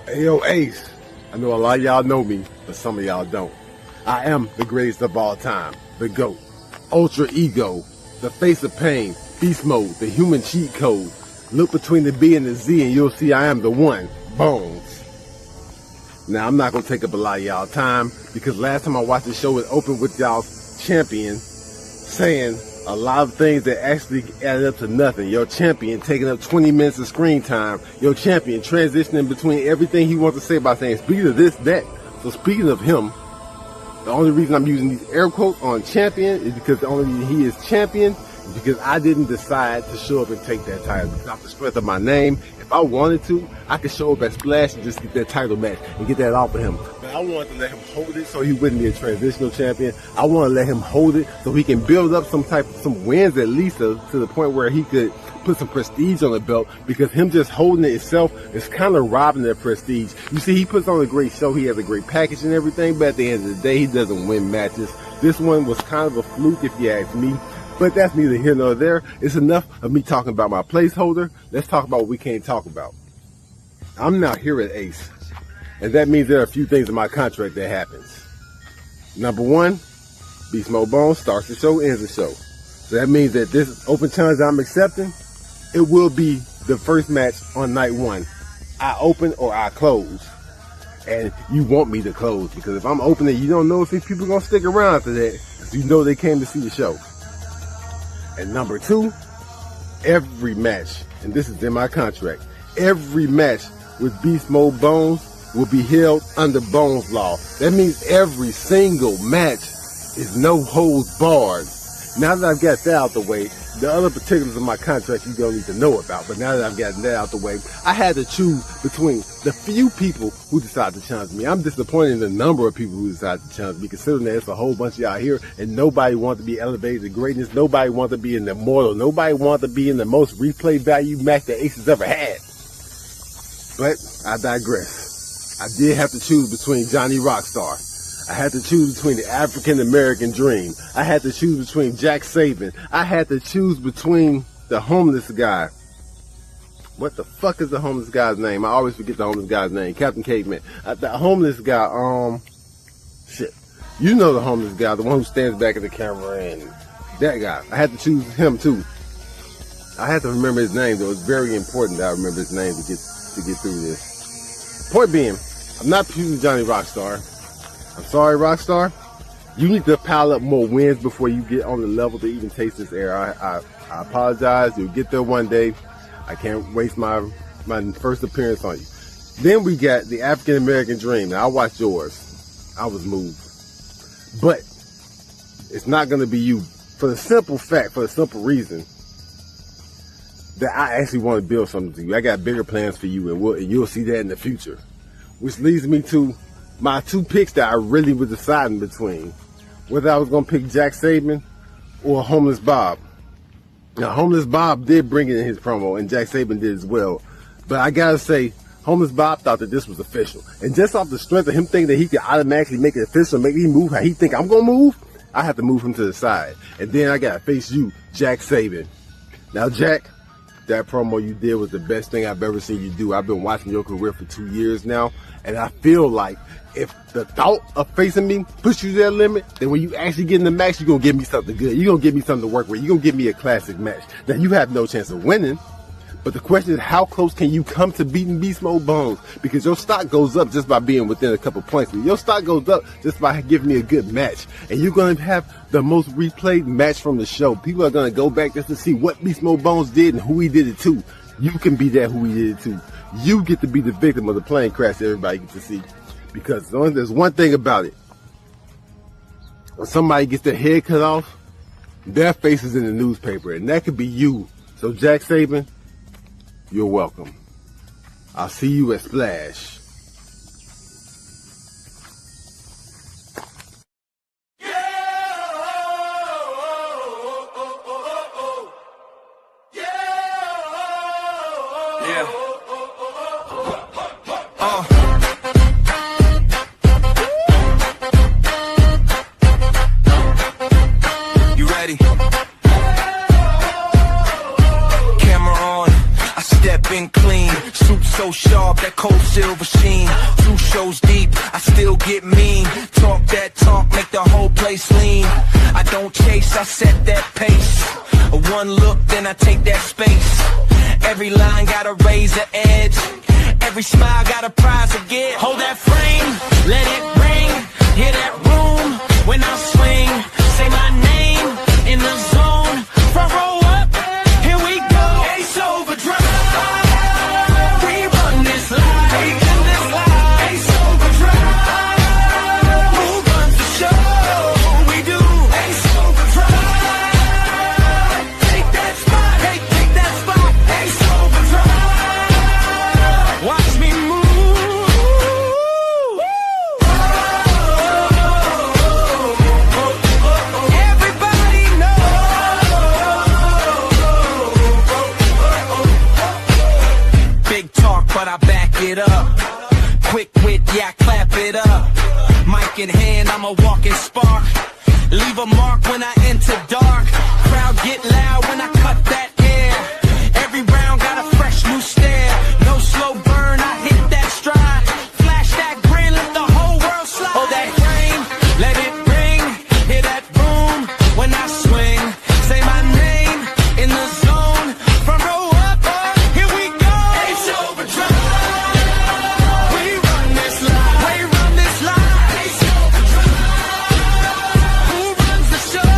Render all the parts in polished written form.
Hey, yo, Ace. I know a lot of y'all know me, but some of y'all don't. I am the greatest of all time, the GOAT, Ultra Ego, the face of pain, beast mode, the human cheat code. Look between the B and the Z and you'll see I am the one, Bones. Now, I'm not going to take up a lot of y'all time because last time I watched the show, it opened with y'all's champion saying a lot of things that actually added up to nothing. Your champion taking up 20 minutes of screen time. Your champion transitioning between everything he wants to say by saying, speaking of this, that. So speaking of him, the only reason I'm using these air quotes on champion is because the only reason he is champion is because I didn't decide to show up and take that title. Because off the strength of my name, if I wanted to, I could show up at Splash and just get that title match and get that off of him. But I wanted to let him hold it so he wouldn't be a transitional champion. I want to let him hold it so he can build up some wins at least to the point where he could put some prestige on the belt, because him just holding it itself is kind of robbing that prestige. You see, he puts on a great show, he has a great package and everything, but at the end of the day, he doesn't win matches. This one was kind of a fluke if you ask me, but that's neither here nor there. It's enough of me talking about my placeholder. Let's talk about what we can't talk about. I'm now here at Ace, and that means there are a few things in my contract that happens. Number one, Beast Mode Bones starts the show, ends the show. So that means that this open challenge I'm accepting, it will be the first match on night one. I open or I close. And you want me to close, because if I'm opening, you don't know if these people are going to stick around after that, because you know they came to see the show. And number two, every match, and this is in my contract, every match with Beast Mode Bones will be held under Bones Law. That means every single match is no holds barred. Now that I've got that out the way, the other particulars of my contract you don't need to know about, but now that I've gotten that out the way, I had to choose between the few people who decided to challenge me. I'm disappointed in the number of people who decided to challenge me, considering that it's a whole bunch of y'all here and nobody wanted to be elevated to greatness, nobody wanted to be in the immortal, nobody wanted to be in the most replay value match that Ace has ever had. But I digress. I did have to choose between Johnny Rockstar. I had to choose between the African American Dream. I had to choose between Jack Saban. I had to choose between the homeless guy. What the fuck is the homeless guy's name? I always forget the homeless guy's name. Captain Caveman. The homeless guy, shit. You know the homeless guy, the one who stands back at the camera, and that guy. I had to choose him too. I had to remember his name, though. It's very important that I remember his name to get through this. Point being, I'm not choosing Johnny Rockstar. I'm sorry, Rockstar. You need to pile up more wins before you get on the level to even taste this air. I apologize. You'll get there one day. I can't waste my first appearance on you. Then we got the African American Dream. Now, I watched yours. I was moved. But it's not going to be you, for the simple reason that I actually want to build something to you. I got bigger plans for you, and you'll see that in the future. Which leads me to my two picks that I really was deciding between, whether I was going to pick Jack Saban or Homeless Bob. Now, Homeless Bob did bring it in his promo, and Jack Saban did as well. But I gotta say, Homeless Bob thought that this was official. And just off the strength of him thinking that he could automatically make it official, make me move how he think I'm going to move, I have to move him to the side. And then I got to face you, Jack Saban. Now, Jack, that promo you did was the best thing I've ever seen you do. I've been watching your career for 2 years now, and I feel like if the thought of facing me puts you to that limit, then when you actually get in the match, you're going to give me something good. You're going to give me something to work with. You're going to give me a classic match. Now, you have no chance of winning, but the question is, how close can you come to beating Beast Mode Bones? Because your stock goes up just by being within a couple points. Your stock goes up just by giving me a good match. And you're going to have the most replayed match from the show. People are going to go back just to see what Beast Mode Bones did and who he did it to. You can be that who he did it to. You get to be the victim of the plane crash that everybody gets to see. Because there's one thing about it. When somebody gets their head cut off, their face is in the newspaper. And that could be you. So Jack Saban, you're welcome. I'll see you at Splash. Camera on, I step in clean, suit so sharp, that cold silver sheen. 2 shows deep, I still get mean. Talk that talk, make the whole place lean. I don't chase, I set that pace. One look, then I take that space. Every line gotta raise the edge. Every smile got a prize to get. Hold that frame, let it ring. Hear that room when I swing. Say my name in the zone. Front row up, here we go. Ace Overdrive. We run this live. Ace Overdrive. Who runs the show? We do. Ace Overdrive. Take that spot. Take that spot. Ace Overdrive. Watch me move. Everybody knows. Big talk, but I back it up. Quick wit, yeah, I clap it up. Mic in hand, I'm a walking spark. Leave a mark when I enter dark. Crowd get loud when I cut that air. Every round got a fresh new stare. No slow burn, I hit that stride. Flash that grin, let the whole world slide. Hold that frame, let it ring. Hear that boom when I swing. Say my name in the zone. Front row up, here we go. Ace Overdrive. We run this live. We run this live. Ace Overdrive. Who runs the show?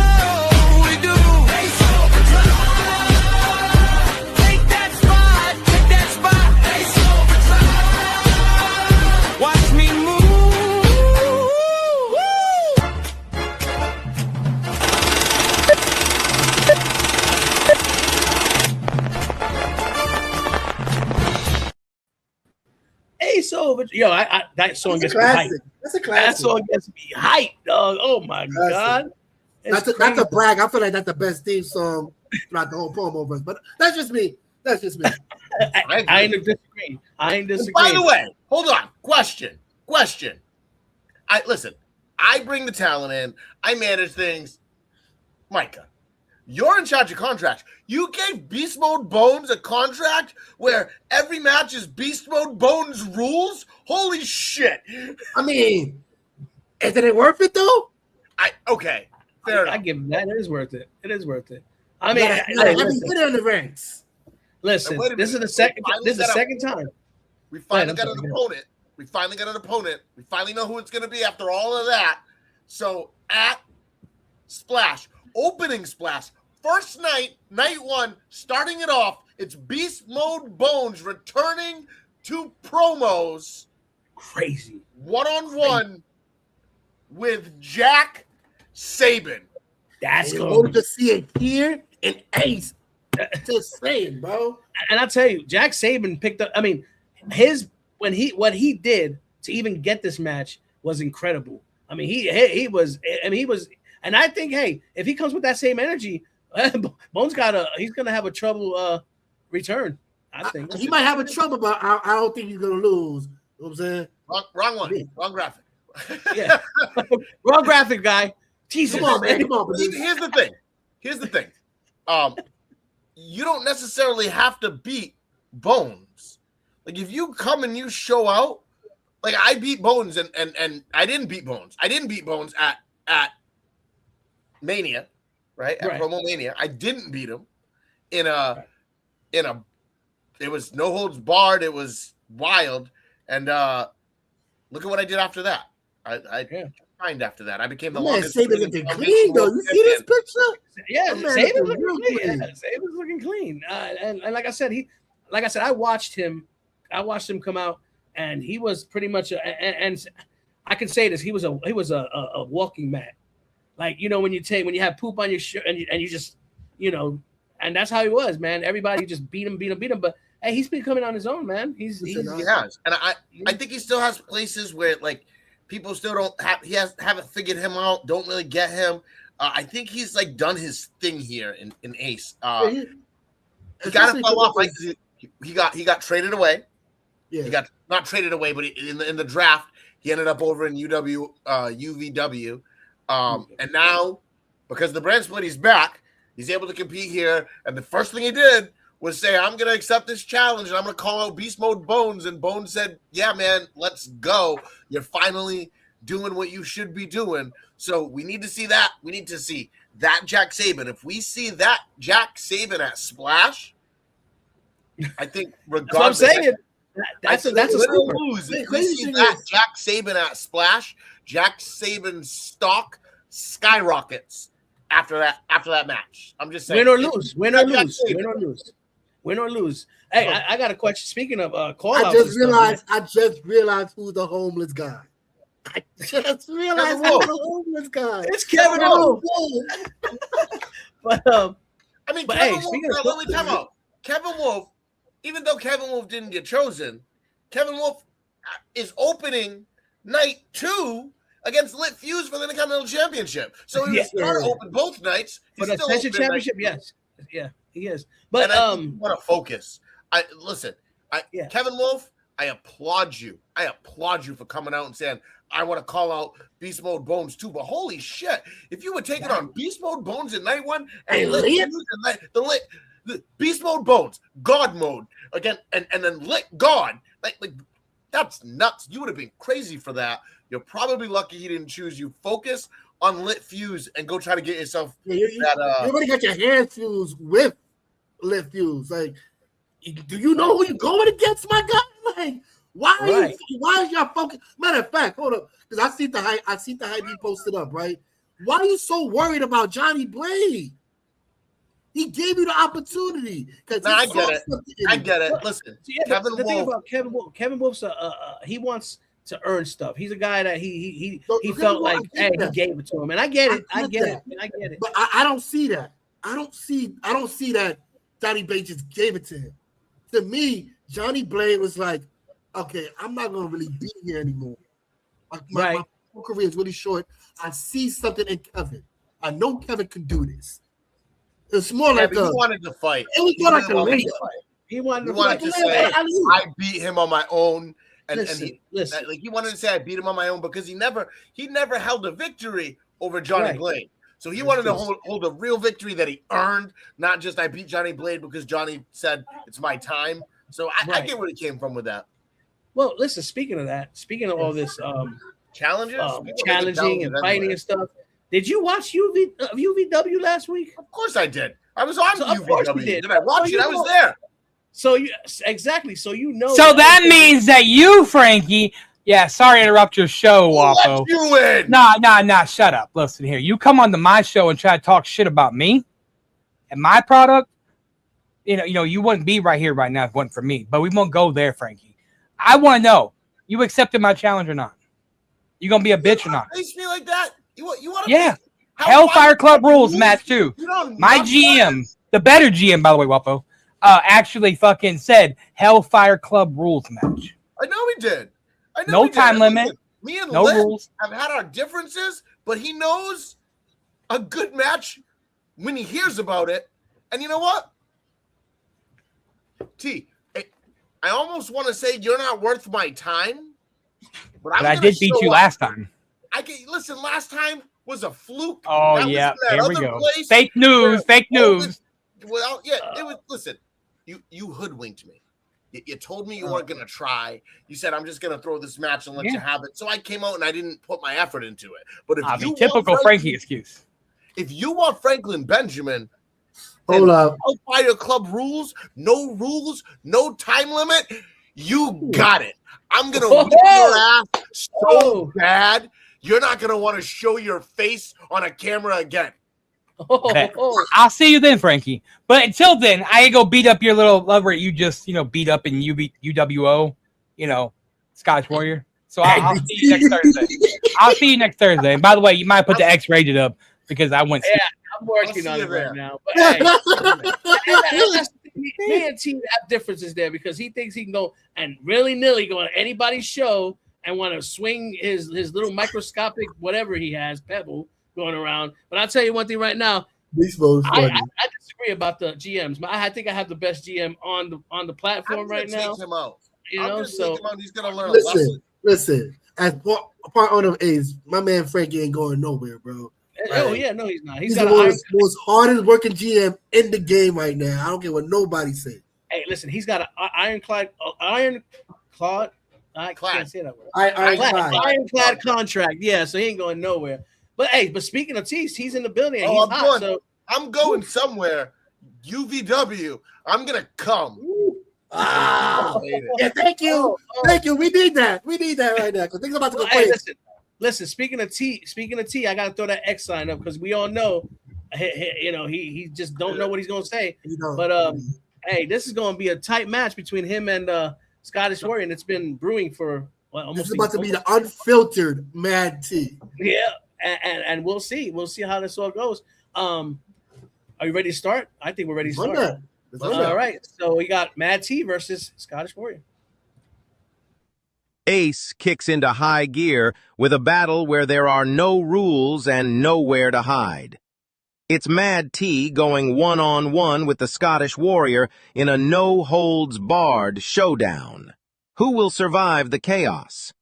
We do. Ace Overdrive. Take that spot. Take that spot. Ace Overdrive. Watch me move. Ace Over. Yo, that song That's gets a me hyped. classic. That's a That classic. song gets me hyped, dog. Oh my Classic. god. It's Not to crazy. brag. I feel like that's the best theme song throughout the whole promo verse. But that's just me. That's just me. I ain't disagreeing. I ain't And disagreeing. by the way, hold on. Question. I listen. I bring the talent in. I manage things. Micah, you're in charge of contracts. You gave Beast Mode Bones a contract where every match is Beast Mode Bones rules? Holy shit. I mean, isn't it worth it though? Okay. Fair I enough. give him that. It is worth it. It is worth it. I You mean, gotta hey, have listen, put it in the ranks. listen, Wait a this is minute. the second. Finally This is the got a- second time. We finally I'm got sorry, an go opponent. We finally got an opponent. We finally know who it's going to be after all of that. So at Splash, opening Splash, first night, night 1, starting it off, it's Beast Mode Bones returning to promos Crazy. one-on-one with Jack Saban. That's You going. hope to see it here in Ace. Just saying, bro. And I'll tell you, Jack Saban picked up. I mean, what he did to even get this match was incredible. I mean, he was. I mean, he was. And I think, hey, if he comes with that same energy, Bones he's gonna have a trouble return. I think He might have a trouble, but I don't think he's gonna lose. You know what I'm saying? Wrong one. Wrong graphic. Yeah, wrong graphic guy. Jesus, Come on, man. Come on, man. Here's the thing. You don't necessarily have to beat Bones. Like if you come and you show out, like I beat Bones and I didn't beat Bones. I didn't beat Bones at Mania, right? At Promo Mania. I didn't beat him in a it was no holds barred, it was wild. And look at what I did after that. I signed after that. I became the Man, longest Saban looking clean though. You see this picture? Yeah, That man Saban's looking looking real clean. clean. Yeah, Saban's looking clean. And like I said, I watched him come out, and he was pretty much and I can say this, he was a walking mat. Like, you know, when you have poop on your shirt and you just, you know, and that's how he was, man. Everybody just beat him. But hey, he's been coming on his own, man. He has. And I think he still has places where like people still don't have haven't figured him out, don't really get him. I think he's like done his thing here in Ace. He kind of fell off. Like he got traded away. Yeah. He got not traded away, but in the draft he ended up over in UVW. And now because the brand split, he's back. He's able to compete here. And the first thing he did was saying, I'm going to accept this challenge and I'm going to call out Beast Mode Bones. And Bones said, yeah, man, let's go. You're finally doing what you should be doing. So we need to see that. We need to see that Jack Saban. If we see that Jack Saban at Splash, I think regardless. That's what I'm saying. That's a super. Lose. If we see that Jack Saban at Splash, Jack Saban's stock skyrockets after that match. I'm just saying. Win or lose. Hey, I got a question. Speaking of I just realized who's the homeless guy. I just realized who's the homeless guy. It's Kevin Wolf. Kevin Wolf, even though Kevin Wolf didn't get chosen, Kevin Wolf is opening night 2 against Lit Fuse for the Intercontinental Championship. So he was open both nights. For the Attention Championship, yes. Yeah, he is. But want to focus. Kevin Wolf, I applaud you. I applaud you for coming out and saying, I want to call out Beast Mode Bones too. But holy shit, if you were taking on Beast Mode Bones in night 1 and the Beast Mode Bones, God mode again, and then Lit God, like that's nuts. You would have been crazy for that. You're probably lucky he didn't choose you. Focus on Lit Fuse and go try to get yourself you already got your hands fused with Lit Fuse. Like, do you know who you're going against, my guy? Like, why is y'all focused? Matter of fact, hold up, because I see the hype he posted up, right? Why are you so worried about Johnny Blade? He gave you the opportunity. I get it. Listen, Kevin Wolf's he wants to earn stuff. He's a guy that he felt like he gave it to him, and I get it. I get it. But I don't see that. I don't see that Johnny Blade just gave it to him. To me, Johnny Blade was like, okay, I'm not gonna really be here anymore. My career is really short. I see something in Kevin. I know Kevin can do this. It's more like he wanted to fight. It was more like a lady fight. He wanted to say, I beat him on my own. And he wanted to say I beat him on my own because he never held a victory over Johnny Blade. So he wanted to hold a real victory that he earned, not just I beat Johnny Blade because Johnny said it's my time. So I get where he came from with that. Well, listen, speaking of all this challenges, challenging and fighting and stuff, did you watch UVW last week? Of course I did. I was on UVW. Did I watch it? I was there. So exactly. So you know. So that means that you, Frankie. Yeah, sorry to interrupt your show, Wapo. You in? Nah. Shut up. Listen here. You come onto my show and try to talk shit about me and my product. You know, you wouldn't be right here right now if it wasn't for me. But we won't go there, Frankie. I want to know: you accepted my challenge or not? You gonna be a bitch or not? Face me like that? You want? Yeah. Hellfire Club rules match too. My GM, the better GM, by the way, Wapo, actually fucking said Hellfire Club rules match. I know he did. No time limit. Me and no Lit rules. have had our differences, but he knows a good match when he hears about it. And you know what? I almost want to say you're not worth my time. But I did beat you last time. Listen, last time was a fluke. Oh, yeah. Here we go. Fake news. Well, yeah, it was. Listen, you hoodwinked me. You told me you weren't going to try. You said, I'm just going to throw this match and let you have it. So I came out and I didn't put my effort into it. But if you typical Frankie excuse. If you want Franklin Benjamin, hold up. Hellfire Club rules, no time limit, you got it. I'm going to whip your ass so bad, you're not going to want to show your face on a camera again. I'll see you then, Frankie. But until then, I go beat up your little lover you just, beat up in UWO, Scottish Warrior. So I'll see you next Thursday. I'll see you next Thursday. And by the way, you might put the X rated up because I went. Yeah, I'm working on it right now. But hey, me and T have differences there because he thinks he can go and willy-nilly go on anybody's show and want to swing his little microscopic whatever he has, pebble, going around. But I'll tell you one thing right now. I disagree about the GMs. I think I have the best GM on the platform right now. Take him out. He's gonna learn. Listen. As part owner of A's, my man Frankie ain't going nowhere, bro. Oh yeah, no, he's not. He's the most hardest working GM in the game right now. I don't care what nobody says. Hey, listen, he's got an ironclad. I can't say that word. Ironclad contract. Yeah, so he ain't going nowhere. But hey, speaking of Tease, he's in the building. And he's hot, I'm going somewhere. UVW. I'm gonna come. Yeah, thank you. Thank you. We need that. We need that right now. Because things about to go crazy. Listen. Speaking of T, I gotta throw that X sign up because we all know, he just don't know what he's gonna say. But hey, this is gonna be a tight match between him and Scottish Warrior, and it's been brewing for almost. This is about to be the unfiltered Mad T. Yeah, and we'll see. We'll see how this all goes. Are you ready to start? I think we're ready to start. All right, so we got Mad T versus Scottish Warrior. Ace kicks into high gear with a battle where there are no rules and nowhere to hide. It's Mad T going one-on-one with the Scottish Warrior in a no-holds-barred showdown. Who will survive the chaos?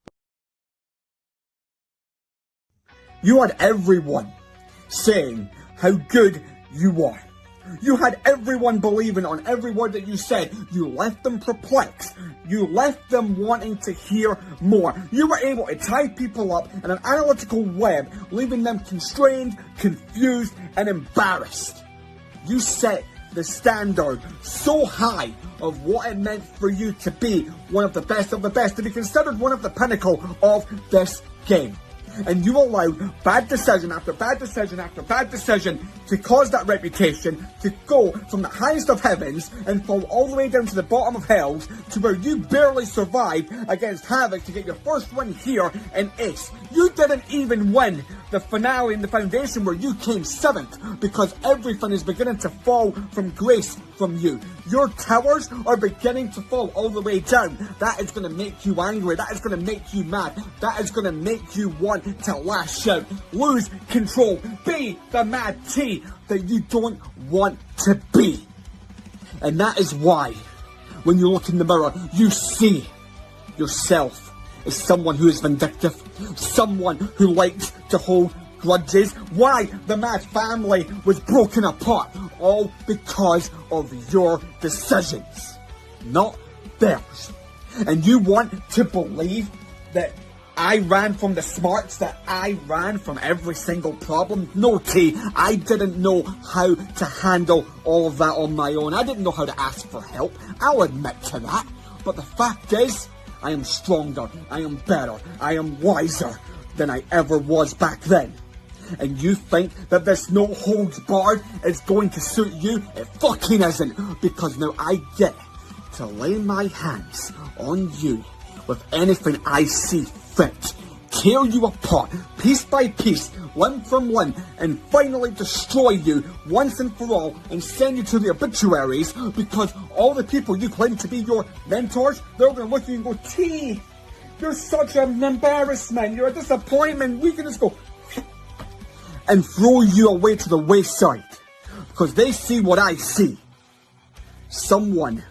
You had everyone saying how good you are. You had everyone believing on every word that you said. You left them perplexed. You left them wanting to hear more. You were able to tie people up in an analytical web, leaving them constrained, confused, and embarrassed. You set the standard so high of what it meant for you to be one of the best, to be considered one of the pinnacle of this game. And you allowed bad decision after bad decision after bad decision to cause that reputation to go from the highest of heavens and fall all the way down to the bottom of hell to where you barely survived against Havoc to get your first win here in Ace. You didn't even win the finale in the foundation where you came 7th because everything is beginning to fall from grace from you. Your towers are beginning to fall all the way down. That is going to make you angry. That is going to make you mad. That is going to make you want to lash out, lose control, be the Mad T that you don't want to be. And that is why, when you look in the mirror, you see yourself as someone who is vindictive, someone who likes to hold grudges, why the Mad family was broken apart, all because of your decisions, not theirs. And you want to believe that I ran from the smarts, that I ran from every single problem? No, T, I didn't know how to handle all of that on my own. I didn't know how to ask for help. I'll admit to that. But the fact is, I am stronger, I am better, I am wiser than I ever was back then. And you think that this no holds barred is going to suit you? It fucking isn't, because now I get to lay my hands on you with anything I see fit, tear you apart, piece by piece, limb from limb, and finally destroy you once and for all and send you to the obituaries, because all the people you claim to be your mentors, they're going to look at you and go, T, you're such an embarrassment, you're a disappointment, we can just go and throw you away to the wayside, because they see what I see. Someone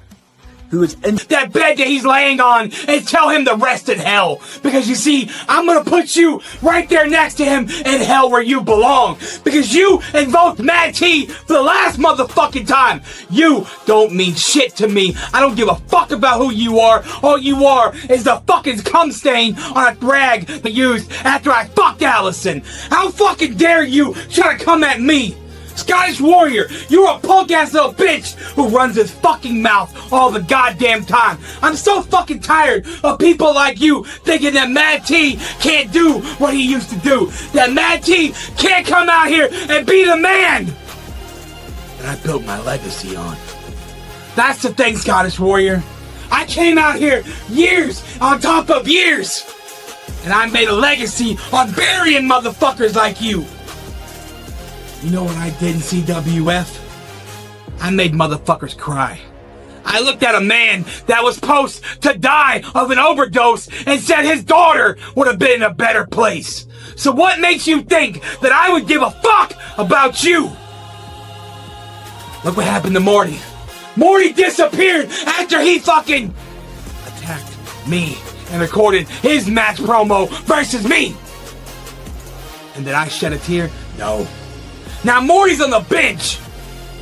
who is in that bed that he's laying on and tell him to rest in hell. Because you see, I'm gonna put you right there next to him in hell where you belong. Because you invoked Mad T for the last motherfucking time. You don't mean shit to me. I don't give a fuck about who you are. All you are is the fucking cum stain on a rag that used after I fucked Allison. How fucking dare you try to come at me? Scottish Warrior, you're a punk-ass little bitch who runs his fucking mouth all the goddamn time. I'm so fucking tired of people like you thinking that Mad T can't do what he used to do. That Mad T can't come out here and be the man that I built my legacy on. That's the thing, Scottish Warrior. I came out here years on top of years, and I made a legacy on burying motherfuckers like you. You know what I did in CWF? I made motherfuckers cry. I looked at a man that was supposed to die of an overdose and said his daughter would have been in a better place. So what makes you think that I would give a fuck about you? Look what happened to Morty. Morty disappeared after he fucking attacked me and recorded his match promo versus me. And did I shed a tear? No. Now Morty's on the bench.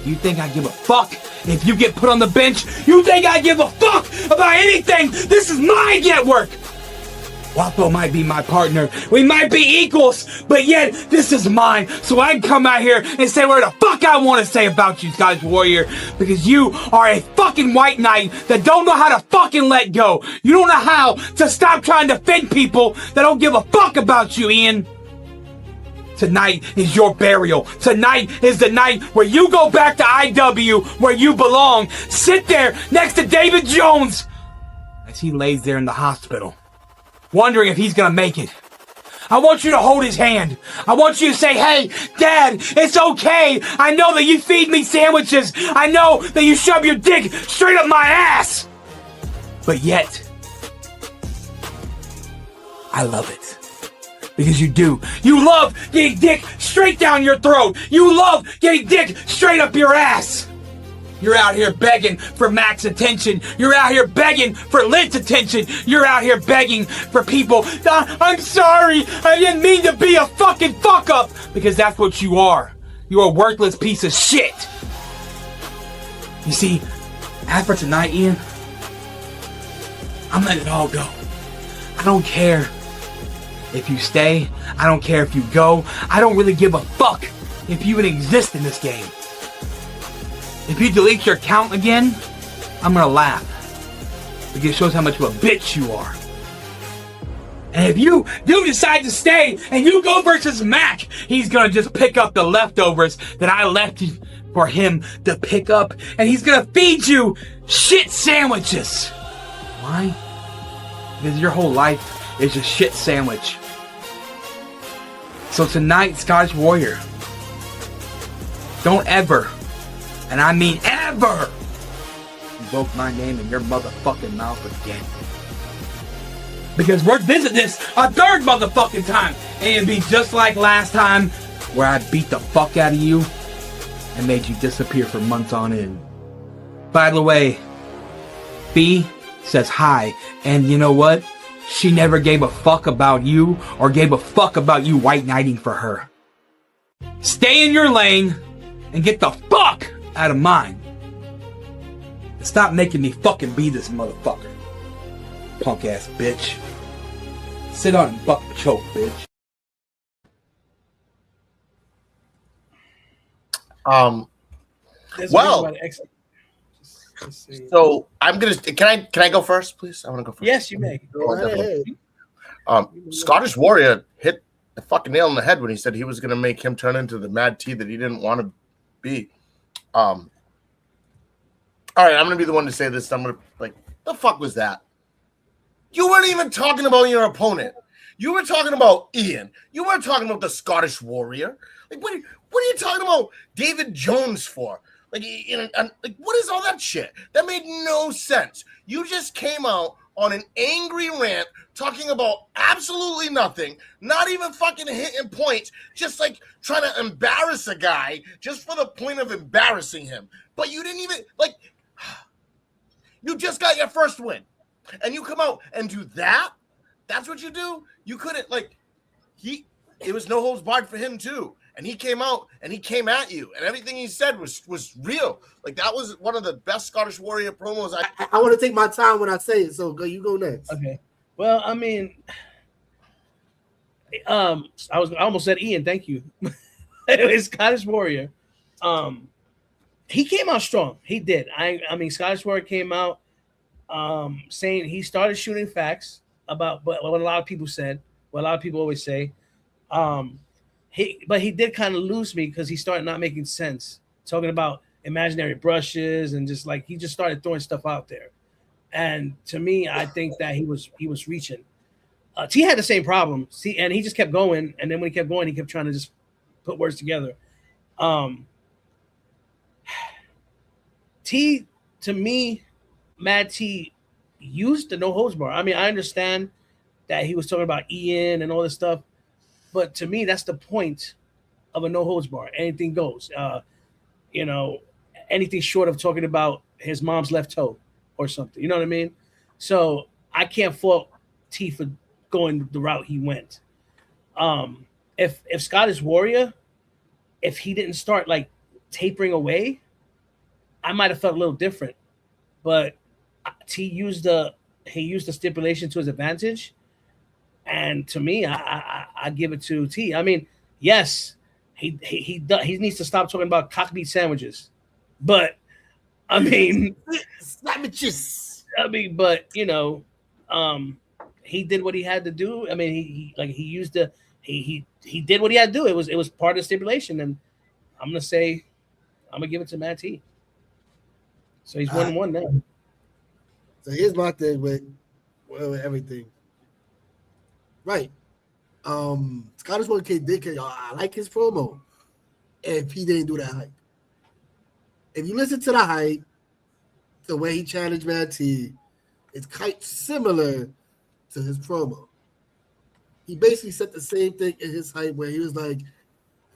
You think I give a fuck if you get put on the bench? You think I give a fuck about anything? This is my network. Wapo might be my partner. We might be equals, but yet this is mine. So I can come out here and say whatever the fuck I want to say about you, Scottish Warrior, because you are a fucking white knight that don't know how to fucking let go. You don't know how to stop trying to defend people that don't give a fuck about you, Ian. Tonight is your burial. Tonight is the night where you go back to IW where you belong. Sit there next to David Jones as he lays there in the hospital, wondering if he's gonna make it. I want you to hold his hand. I want you to say, hey, Dad, it's okay. I know that you feed me sandwiches. I know that you shove your dick straight up my ass. But yet, I love it. Because you do. You love getting dick straight down your throat. You love getting dick straight up your ass. You're out here begging for Mac's attention. You're out here begging for Lid's attention. You're out here begging for people. I'm sorry. I didn't mean to be a fucking fuck up. Because that's what you are. You're a worthless piece of shit. You see, after tonight, Ian, I'm letting it all go. I don't care if you stay. I don't care if you go. I don't really give a fuck if you even exist in this game. If you delete your account again, I'm gonna laugh. Because it shows how much of a bitch you are. And if you do decide to stay and you go versus Mac, he's gonna just pick up the leftovers that I left for him to pick up. And he's gonna feed you shit sandwiches. Why? Because your whole life is a shit sandwich. So tonight, Scottish Warrior, don't ever, and I mean ever, invoke my name in your motherfucking mouth again. Because we're visiting this a third motherfucking time. And it'd be just like last time where I beat the fuck out of you and made you disappear for months on end. By the way, Fee says hi, and you know what? She never gave a fuck about you or gave a fuck about you white knighting for her. Stay in your lane and get the fuck out of mine. And stop making me fucking be this motherfucker. Punk ass bitch. Sit on and fucking choke, bitch. Well, so I'm gonna. Can I go first, please? I want to go first. Yes, you may. Go ahead. Scottish Warrior hit the fucking nail on the head when he said he was gonna make him turn into the Mad T that he didn't want to be. All right, I'm gonna be the one to say this. I'm gonna the fuck was that? You weren't even talking about your opponent. You were talking about Ian. You weren't talking about the Scottish Warrior. What are you talking about David Jones for? What is all that shit? That made no sense. You just came out on an angry rant talking about absolutely nothing, not even fucking hitting points, just trying to embarrass a guy just for the point of embarrassing him. But you didn't even, you just got your first win. And you come out and do that? That's what you do? You couldn't, it was no holds barred for him too. And he came out and he came at you, and everything he said was real. That was one of the best Scottish Warrior promos. I want to take my time when I say it, so you go next. Okay. Well, I mean, I almost said Ian. Thank you. It's Scottish Warrior. He came out strong. He did. I mean, Scottish Warrior came out saying he started shooting facts about what a lot of people said, what a lot of people always say. But he did kind of lose me because he started not making sense, talking about imaginary brushes and he just started throwing stuff out there. And to me, I think that he was reaching. T had the same problem. See, and he just kept going. And then when he kept going, he kept trying to just put words together. T, to me, Mad T used the no holds bar. I mean, I understand that he was talking about Ian and all this stuff. But to me, that's the point of a no holds bar. Anything goes. Anything short of talking about his mom's left toe or something. You know what I mean? So I can't fault T for going the route he went. And if Scottish Warrior, if he didn't start like tapering away, I might have felt a little different. But he used the stipulation to his advantage, and to me, I give it to T. I mean, yes, he needs to stop talking about cockney sandwiches, but I mean, sandwiches. I mean, but you know, he did what he had to do. I mean, he did what he had to do. It was part of the stipulation, and I'm gonna give it to Matt T. So he's 1-1 now. So here's my thing with everything. Right. Scottish Warrior did. I like his promo. If he didn't do that hype. If you listen to the hype, the way he challenged Matt T, it's quite similar to his promo. He basically said the same thing in his hype where he was like,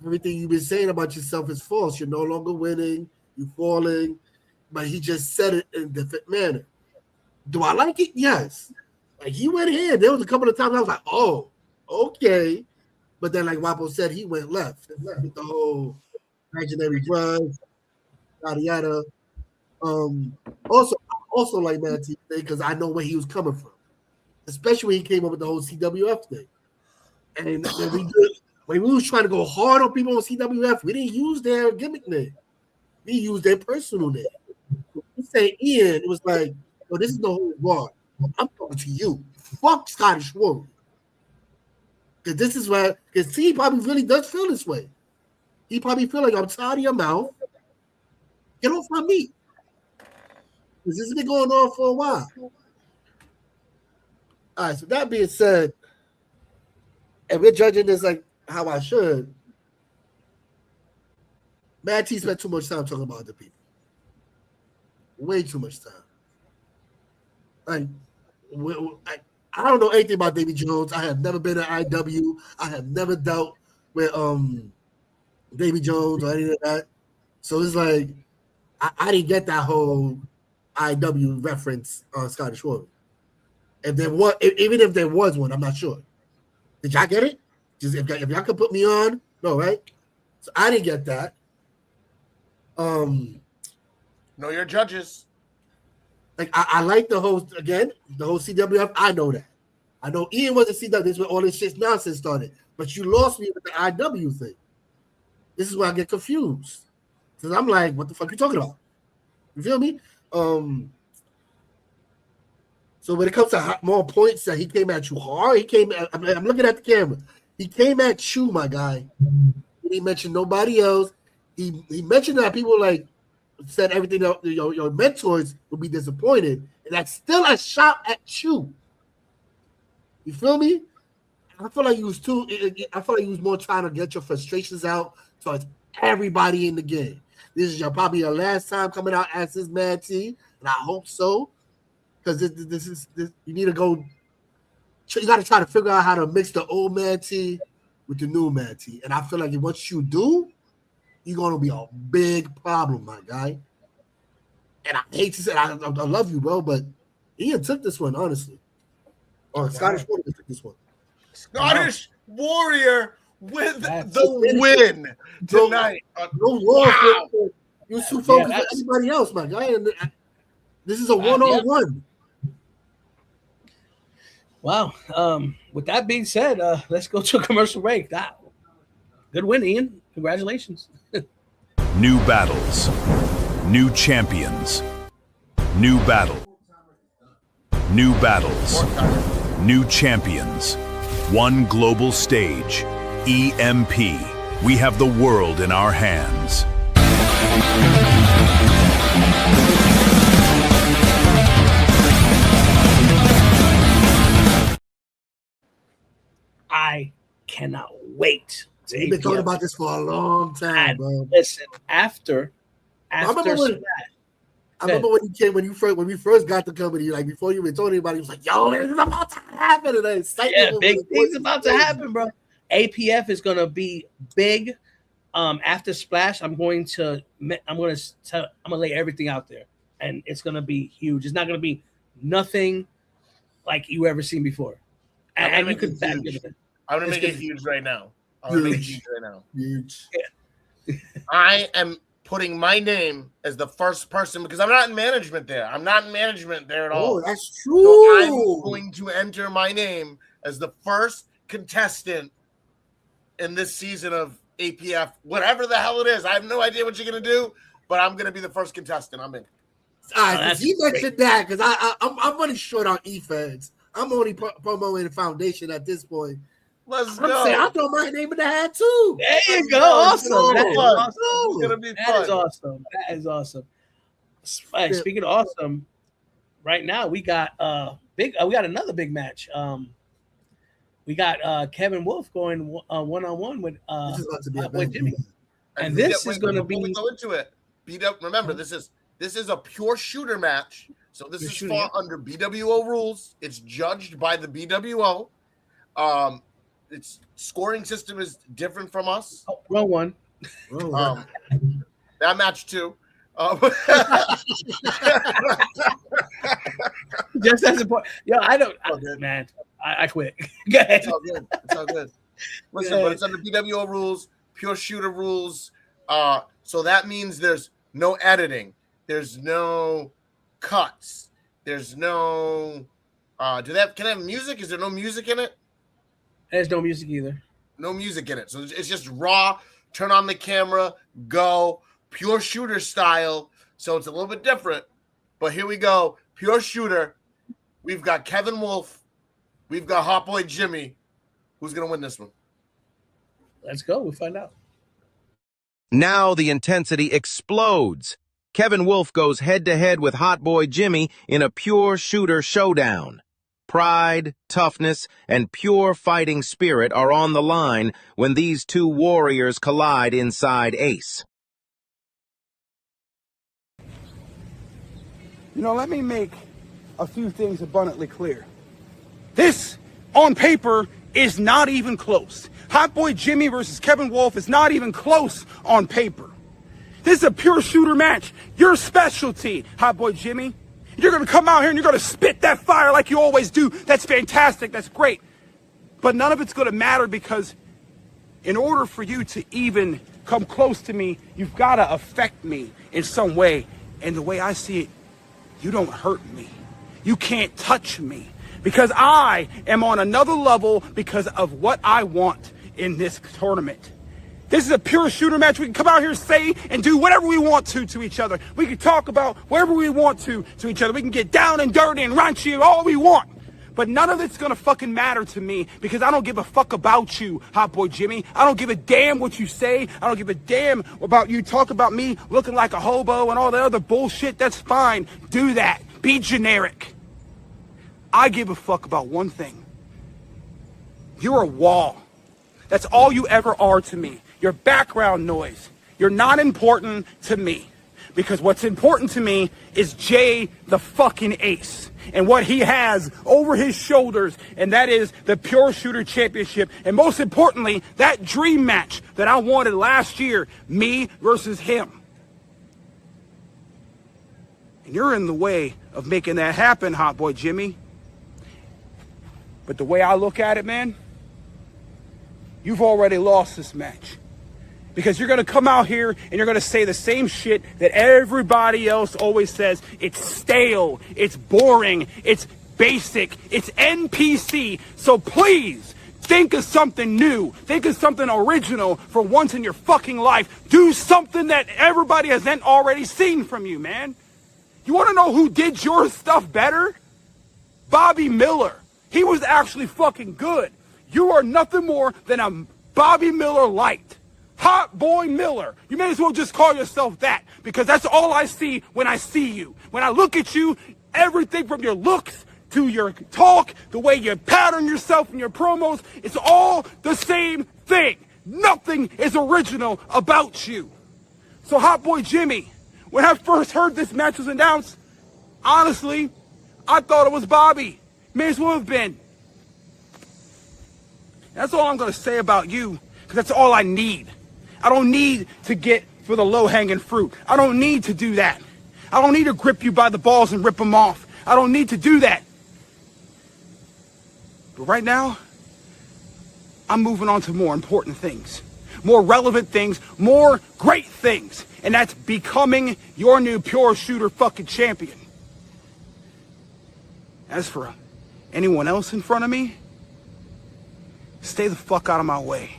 everything you've been saying about yourself is false. You're no longer winning. You're falling. But he just said it in a different manner. Do I like it? Yes. Like he went here. There was a couple of times I was like, oh, okay. But then, like Wapo said, he went left with the whole imaginary drugs, yada yada. Also like Matt T thing because I know where he was coming from, especially when he came up with the whole CWF thing. And when we was trying to go hard on people on CWF, we didn't use their gimmick name. We used their personal name. We say Ian, it was like, oh, this is the whole bar. I'm talking to you. Fuck Scottish Warrior. Because this is where, because he probably really does feel this way. He probably feel like I'm tired of your mouth. Get off my meat. Because this has been going on for a while. All right, so that being said, and we're judging this like how I should, Matt T spent too much time talking about other people. Way too much time. Like, I don't know anything about Davy Jones. I have never been at IW. I have never dealt with Davy Jones or any of that. So it's like I didn't get that whole IW reference on Scottish Warrior. If there was, even if there was one, I'm not sure. Did y'all get it? Just if y'all could put me on, no, right? So I didn't get that. Know your judges. Like I like the whole CWF. I know that. I know Ian was a CW. This is where all this shit nonsense started. But you lost me with the IW thing. This is where I get confused. Because I'm like, what the fuck are you talking about? You feel me? So when it comes to more points that he came at you hard, I'm looking at the camera. He came at you, my guy. He didn't mention nobody else. He mentioned that people like said everything else, your mentors would be disappointed. And that's still a shot at you. You feel me? I feel like you was more trying to get your frustrations out towards everybody in the game. This is probably your last time coming out as this Matt T, and I hope so. Because this you need to go. You got to try to figure out how to mix the old Matt T with the new Matt T. And I feel like once you do, you're going to be a big problem, my guy. And I hate to say, I love you, bro, but Ian took this one, honestly. Or Scottish Warrior took this one. Scottish Warrior with the win tonight. Wow. You're too focused on everybody else, my guy. And this is a one-on-one. Wow. With that being said, let's go to a commercial break. Good win, Ian. Congratulations. New battles, new champions, new battles, new champions, one global stage, EMP. We have the world in our hands. I cannot wait. We've been talking about this for a long time, bro. Listen, after I remember when we first got the company, like before you even told anybody, it was like, yo, this is about to happen. And big things about to happen, bro. APF is gonna be big. After Splash, I'm gonna lay everything out there, and it's gonna be huge. It's not gonna be nothing like you ever seen before. And you could I'm gonna make it huge right now. I'm gonna make it easy right now. Huge. I am putting my name as the first person because I'm not in management there. I'm not in management there at all. Oh, that's true. So I'm going to enter my name as the first contestant in this season of APF, whatever the hell it is. I have no idea what you're gonna do, but I'm gonna be the first contestant. I'm in. All right, you mentioned that because I'm running short on e-feds. I'm only promoting the foundation at this point. Let's I'm go. saying I throw my name in the hat too. There you go. Awesome. That is awesome. It's gonna be That fun. is awesome. That is awesome. Hey, speaking of awesome, right now we got we got another big match. We got Kevin Wolf going one-on-one with Jimmy. And this is going to be. Before we go into it. Beat up. Remember, this is a pure shooter match. So this is fought under BWO rules. It's judged by the BWO. Its scoring system is different from us. Oh, wrong one. That match too. Just as important. Yo, I don't. Man, I quit. Go ahead. It's all good. It's all good. Listen, but it's under BWO rules, pure shooter rules. So that means there's no editing. There's no cuts. There's no. Can I have music? Is there no music in it? There's no music either. No music in it. So it's just raw. Turn on the camera. Go. Pure shooter style. So it's a little bit different. But here we go. Pure shooter. We've got Kevin Wolf. We've got Hot Boy Jimmy. Who's going to win this one? Let's go. We'll find out. Now the intensity explodes. Kevin Wolf goes head-to-head with Hot Boy Jimmy in a pure shooter showdown. Pride, toughness, and pure fighting spirit are on the line when these two warriors collide inside Ace. You know, let me make a few things abundantly clear. This, on paper, is not even close. Hot Boy Jimmy versus Kevin Wolf is not even close on paper. This is a pure shooter match. Your specialty, Hot Boy Jimmy. You're going to come out here and you're going to spit that fire like you always do. That's fantastic. That's great. But none of it's going to matter because in order for you to even come close to me, you've got to affect me in some way. And the way I see it, you don't hurt me. You can't touch me because I am on another level because of what I want in this tournament. This is a pure shooter match. We can come out here, say, and do whatever we want to each other. We can talk about whatever we want to each other. We can get down and dirty and raunchy all we want. But none of it's going to fucking matter to me because I don't give a fuck about you, Hot Boy Jimmy. I don't give a damn what you say. I don't give a damn about you talk about me looking like a hobo and all the other bullshit. That's fine. Do that. Be generic. I give a fuck about one thing. You're a wall. That's all you ever are to me. You're background noise. You're not important to me. Because what's important to me is Jay the fucking Ace. And what he has over his shoulders. And that is the Pure Shooter Championship. And most importantly, that dream match that I wanted last year. Me versus him. And you're in the way of making that happen, Hot Boy Jimmy. But the way I look at it, man, you've already lost this match. Because you're going to come out here and you're going to say the same shit that everybody else always says. It's stale, it's boring, it's basic, it's NPC. So please, think of something new. Think of something original for once in your fucking life. Do something that everybody hasn't already seen from you, man. You want to know who did your stuff better? Bobby Miller. He was actually fucking good. You are nothing more than a Bobby Miller light. Hot Boy Miller. You may as well just call yourself that because that's all I see when I see you. When I look at you, everything from your looks to your talk, the way you pattern yourself in your promos, it's all the same thing. Nothing is original about you. So Hot Boy Jimmy, when I first heard this match was announced, honestly, I thought it was Bobby. May as well have been. That's all I'm going to say about you because that's all I need. I don't need to get for the low-hanging fruit. I don't need to do that. I don't need to grip you by the balls and rip them off. I don't need to do that. But right now, I'm moving on to more important things, more relevant things, more great things. And that's becoming your new pure shooter fucking champion. As for anyone else in front of me, stay the fuck out of my way.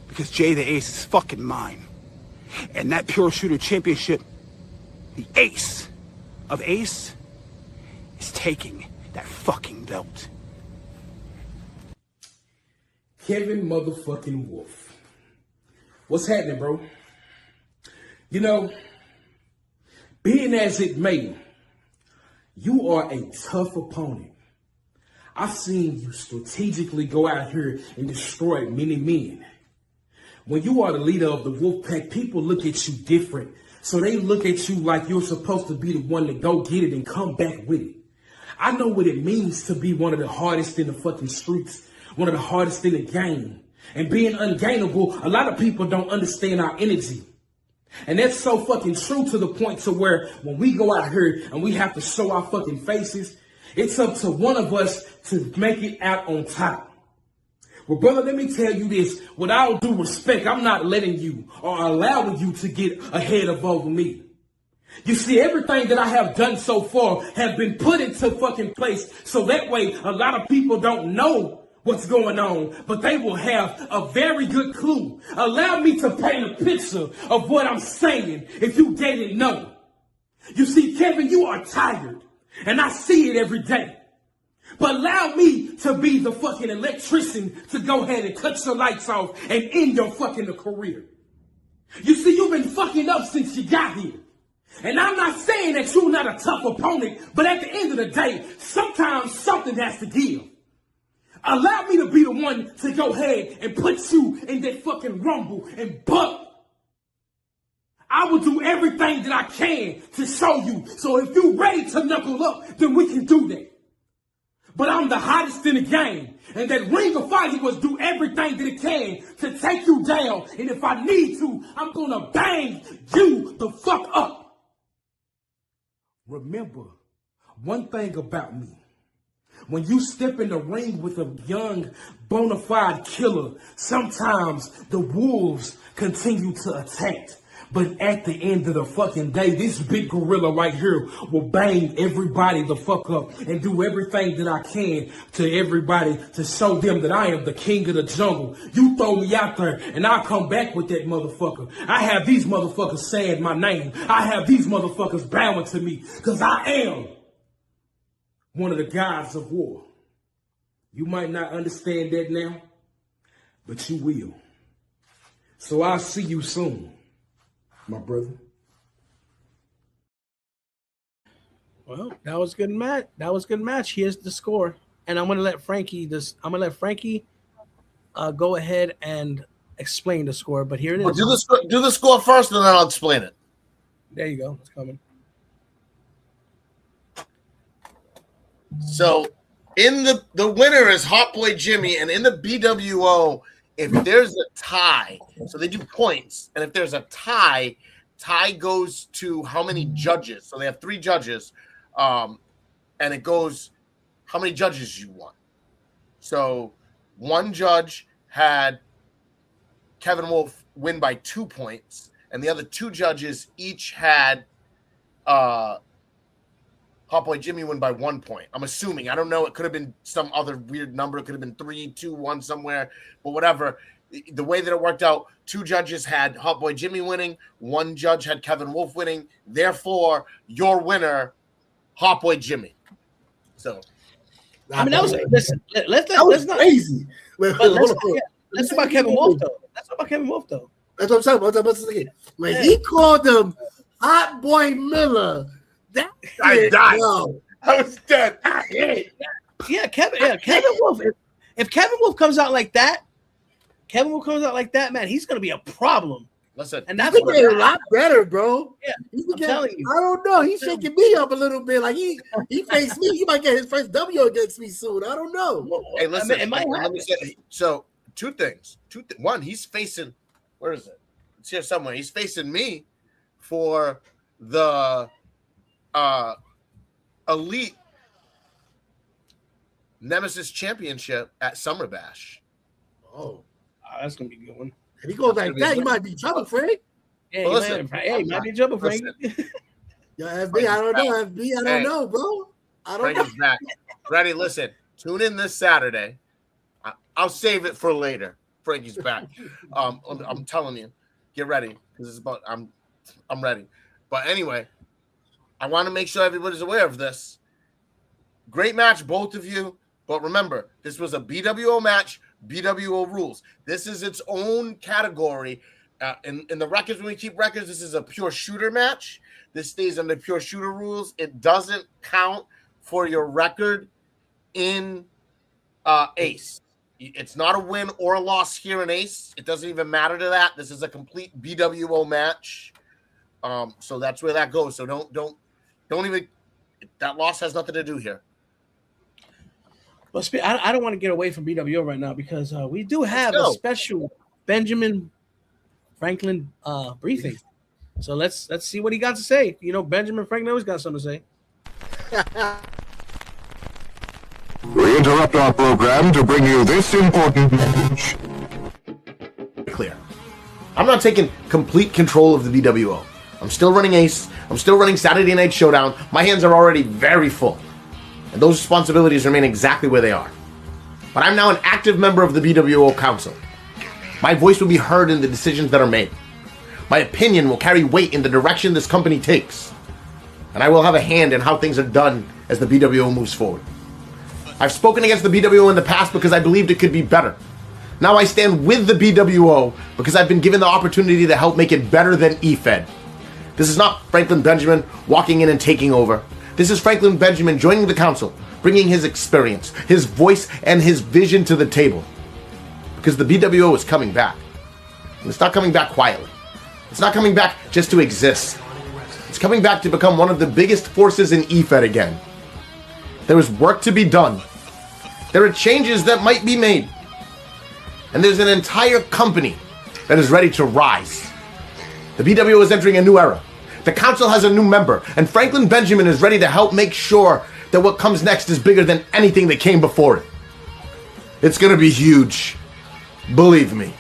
Because Jay the Ace is fucking mine. And that pure shooter championship, the ace of ace, is taking that fucking belt. Kevin motherfucking Wolf. What's happening, bro? You know, being as it may, you are a tough opponent. I've seen you strategically go out here and destroy many men. When you are the leader of the Wolfpack, people look at you different. So they look at you like you're supposed to be the one to go get it and come back with it. I know what it means to be one of the hardest in the fucking streets, one of the hardest in the game. And being ungainable, a lot of people don't understand our energy. And that's so fucking true to the point to where when we go out here and we have to show our fucking faces, it's up to one of us to make it out on top. Well, brother, let me tell you this. With all due respect, I'm not letting you or allowing you to get ahead of over me. You see, everything that I have done so far have been put into fucking place. So that way, a lot of people don't know what's going on, but they will have a very good clue. Allow me to paint a picture of what I'm saying if you didn't know. You see, Kevin, you are tired, and I see it every day. But allow me to be the fucking electrician to go ahead and cut your lights off and end your fucking career. You see, you've been fucking up since you got here. And I'm not saying that you're not a tough opponent, but at the end of the day, sometimes something has to give. Allow me to be the one to go ahead and put you in that fucking rumble and buck. I will do everything that I can to show you. So if you're ready to knuckle up, then we can do that. But I'm the hottest in the game. And that Ring of Fire was do everything that it can to take you down. And if I need to, I'm going to bang you the fuck up. Remember, one thing about me. When you step in the ring with a young, bona fide killer, sometimes the wolves continue to attack. But at the end of the fucking day, this big gorilla right here will bang everybody the fuck up and do everything that I can to everybody to show them that I am the king of the jungle. You throw me out there and I'll come back with that motherfucker. I have these motherfuckers saying my name. I have these motherfuckers bowing to me because I am one of the gods of war. You might not understand that now, but you will. So I'll see you soon, my brother. Well, that was a good match. That was a good match. Here's the score, and I'm gonna let Frankie go ahead and explain the score. But here it is. Do the score first, and then I'll explain it. There you go. It's coming. So, in the winner is Hot Boy Jimmy, and in the BWO, if there's a tie, so they do points, and if there's a tie goes to how many judges. So they have 3 judges, and it goes how many judges you won. So one judge had Kevin Wolf win by 2 points, and the other 2 judges each had Hot Boy Jimmy win by 1 point. I'm assuming. I don't know. It could have been some other weird number. It could have been 3, 2, 1 somewhere. But whatever. The way that it worked out, 2 judges had Hot Boy Jimmy winning. 1 judge had Kevin Wolf winning. Therefore, your winner, Hot Boy Jimmy. So, I mean, that was listen. Let's not crazy. Wait, let's talk about Kevin Wolf though. Let's talk about Kevin Wolf though. That's what I'm saying. When he called him Hot Boy Miller. I died. I was dead. Yeah, Kevin Wolf. If Kevin Wolf comes out like that, man, he's gonna be a problem. Listen, and that's he's getting a lot better, bro. Yeah, I'm telling you. I don't know. He's shaking me up a little bit. Like he faced me. He might get his first W against me soon. I don't know. Hey, listen. Let me say, so 2 things. One, he's facing. Where is it? It's here somewhere. He's facing me for the Elite Nemesis Championship at Summer Bash. Oh, that's gonna be a good one. If he goes like that, he might be in trouble, Frank. Yeah, Well, he might be in trouble, Frank. Yo, FB, I don't know. FB, I don't know, bro. I don't know. Frankie's back. Ready? Listen, tune in this Saturday. I'll save it for later. Frankie's back. I'm telling you, get ready because it's about. I'm ready. But anyway, I want to make sure everybody's aware of this. Great match, both of you. But remember, this was a BWO match, BWO rules. This is its own category. In the records, when we keep records, this is a pure shooter match. This stays under pure shooter rules. It doesn't count for your record in Ace. It's not a win or a loss here in Ace. It doesn't even matter to that. This is a complete BWO match. So that's where that goes. So don't even. That loss has nothing to do here. Well, I don't want to get away from BWO right now because we do have a special Benjamin Franklin briefing. So let's see what he got to say. You know, Benjamin Franklin always got something to say. We interrupt our program to bring you this important message. Clear. I'm not taking complete control of the BWO. I'm still running Ace. I'm still running Saturday Night Showdown. My hands are already very full. And those responsibilities remain exactly where they are. But I'm now an active member of the BWO Council. My voice will be heard in the decisions that are made. My opinion will carry weight in the direction this company takes. And I will have a hand in how things are done as the BWO moves forward. I've spoken against the BWO in the past because I believed it could be better. Now I stand with the BWO because I've been given the opportunity to help make it better than EFED. This is not Franklin Benjamin walking in and taking over. This is Franklin Benjamin joining the council, bringing his experience, his voice, and his vision to the table. Because the BWO is coming back. And it's not coming back quietly. It's not coming back just to exist. It's coming back to become one of the biggest forces in EFED again. There is work to be done. There are changes that might be made. And there's an entire company that is ready to rise. The BWO is entering a new era. The council has a new member, and Franklin Benjamin is ready to help make sure that what comes next is bigger than anything that came before it. It's going to be huge. Believe me.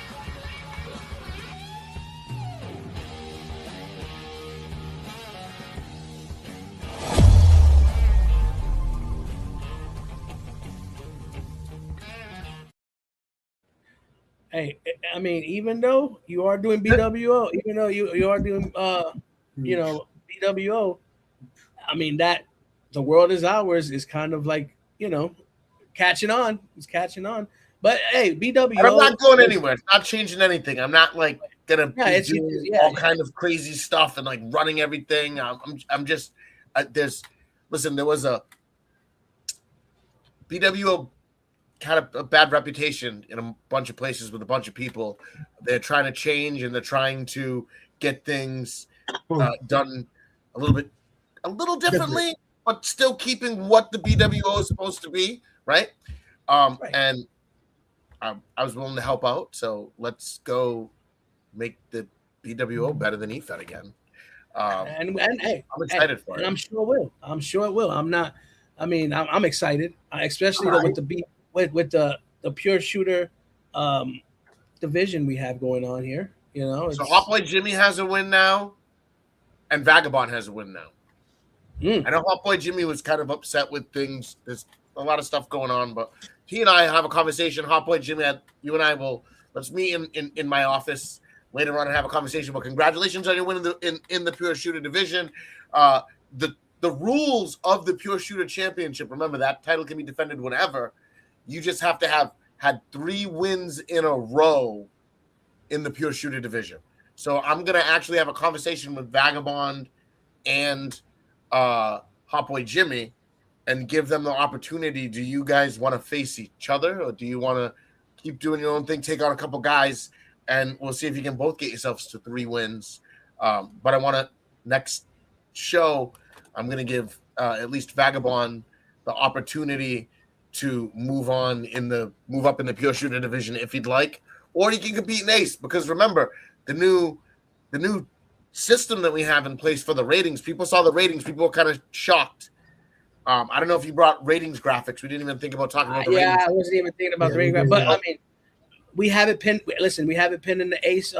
Hey, I mean, even though you are doing BWO, even though you are doing BWO, I mean that the world is ours is kind of like, catching on. It's catching on. But hey, BWO. I'm not going anywhere. It's not changing anything. I'm not like gonna do all kind of crazy stuff and like running everything. I'm just there was a BWO kind of a bad reputation in a bunch of places with a bunch of people. They're trying to change and they're trying to get things done a little differently, but still keeping what the BWO is supposed to be, right? And I was willing to help out, so let's go make the BWO better than EFED again. And hey, I'm excited for it. And I'm sure it will. I'm sure it will. I'm excited, especially with the pure shooter division we have going on here. So Hot Boy Jimmy has a win now, and Vagabond has a win now. I know Hot Boy Jimmy was kind of upset with things. There's a lot of stuff going on, but he and I have a conversation. Hot Boy Jimmy, you and I let's meet in my office later on and have a conversation. But congratulations on your win in the pure shooter division. The rules of the pure shooter championship. Remember, that title can be defended whenever. You just have to have had 3 wins in a row in the pure shooter division. So I'm going to actually have a conversation with Vagabond and Hot Boy Jimmy and give them the opportunity. Do you guys want to face each other, or do you want to keep doing your own thing, take on a couple guys, and we'll see if you can both get yourselves to 3 wins. But I want to next show, I'm going to give at least Vagabond the opportunity to move up in the pure shooter division if he'd like, or he can compete in Ace, because remember the new system that we have in place for the ratings. People saw the ratings. People were kind of shocked. I don't know if you brought ratings graphics. We didn't even think about talking about the ratings. Yeah, I wasn't even thinking about the ratings graphics. But I mean, we have it pinned. Listen, we have it pinned in the Ace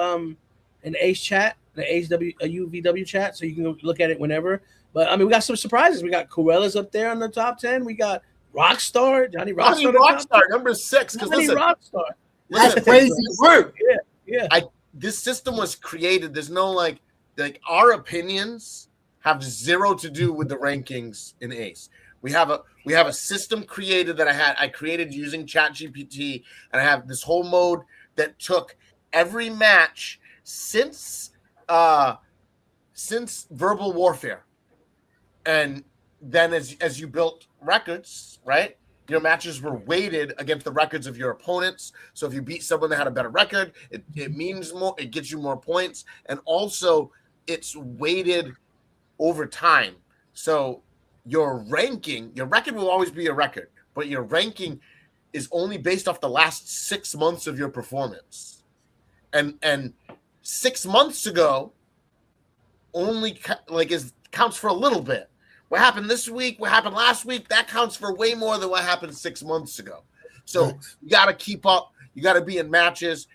chat, the Ace UVW chat, so you can look at it whenever. But I mean, we got some surprises. We got Corella's up there on the top 10. We got Rockstar, Johnny Rockstar, number 6. Because Johnny listen, Rockstar. That's crazy work. Yeah. This system was created. There's no like our opinions have zero to do with the rankings in Ace. We have a system created that I created using ChatGPT, and I have this whole mode that took every match since Verbal Warfare, and then as you built records, right? Your matches were weighted against the records of your opponents. So if you beat someone that had a better record, it means more. It gets you more points, and also it's weighted over time. So your record will always be a record, but your ranking is only based off the last 6 months of your performance. And 6 months ago only counts for a little bit. What happened this week, what happened last week, that counts for way more than what happened 6 months ago. So you got to keep up. You got to be in matches.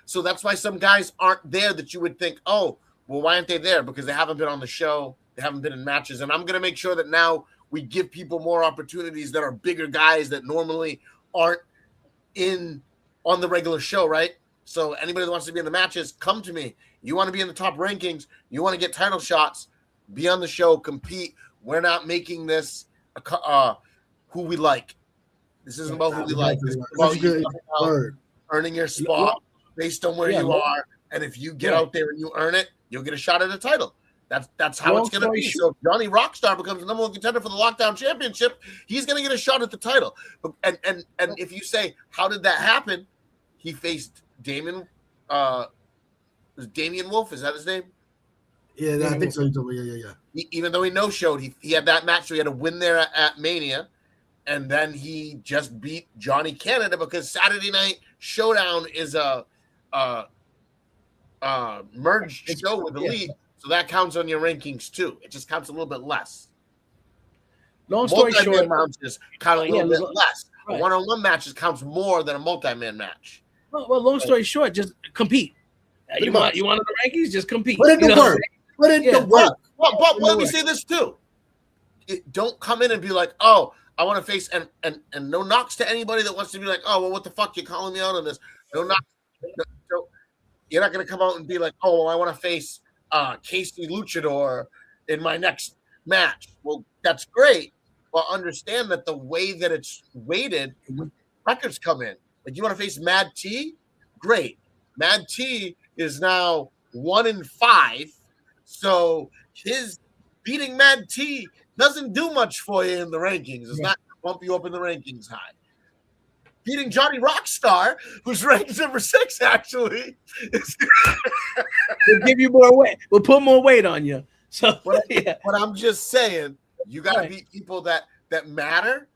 So that's why some guys aren't there that you would think, oh, well, why aren't they there? Because they haven't been on the show. They haven't been in matches. And I'm going to make sure that now we give people more opportunities that are bigger guys that normally aren't on the regular show, right? So anybody that wants to be in the matches, come to me. You want to be in the top rankings. You want to get title shots, be on the show, compete. We're not making this who we like. This isn't about who we like. This is about you earning your spot based on where you are. And if you get out there and you earn it, you'll get a shot at a title. That's how it's going to be. So if Johnny Rockstar becomes the number one contender for the Lockdown Championship, he's going to get a shot at the title. And if you say, how did that happen? He faced Damian Wolf. Is that his name? Yeah, I think so. Yeah. Even though he no-showed, he had that match, so he had to win there at Mania, and then he just beat Johnny Canada because Saturday Night Showdown is a merged show with Elite, so that counts on your rankings too. It just counts a little bit less. Long story short, matches count a little bit less. Right. One-on-one matches counts more than a multi-man match. Well, long story short, just compete. You want the rankings? Just compete. Put in the work. Put in the work. But let me say this too. Don't come in and be like, oh, I want to face and no knocks to anybody that wants to be like, oh, well, what the fuck? You're calling me out on this. No knocks. You're not going to come out and be like, oh, well, I want to face Casey Luchador in my next match. Well, that's great. But understand that the way that it's weighted, records come in. Like, you want to face Mad T? Great. Mad T is now 1-5. So his beating Mad T doesn't do much for you in the rankings. It's not going to bump you up in the rankings high. Beating Johnny Rockstar, who's ranked number 6, actually. We'll give you more weight. We'll put more weight on you. So, but I'm just saying, you got to beat people that matter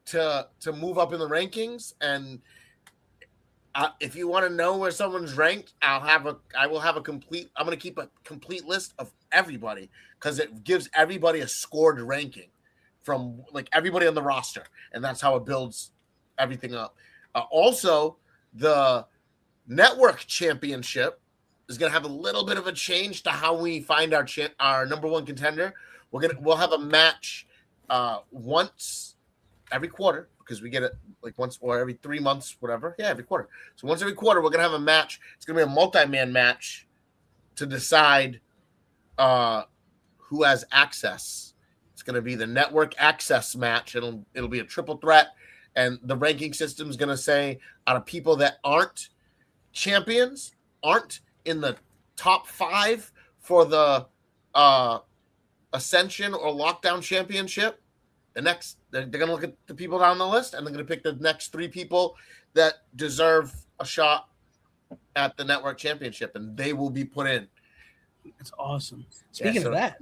to move up in the rankings. And if you want to know where someone's ranked, I will have a complete. I'm going to keep a complete list of everybody because it gives everybody a scored ranking from like everybody on the roster, and that's how it builds everything up. Also, the network championship is going to have a little bit of a change to how we find our number one contender. We'll have a match once every quarter because we get it like once or every 3 months, whatever. Yeah, every quarter. So once every quarter, we're going to have a match. It's going to be a multi-man match to decide who has access. It's going to be the network access match. It'll be a triple threat. And the ranking system is going to say out of people that aren't champions, aren't in the top 5 for the Ascension or Lockdown Championship, they're going to look at the people down the list and they're going to pick the next 3 people that deserve a shot at the network championship, and they will be put in. That's awesome. Speaking of that,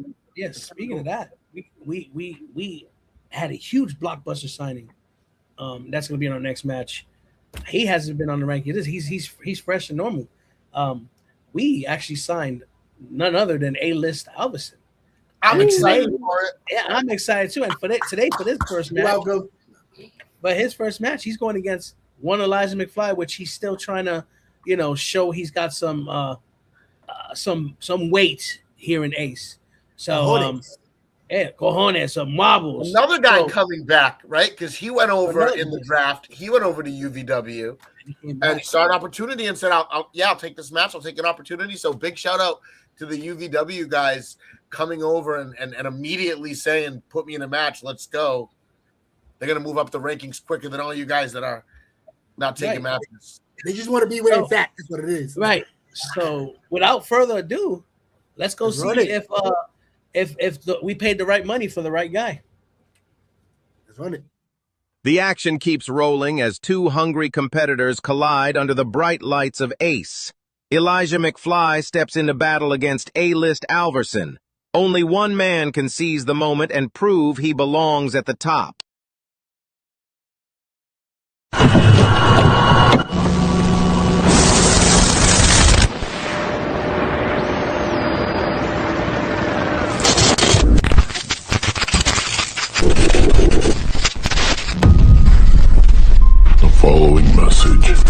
we had a huge blockbuster signing. That's going to be in our next match. He hasn't been on the ranking. He's fresh and normal. We actually signed none other than A-List Alvison. I'm excited for it. Yeah, I'm excited too. And today for this first match, but his first match, he's going against one Elijah McFly, which he's still trying to, show he's got some weight here in Ace. So cojones, some wobbles. Another guy coming back, right? Because he went over in the draft. He went over to UVW and saw an opportunity and said, I'll take this match. I'll take an opportunity. So big shout out to the UVW guys coming over and immediately saying, put me in a match. Let's go. They're going to move up the rankings quicker than all you guys that are not taking matches. They just want to be where it's at. That's what it is. Right. So without further ado, let's go see if we paid the right money for the right guy. Let's run it. The action keeps rolling as two hungry competitors collide under the bright lights of Ace. Elijah McFly steps into battle against A-list Alverson. Only one man can seize the moment and prove he belongs at the top. The following message.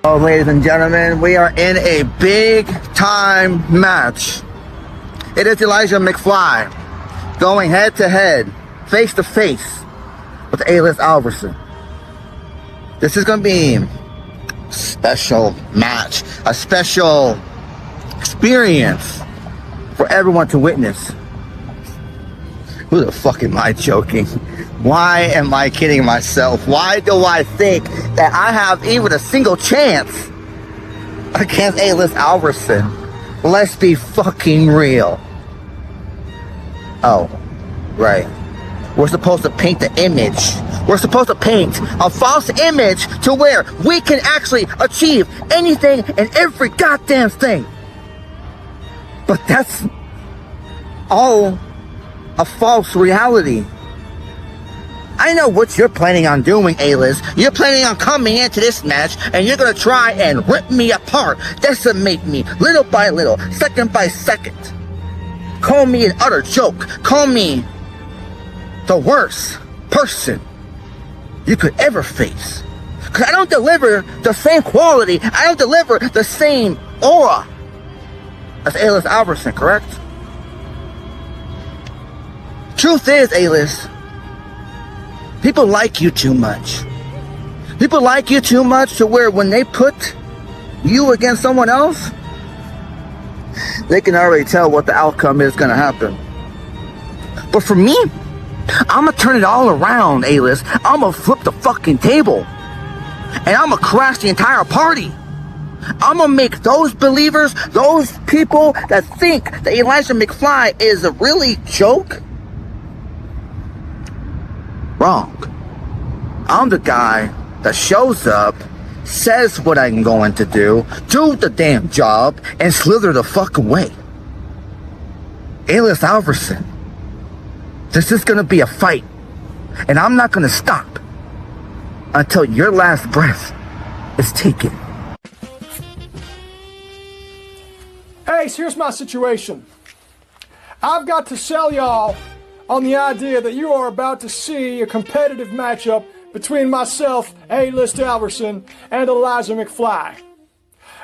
Oh, ladies and gentlemen, we are in a big-time match. It is Elijah McFly going head-to-head, face-to-face with A-list Alverson. This is going to be a special match, a special experience for everyone to witness. Who the fuck am I joking? Why am I kidding myself? Why do I think that I have even a single chance against A-list Alverson? Let's be fucking real. Oh, right. We're supposed to paint the image. We're supposed to paint a false image to where we can actually achieve anything and every goddamn thing. But that's all a false reality. I know what you're planning on doing, A-list. You're planning on coming into this match and you're gonna try and rip me apart, decimate me little by little, second by second. Call me an utter joke. Call me the worst person you could ever face. Because I don't deliver the same quality, I don't deliver the same aura as A-list Alverson, correct? Truth is, A-list, people like you too much. People like you too much to where when they put you against someone else, they can already tell what the outcome is going to happen. But for me, I'm going to turn it all around, A-list. I'm going to flip the fucking table. And I'm going to crash the entire party. I'm going to make those believers, those people that think that Elijah McFly is a really joke, wrong. I'm the guy that shows up, says what I'm going to do the damn job, and slither the fuck away. A-list Alverson, this is gonna be a fight, and I'm not gonna stop until your last breath is taken. Ace, here's my situation. I've got to sell y'all on the idea that you are about to see a competitive matchup between myself, A-list Alverson, and Elijah McFly.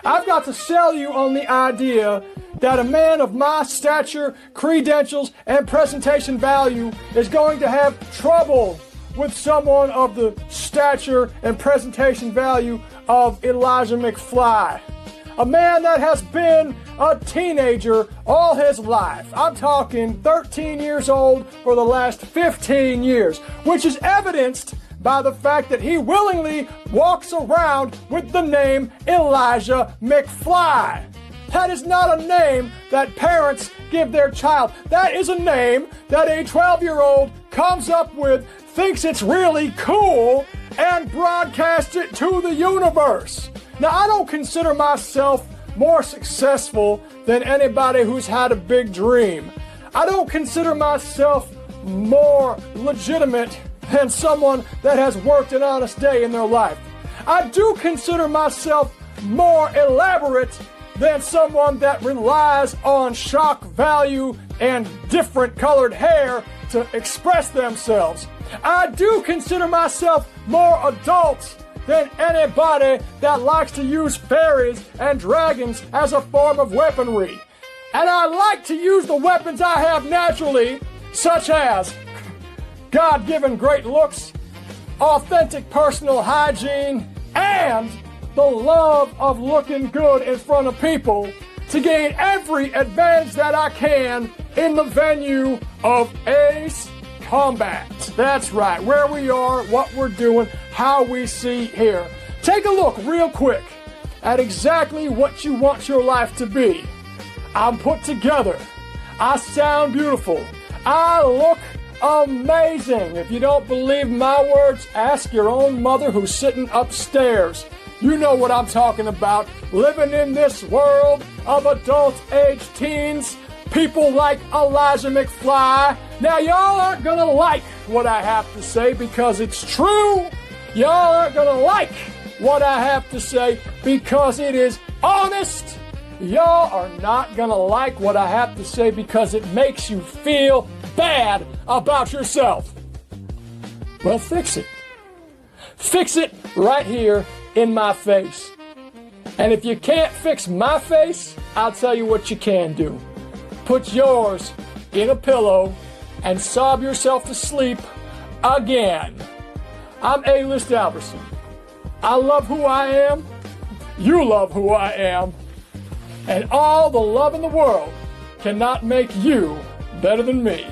I've got to sell you on the idea that a man of my stature, credentials, and presentation value is going to have trouble with someone of the stature and presentation value of Elijah McFly. A man that has been a teenager all his life. I'm talking 13 years old for the last 15 years, which is evidenced by the fact that he willingly walks around with the name Elijah McFly. That is not a name that parents give their child. That is a name that a 12-year-old comes up with, thinks it's really cool, and broadcasts it to the universe. Now, I don't consider myself more successful than anybody who's had a big dream. I don't consider myself more legitimate than someone that has worked an honest day in their life. I do consider myself more elaborate than someone that relies on shock value and different colored hair to express themselves. I do consider myself more adult than anybody that likes to use fairies and dragons as a form of weaponry. And I like to use the weapons I have naturally, such as God-given great looks, authentic personal hygiene, and the love of looking good in front of people to gain every advantage that I can in the venue of Ace Combat. That's right, where we are, what we're doing, how we see here. Take a look real quick at exactly what you want your life to be. I'm put together. I sound beautiful. I look amazing. If you don't believe my words, ask your own mother who's sitting upstairs. You know what I'm talking about. Living in this world of adult age teens, people like Elijah McFly. Now, y'all aren't gonna like what I have to say because it's true. Y'all aren't gonna like what I have to say because it is honest. Y'all are not gonna like what I have to say because it makes you feel bad about yourself. Well, fix it. Fix it right here in my face. And if you can't fix my face, I'll tell you what you can do. Put yours in a pillow and sob yourself to sleep again. I'm A-List Alverson. I love who I am. You love who I am. And all the love in the world cannot make you better than me.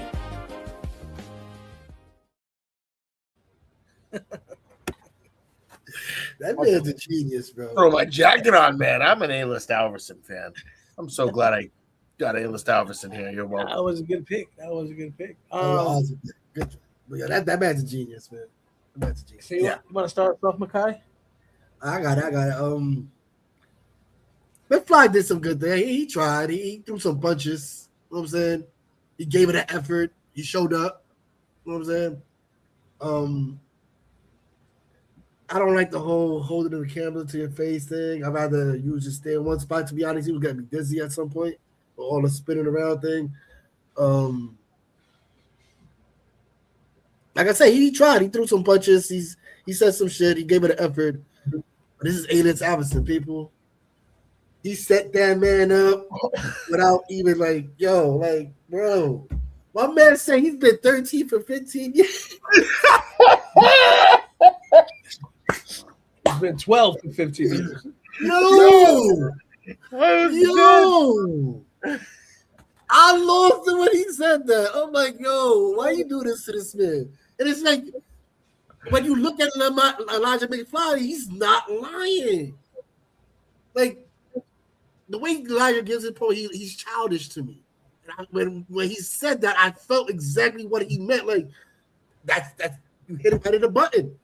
That man's a genius, bro. Throw my jacket on, man. I'm an A-List Alverson fan. I'm so glad I got A-List Alverson here. You're welcome. That was a good pick. Good. But yeah, that man's a genius, man. That man's a genius. So you want to start off, Makai? I got it. McFly did some good things. He tried. He threw some punches. You know what I'm saying? He gave it an effort. He showed up. You know what I'm saying? I don't like the whole holding the camera to your face thing. I'd rather you just stay in one spot. To be honest, he was getting me dizzy at some point. All the spinning around thing. Like I said, he tried. He threw some punches. He said some shit. He gave it an effort. But this is A-List Alverson, people. He set that man up without even bro. My man saying he's been 13 for 15 years. It's been 12 for 15 years. Yo! I lost it when he said that. I'm like, yo, why you do this to this man? And it's like, when you look at Elijah McFly, he's not lying. Like, the way Elijah gives it, he's childish to me. And when he said that, I felt exactly what he meant. Like, that's you hit him right in the button.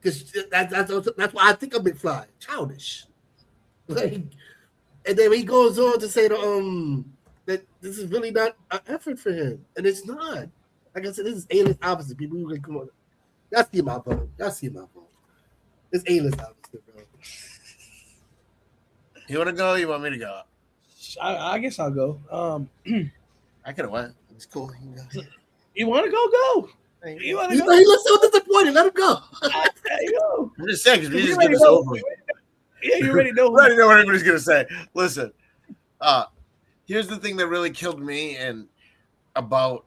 Because that's why I think of McFly, childish. Like, and then he goes on to say that this is really not an effort for him, and it's not. Like I said, this is A-List opposite. People, you can come on. Y'all see my phone. It's A-List opposite, bro. You want to go? Or you want me to go? I guess I'll go. I could have went. It's cool. You want to go? Go. You want to go? He looks so disappointed. Let him go. There you go. I'm just saying because we just get this over. Yeah, you already know. I already know what everybody's gonna say. Listen, here's the thing that really killed me and about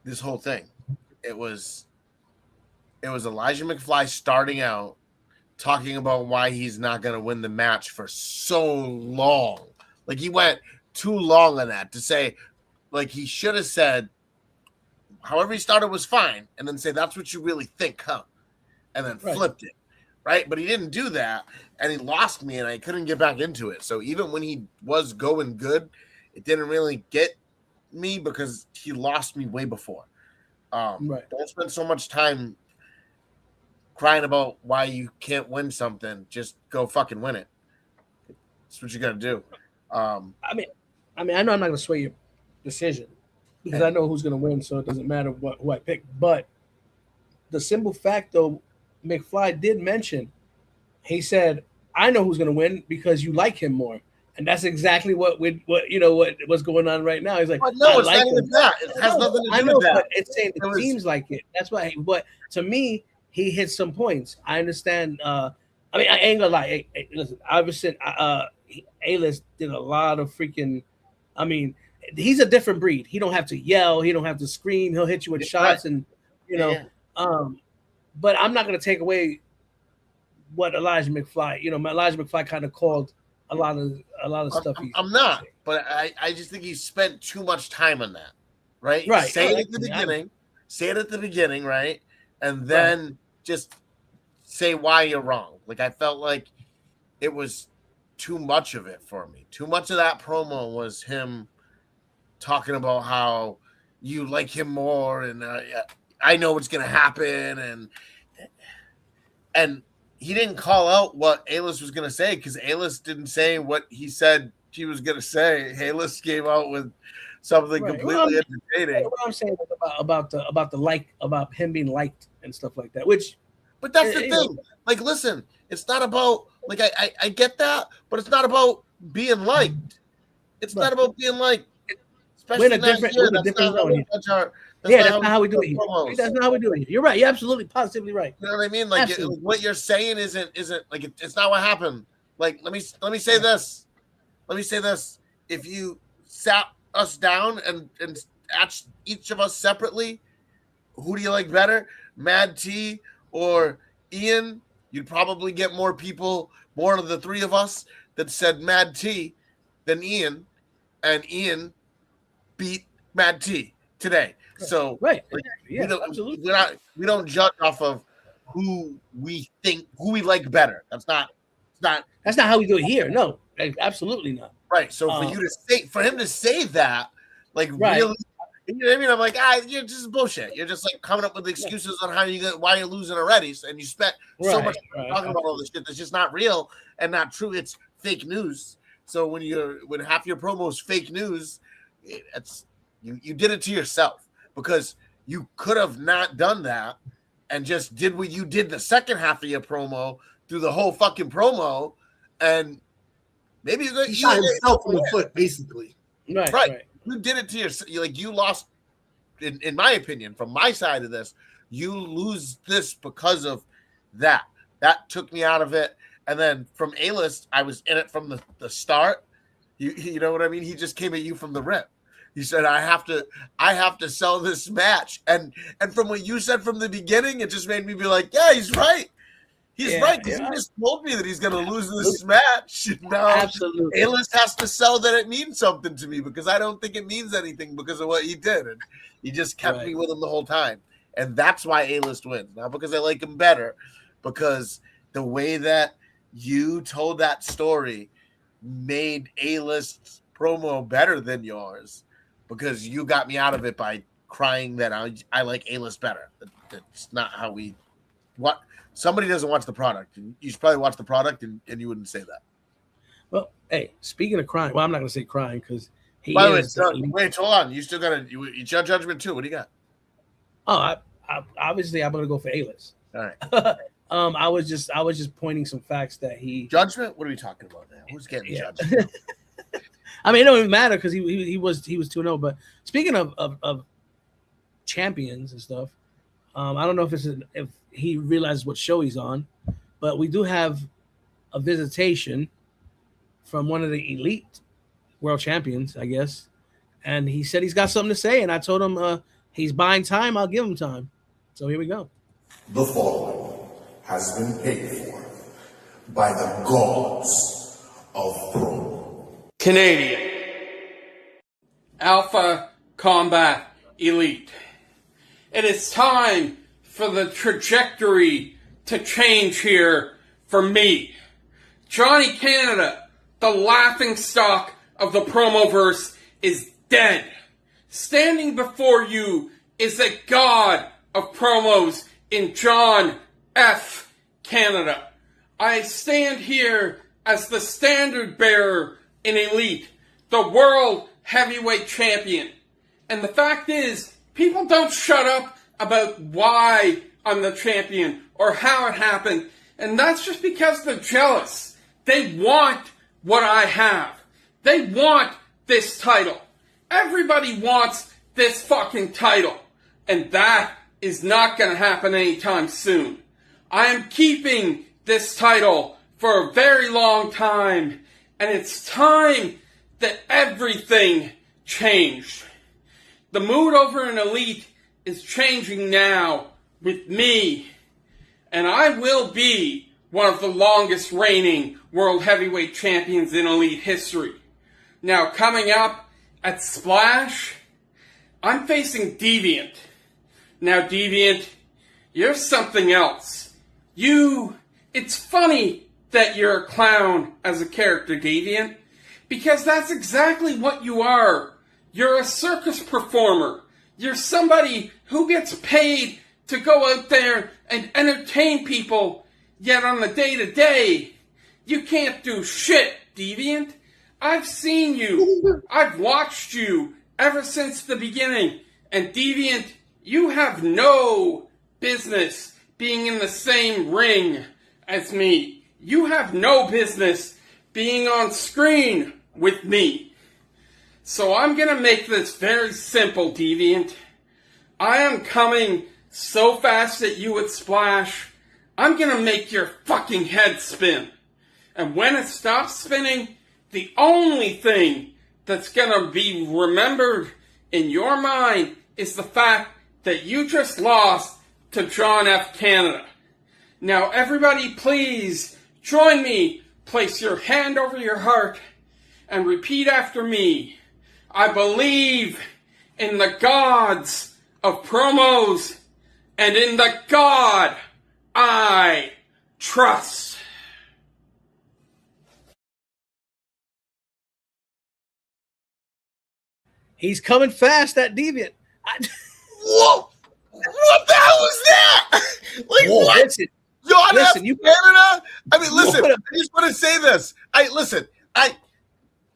this whole thing. It was Elijah McFly starting out talking about why he's not gonna win the match for so long. Like he went too long on that to say, like he should have said, however he started was fine, and then say that's what you really think, huh? And then flipped it. Right, but he didn't do that, and he lost me, and I couldn't get back into it. So even when he was going good, it didn't really get me because he lost me way before. Don't spend so much time crying about why you can't win something. Just go fucking win it. That's what you got to do. I mean, I know I'm not going to sway your decision, because I know who's going to win, so it doesn't matter who I pick. But the simple fact, though, McFly did mention, he said, "I know who's going to win because you like him more." And that's exactly what's going on right now. He's like, no, it's not even that. It has nothing to do with that. But it's saying it seems like it. That's why. But to me, he hit some points. I understand. I ain't gonna lie. Hey, listen, obviously, A-List did a lot of freaking. I mean, he's a different breed. He don't have to yell. He don't have to scream. He'll hit you with shots, and But I'm not gonna take away what Elijah McFly. Elijah McFly kind of called a lot of stuff. I'm not, but I just think he spent too much time on that, right? Right. Say it at the beginning, right? And then just say why you're wrong. Like, I felt like it was too much of it for me. Too much of that promo was him talking about how you like him more, and I know what's gonna happen, and he didn't call out what A-List was going to say, because A-List didn't say what he said he was going to say. A-List came out with something completely entertaining. What I'm saying about him being liked and stuff like that. But that's the thing. Like, listen, it's not about, like, I get that, but it's not about being liked. It's not about being liked. Especially that's not how we do it here. That's not how we do it here. You're right. You're absolutely positively right. You know what I mean? Like, what you're saying isn't like, it's not what happened. Like, let me say this. Let me say this. If you sat us down and asked each of us separately, who do you like better, Mad T or Ian? You'd probably get more of the three of us that said Mad T than Ian, and Ian beat Mad T today. So we don't judge off of who we like better. That's not how we do it here. No, absolutely not. Right. So for him to say that, like, really, you know what I mean? I'm like, you're just bullshit. You're just like coming up with excuses on why you're losing already, and you spent so much time talking about all this shit that's just not real and not true. It's fake news. So when half your promo is fake news, you did it to yourself. Because you could have not done that and just did what you did the second half of your promo through the whole fucking promo, and maybe he shot himself in the foot, basically. Right. You did it to yourself. You lost, in my opinion, from my side of this, you lose this because of that. That took me out of it. And then from A-List, I was in it from the start. You know what I mean? He just came at you from the rip. He said, I have to sell this match. And from what you said from the beginning, it just made me be like, yeah, he's right. He's right, because he just told me that he's going to lose this match. Now, absolutely. A-List has to sell that it means something to me, because I don't think it means anything because of what he did. And he just kept me with him the whole time. And that's why A-List wins. Not because I like him better, because the way that you told that story made A-List's promo better than yours. Because you got me out of it by crying that I like A-List better. That's not how we. What somebody doesn't watch the product. You should probably watch the product, and you wouldn't say that. Well, hey, speaking of crying, well, I'm not going to say crying because he. By the way, wait, hold on. You still got to. It's your judgment too. What do you got? Oh, obviously, I'm going to go for A-List. All right. I was just pointing some facts that he judgment. What are we talking about now? Who's getting judged? I mean, it don't even matter because he was 2-0. But speaking of champions and stuff, I don't know if he realizes what show he's on, but we do have a visitation from one of the elite world champions, I guess, and he said he's got something to say, and I told him he's buying time. I'll give him time. So here we go. The following has been paid for by the gods of pro. Canadian Alpha Combat Elite. It is time for the trajectory to change here for me. Johnny Canada, the laughingstock of the promoverse, is dead. Standing before you is a god of promos in John F. Canada. I stand here as the standard bearer in Elite, the world heavyweight champion. And the fact is, people don't shut up about why I'm the champion or how it happened. And that's just because they're jealous. They want what I have. They want this title. Everybody wants this fucking title. And that is not going to happen anytime soon. I am keeping this title for a very long time. And it's time that everything changed. The mood over in Elite is changing now with me. And I will be one of the longest reigning World Heavyweight Champions in Elite history. Now, coming up at Splash, I'm facing Deviant. Now, Deviant, you're something else. It's funny that you're a clown as a character, Deviant, because that's exactly what you are. You're a circus performer. You're somebody who gets paid to go out there and entertain people, yet on the day-to-day, you can't do shit, Deviant. I've seen you. I've watched you ever since the beginning. And Deviant, you have no business being in the same ring as me. You have no business being on screen with me. So I'm going to make this very simple, Deviant. I am coming so fast at you at Splash, I'm going to make your fucking head spin. And when it stops spinning, the only thing that's going to be remembered in your mind is the fact that you just lost to John F. Canada. Now, everybody, please join me. Place your hand over your heart and repeat after me. I believe in the gods of promos and in the God I trust. He's coming fast, that Deviant. Whoa! What the hell was that? Like, Whoa, what? listen, John F. you Canada? I mean, listen, I just want to say this.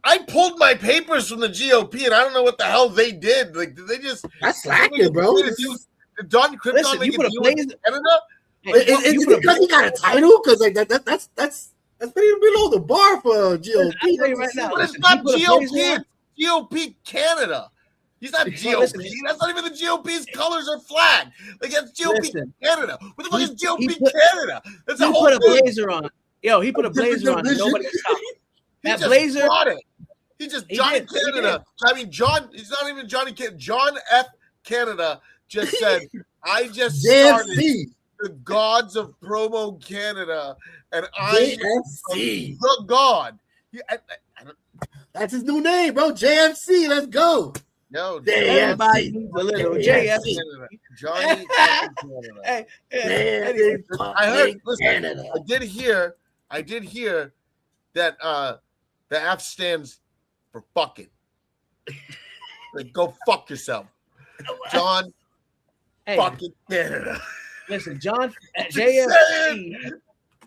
I pulled my papers from the GOP, and I don't know what the hell they did. Like, did they just... That's slacking, bro. Did Don Krypton make a deal with Canada? Is it because he got a title? Because like that's pretty below the bar for GOP. Right now, but it's not GOP. It's GOP Canada. He's not GOP. That's not even the GOP's colors or flag. Like, that's GOP Canada. What the fuck is GOP Canada? That's a whole put a thing. blazer on. Yo, he put a blazer on. Nobody can stop him. That blazer. He just Johnny Canada. I mean, John. He's not even Johnny Canada. John F. Canada just said, "I just started the gods of promo Canada, and I am the god." That's his new name, bro. JFC. Let's go. No, everybody needs a little JFC. Johnny Canada. I heard. Listen, I did hear that the F stands for fucking. Like, go fuck yourself, John. Fucking Canada. Listen, John,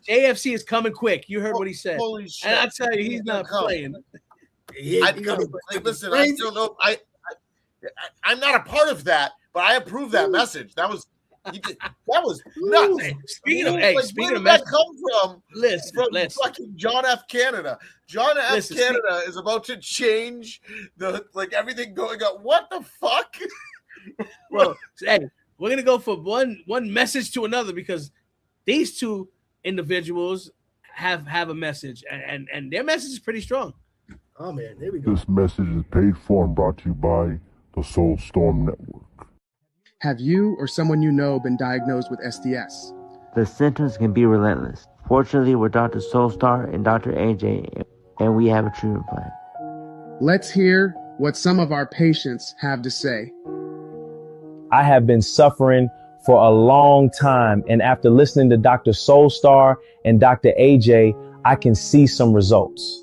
JFC is coming quick. You heard what he said. Holy shit. And I tell you, he's not playing. Listen, I don't know. I'm not a part of that, but I approve that message. That was nuts. Speaking of where did that come from? Listen. Fucking John F. Canada. John F. Canada is about to change everything going on. What the fuck? Well, hey, we're gonna go from one message to another because these two individuals have a message, and their message is pretty strong. Oh man, there we go. This message is paid for and brought to you by the Soulstorm Network. Have you or someone you know been diagnosed with SDS? The symptoms can be relentless. Fortunately, we're Dr. Soulstar and Dr. AJ, and we have a treatment plan. Let's hear what some of our patients have to say. I have been suffering for a long time, and after listening to Dr. Soulstar and Dr. AJ, I can see some results.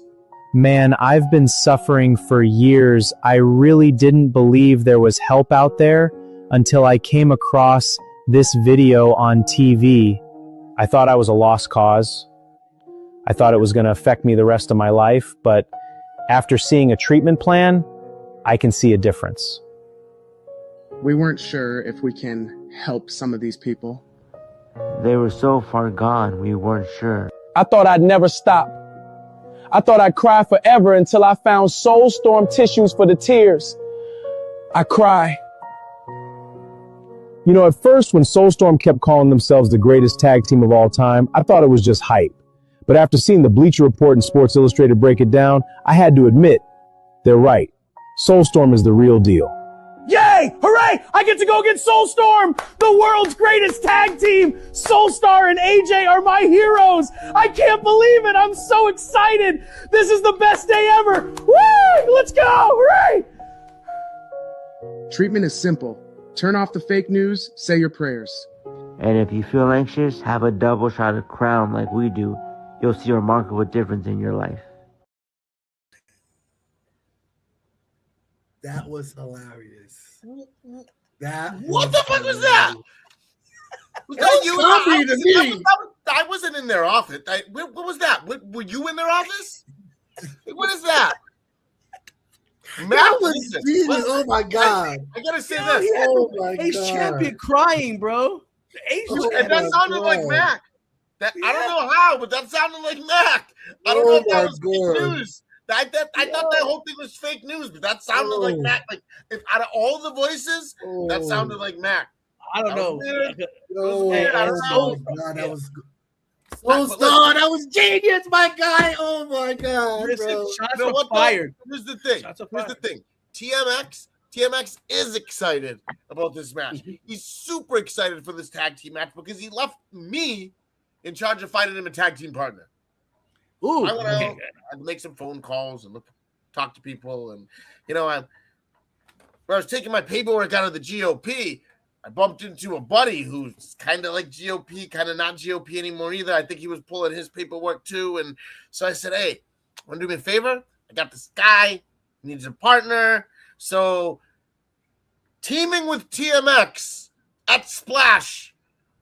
Man, I've been suffering for years. I really didn't believe there was help out there until I came across this video on TV. I thought I was a lost cause. I thought it was going to affect me the rest of my life, but after seeing a treatment plan, I can see a difference. We weren't sure if we can help some of these people. They were so far gone, we weren't sure. I thought I'd never stop. I thought I'd cry forever until I found Soulstorm tissues for the tears. I cry. You know, at first when Soulstorm kept calling themselves the greatest tag team of all time, I thought it was just hype. But after seeing the Bleacher Report and Sports Illustrated break it down, I had to admit, they're right. Soulstorm is the real deal. Yay! Hooray! I get to go against Soulstorm! The world's greatest tag team! Soulstar and AJ are my heroes! I can't believe it! I'm so excited! This is the best day ever! Woo! Let's go! Hooray! Treatment is simple. Turn off the fake news, say your prayers. And if you feel anxious, have a double shot of Crown like we do. You'll see a remarkable difference in your life. That was hilarious. That What the fuck was that? Was It that was you? comedy to me. I wasn't in their office. What was that? Were you in their office? What is that? That was genius. Oh my god! I gotta say Yeah, this. he had Oh my Ace god! Champion crying, bro. The Ace And that sounded like Mac. I don't know how, but that sounded like Mac. I don't know if that was fake news. I thought that whole thing was fake news, but that sounded like Mac. Like, if out of all the voices, that sounded like Mac. I don't know. That was Soulstar. That was genius, my guy. Oh my god, Listen, bro. shots You know are what, though? fired. Here's the thing. Here's the thing. TMX is excited about this match. He's super excited for this tag team match because he left me in charge of finding him a tag team partner. Ooh, I went out, I'd make some phone calls and talk to people. And, you know, when I was taking my paperwork out of the GOP, I bumped into a buddy who's kind of like GOP, kind of not GOP anymore either. I think he was pulling his paperwork too. And so I said, hey, want to do me a favor? I got this guy, he needs a partner. So teaming with TMX at Splash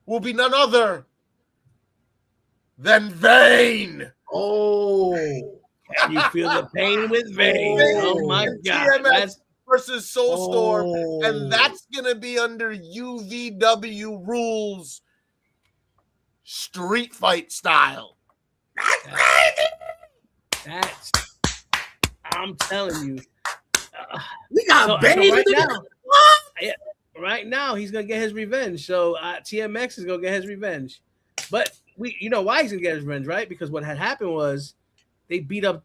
will be none other than Vane. Oh, can you feel the pain with Vane? Oh my god! TMX versus Soulstorm, and that's gonna be under UVW rules, street fight style. That's I'm telling you. We got Vane right now. Right now, he's gonna get his revenge. So TMX is gonna get his revenge, but you know why he's gonna get his revenge, right? Because what had happened was they beat up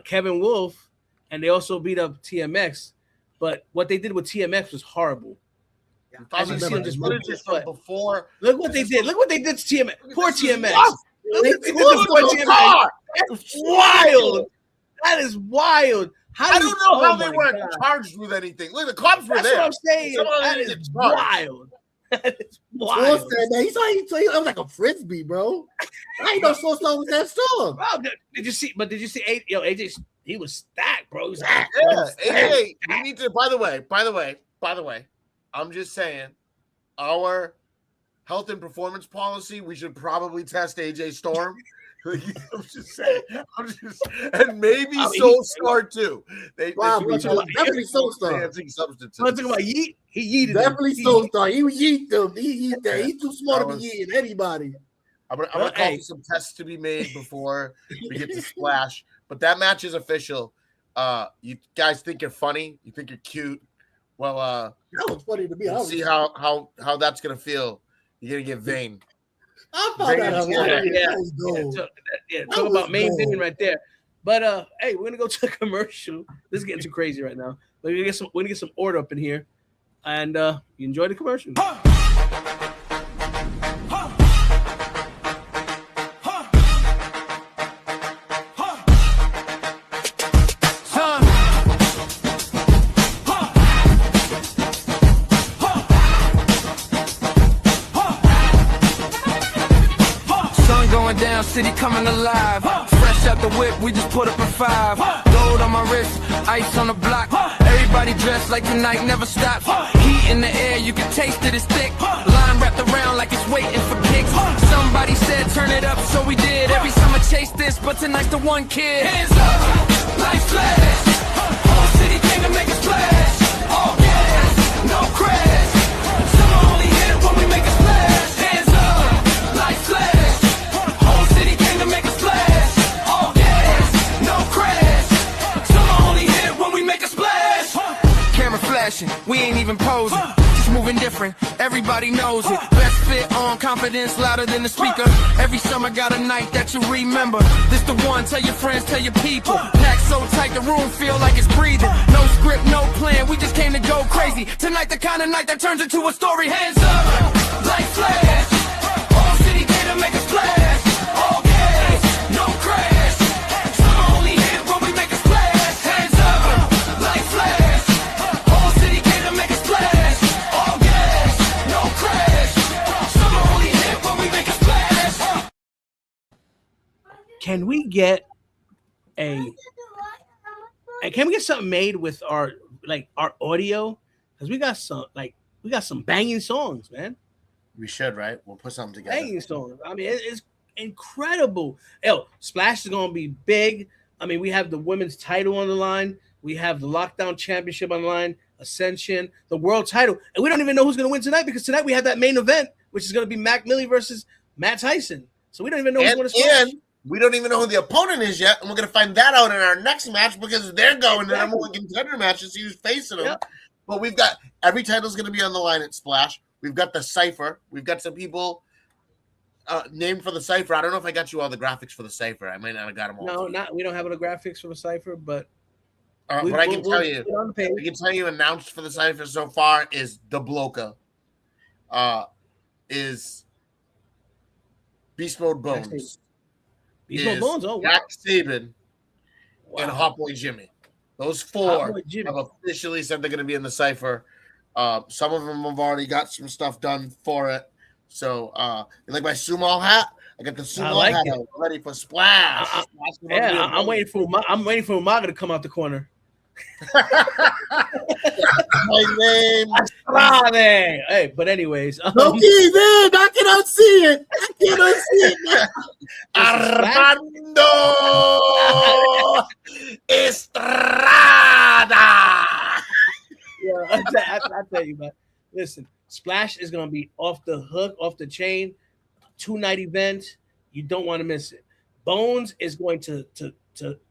Kevin Wolf, and they also beat up TMX. But what they did with TMX was horrible. As you see him just before. Look what they did. Look what they did to TMX. Poor TMX. Rough. Look what they did to poor TMX. That's wild. That is wild. I don't know how they weren't charged with anything. Look, the cops were there. That's what I'm saying. That is wild. That is wild. He was like a frisbee, bro. I ain't know Soulstar was that strong. Bro, did you see? But did you see? AJ, he was stacked, bro. He was Yeah, AJ. We need to. By the way. I'm just saying, our health and performance policy. We should probably test AJ Storm. I'm just saying. And maybe Soulstar too. Definitely Soulstar. Dancing substances. I'm talking about yeet. He yeeted. Definitely Soulstar. He yeet them. He yeet that. He's too smart to be yeeting anybody. I'm gonna call for some tests to be made before we get to Splash. But that match is official. You guys think you're funny? You think you're cute? Well, that was funny to me. See how that's gonna feel. You're gonna get Vane. I found that out. Talk about main thing right there. But hey, we're gonna go to a commercial. This is getting too crazy right now. We're gonna get some order up in here, and you enjoy the commercial. City coming alive. Fresh out the whip, we just put up a 5. Gold on my wrist, ice on the block. Everybody dressed like tonight never stops. Heat in the air, you can taste it, it's thick. Line wrapped around like it's waiting for kicks. Somebody said turn it up, so we did. Every summer chase this, but tonight's the one kid. Hands up, like flash. Whole city came to make a splash. All gas, no crash. make a splash. Hands up, like flash. Whole city came to make a splash. All gas, no crash. Summer only hit when we make a splash. Camera flashing, we ain't even posing. Just moving different, everybody knows it. Best fit on, confidence louder than the speaker. Every summer got a night that you remember. This the one, tell your friends, tell your people. Packed so tight, the room feel like it's breathing. No script, no plan, we just came to go crazy. Tonight the kind of night that turns into a story. Hands up, like flash. Whole city came to make a splash. All gas, no crash. Summer only hit when we make a splash. Hands up, like flash. Whole city came to make a splash. All gas, no crash. Summer only hit when we make a splash. Can we get can we get something made with our audio? Because we got some banging songs, man. We should, right? We'll put something together. Banging songs. I mean, it's incredible. Splash is gonna be big. I mean, we have the women's title on the line. We have the Lockdown Championship on the line, Ascension, the world title, and we don't even know who's gonna win tonight because tonight we have that main event, which is gonna be Mac Milley versus Matt Tyson. So we don't even know who's going to Splash. And we don't even know who the opponent is yet, and we're going to find that out in our next match because they're going to number one contender match to see who's facing them. Yep. But we've got every title's going to be on the line at Splash. We've got the Cypher. We've got some people named for the Cypher. I don't know if I got you all the graphics for the Cypher. I might not have got them all. No, we don't have the graphics for the Cypher, but what I can tell you announced for the Cypher so far is the Bloka, is Beast Mode Bones. Beast Mode Bones, Jack Saban and Hot Boy Jimmy. Those four have officially said they're going to be in the Cypher. Some of them have already got some stuff done for it. So, you like my sumo hat? I got the sumo hat out, ready for Splash. I'm waiting for Umaga to come out the corner. My name is Friday. Hey, but anyways, man, I cannot see it. I cannot see it. Armando Estrada. Yeah, I tell you, man. Listen, Splash is gonna be off the hook, off the chain, 2-night event. You don't want to miss it. Bones is going to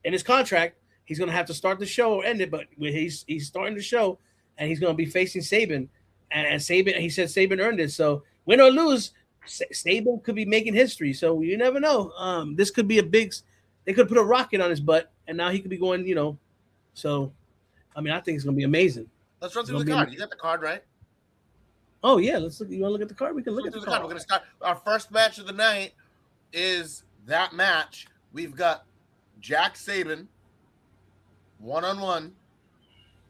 in his contract. He's going to have to start the show or end it, but he's starting the show, and he's going to be facing Saban. And Saban, he said Saban earned it. So win or lose, Saban could be making history. So you never know. This could be they could put a rocket on his butt, and now he could be going, So, I mean, I think it's going to be amazing. Let's run through the card. You got the card, right? Oh, yeah. Let's look. You want to look at the card? We can look at the card. We're going to start. Our first match of the night is that match. We've got Jack Saban one-on-one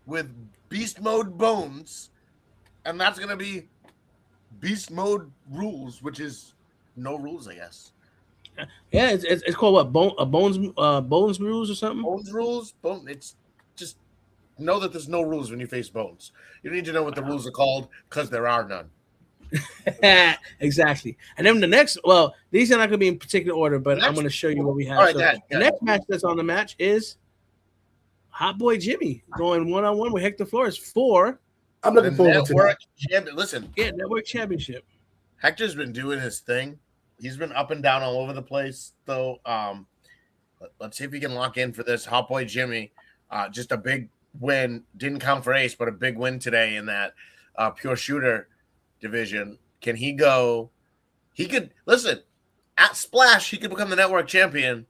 with Beast Mode Bones, and that's going to be Beast Mode Rules, which is no rules, I guess. Yeah, it's called what? Bones Rules or something? Bones Rules? It's just know that there's no rules when you face Bones. You need to know what the rules are called because there are none. Exactly. And then the next, these are not going to be in particular order, but I'm going to show you what we have. All right, the next match that's on the match is Hot Boy Jimmy going one-on-one with Hector Flores for I'm looking forward to that. Listen. Yeah, Network Championship. Hector's been doing his thing. He's been up and down all over the place, though. Let's see if we can lock in for this. Hot Boy Jimmy, just a big win. Didn't count for Ace, but a big win today in that pure shooter division. Can he go? He could, listen, at Splash, he could become the network champion.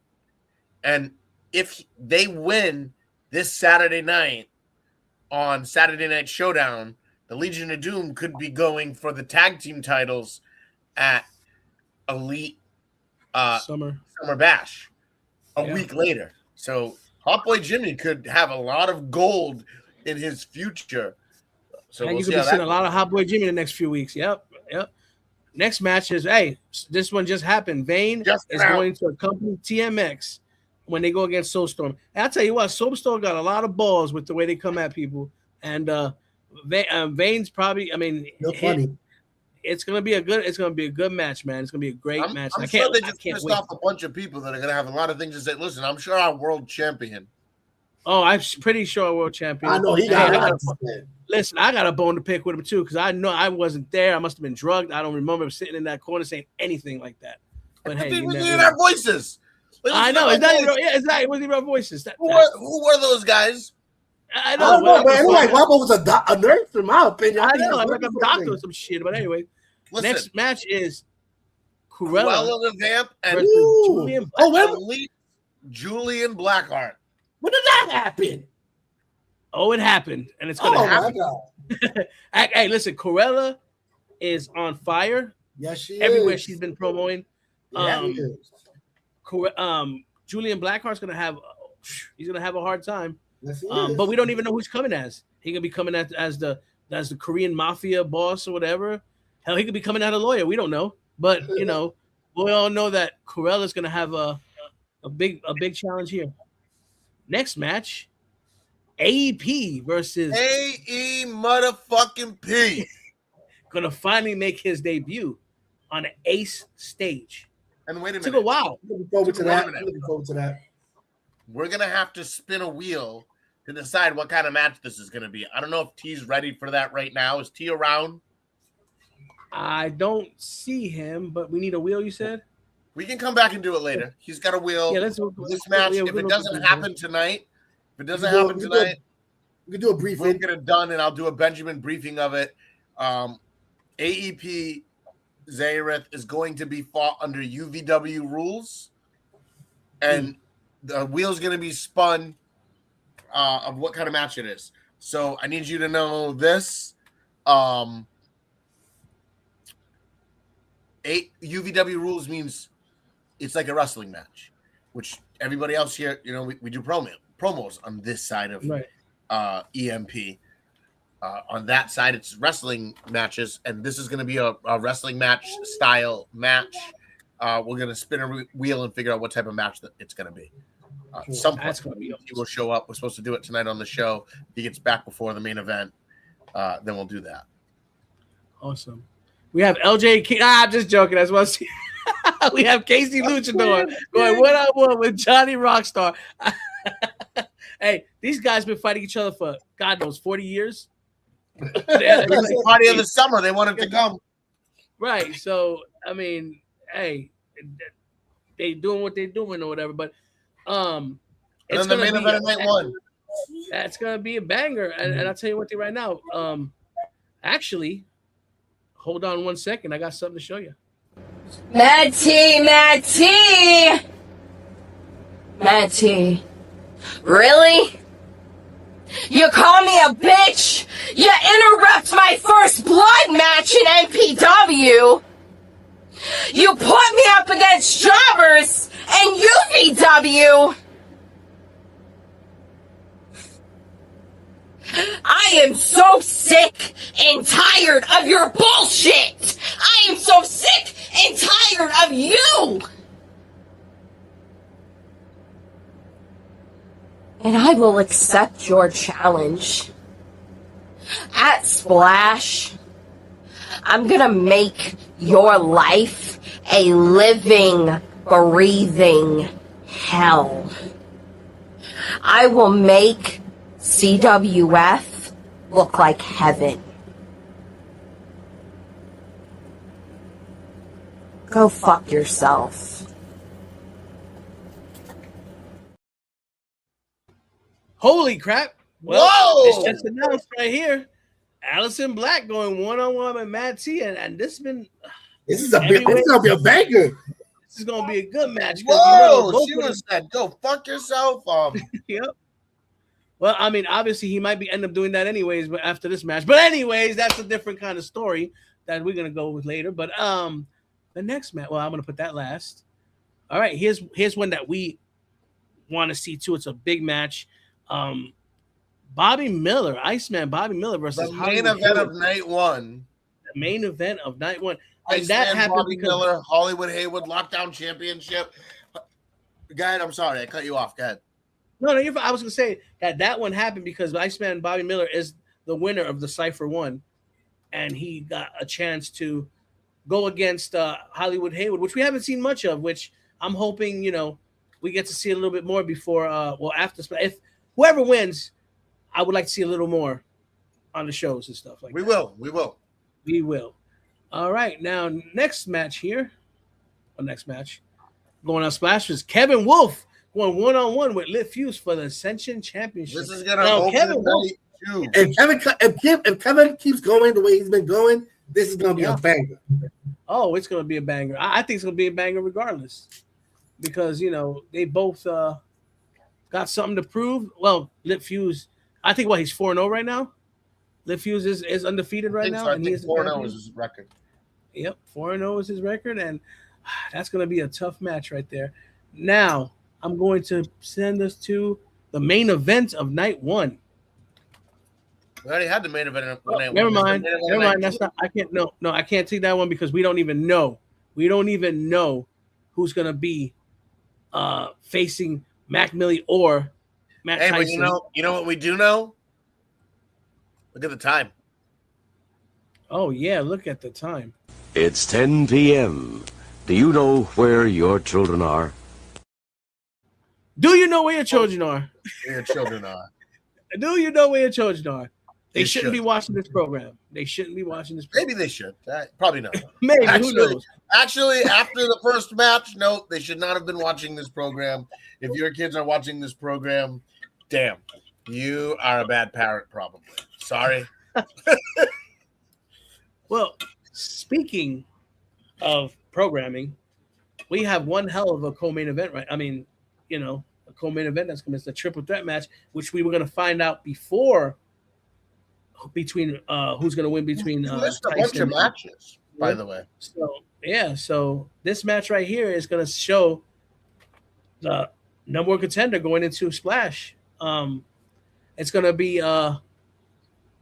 And if they win this Saturday night on Saturday Night Showdown, the Legion of Doom could be going for the tag team titles at Elite Summer Bash a week later. So Hot Boy Jimmy could have a lot of gold in his future. So you could be seeing a lot of Hot Boy Jimmy in the next few weeks. Yep. Next match is, this one just happened. Vane is going to accompany TMX when they go against Soulstorm. And I'll tell you what, Soulstorm got a lot of balls with the way they come at people. And Vane's probably, funny. It's gonna be a good match, man. It's gonna be a great match. I'm sure they just pissed off a bunch of people that are gonna have a lot of things to say. Listen, I'm sure our world champion. Oh, I'm pretty sure our world champion. I know he got Listen, I got a bone to pick with him too because I know I wasn't there. I must have been drugged. I don't remember sitting in that corner saying anything like that. But hey, we didn't have voices. Like, I know. It's not even. Yeah, exactly. It wasn't even our voices. Who were those guys? I I don't know, man. It looked like Wabo was a nurse, in my opinion. I know. I'm like a doctor or some shit. But anyway, next match is Cruella the Vamp and Julian Julian Blackheart. When did that happen? Oh, it happened, and it's gonna happen. Hey, listen, Cruella is on fire. Yes, she everywhere is. She's been promoting. Julian Blackheart's gonna have a hard time. Yes, but we don't even know who's coming as. He could be coming as the Korean mafia boss or whatever. Hell, he could be coming out a lawyer. We don't know, but we all know that Cruella's gonna have a big challenge here. Next match, AEP versus AE motherfucking P. Gonna finally make his debut on an Ace stage. And wait a minute. Took a while. Looking forward to that. We're gonna have to spin a wheel to decide what kind of match this is gonna be. I don't know if T's ready for that right now. Is T around? I don't see him, but we need a wheel. You said we can come back and do it later. He's got a wheel. Yeah, let's this match. If it doesn't happen tonight, we can do a briefing. We'll get it done, and I'll do a Benjamin briefing of it. AEP Zayreth is going to be fought under UVW rules, and the wheel's going to be spun of what kind of match it is. So I need you to know this. UVW rules means it's like a wrestling match, which everybody else here, we do promos on this side of EMP. On that side, it's wrestling matches, and this is going to be a wrestling match style match. We're going to spin a wheel and figure out what type of match that it's going to be. Some point he will show up. We're supposed to do it tonight on the show. If he gets back before the main event, then we'll do that. Awesome. We have LJ King. I'm just joking. As well. We have Casey Luchador going one-on-one with Johnny Rockstar. Hey, these guys been fighting each other for God knows 40 years. Party of the summer. They want him to come. Right. So I mean, hey, they doing what they're doing or whatever. But it's the main event of night one. That's gonna be a banger. And I'll tell you one thing right now. Actually, hold on 1 second. I got something to show you. Mad T. Really? You call me a bitch? You interrupt my first blood match in NPW? You put me up against jobbers and UVW? I am so sick and tired of your bullshit! I am so sick and tired of you! And I will accept your challenge. At Splash, I'm gonna make your life a living, breathing hell. I will make CWF look like heaven. Go fuck yourself. Holy crap. Well, Whoa! It's just announced right here. Allison Black going one-on-one with Matt T. And this has been... This is gonna be a banger. This is going to be a good match. Whoa! She was said, go fuck yourself. Yep. Well, I mean, obviously, he might end up doing that anyways but after this match. But anyways, that's a different kind of story that we're going to go with later. But the next match, well, I'm going to put that last. All right, here's one that we want to see, too. It's a big match. Bobby Miller, Iceman Bobby Miller versus the main event of night one. The main event of night one. And Iceman that happened Bobby because Miller, Hollywood Haywood Lockdown Championship. Go ahead. I'm sorry. I cut you off. Go ahead. No, you're fine. I was going to say that one happened because Iceman Bobby Miller is the winner of the Cypher 1, and he got a chance to go against Hollywood Haywood, which we haven't seen much of, which I'm hoping, we get to see a little bit more before, after. If whoever wins, I would like to see a little more on the shows and stuff like we that. We will. We will. All right. Now, next match here. Next match. Going on Splash is Kevin Wolf going one-on-one with Lit Fuse for the Ascension Championship. This is gonna open night too. If Kevin keeps going the way he's been going, this is gonna be a banger. Oh, it's gonna be a banger. I think it's gonna be a banger regardless, because they both got something to prove. Well, Lit Fuse, I think he's 4-0 right now. Lit Fuse is undefeated right now, and he is 4-0 is his record. Yep, 4-0 is his record, and that's going to be a tough match right there. Now, I'm going to send us to the main event of night 1. We already had the main event of night 1. Never mind. That's not. I can't. No, I can't take that one because we don't even know. We don't even know who's going to be facing Mac Millie or Matt Tyson. But you know what we do know? Look at the time. Oh yeah, look at the time. It's 10 p.m. Do you know where your children are? Do you know where your children are? Where your children are. Do you know where your children are? They Should be watching this program. They shouldn't be watching this program. Maybe they should. Probably not. Maybe. Who knows? Actually, after the first match, no, they should not have been watching this program. If your kids are watching this program, damn, you are a bad parent, probably. Sorry. Well, speaking of programming, we have one hell of a co-main event, right? I mean, a co-main event that's coming. It's the triple threat match, which we were going to find out before between who's going to win between missed a bunch of matches, by the way. So this match right here is going to show the number one contender going into Splash. It's going to be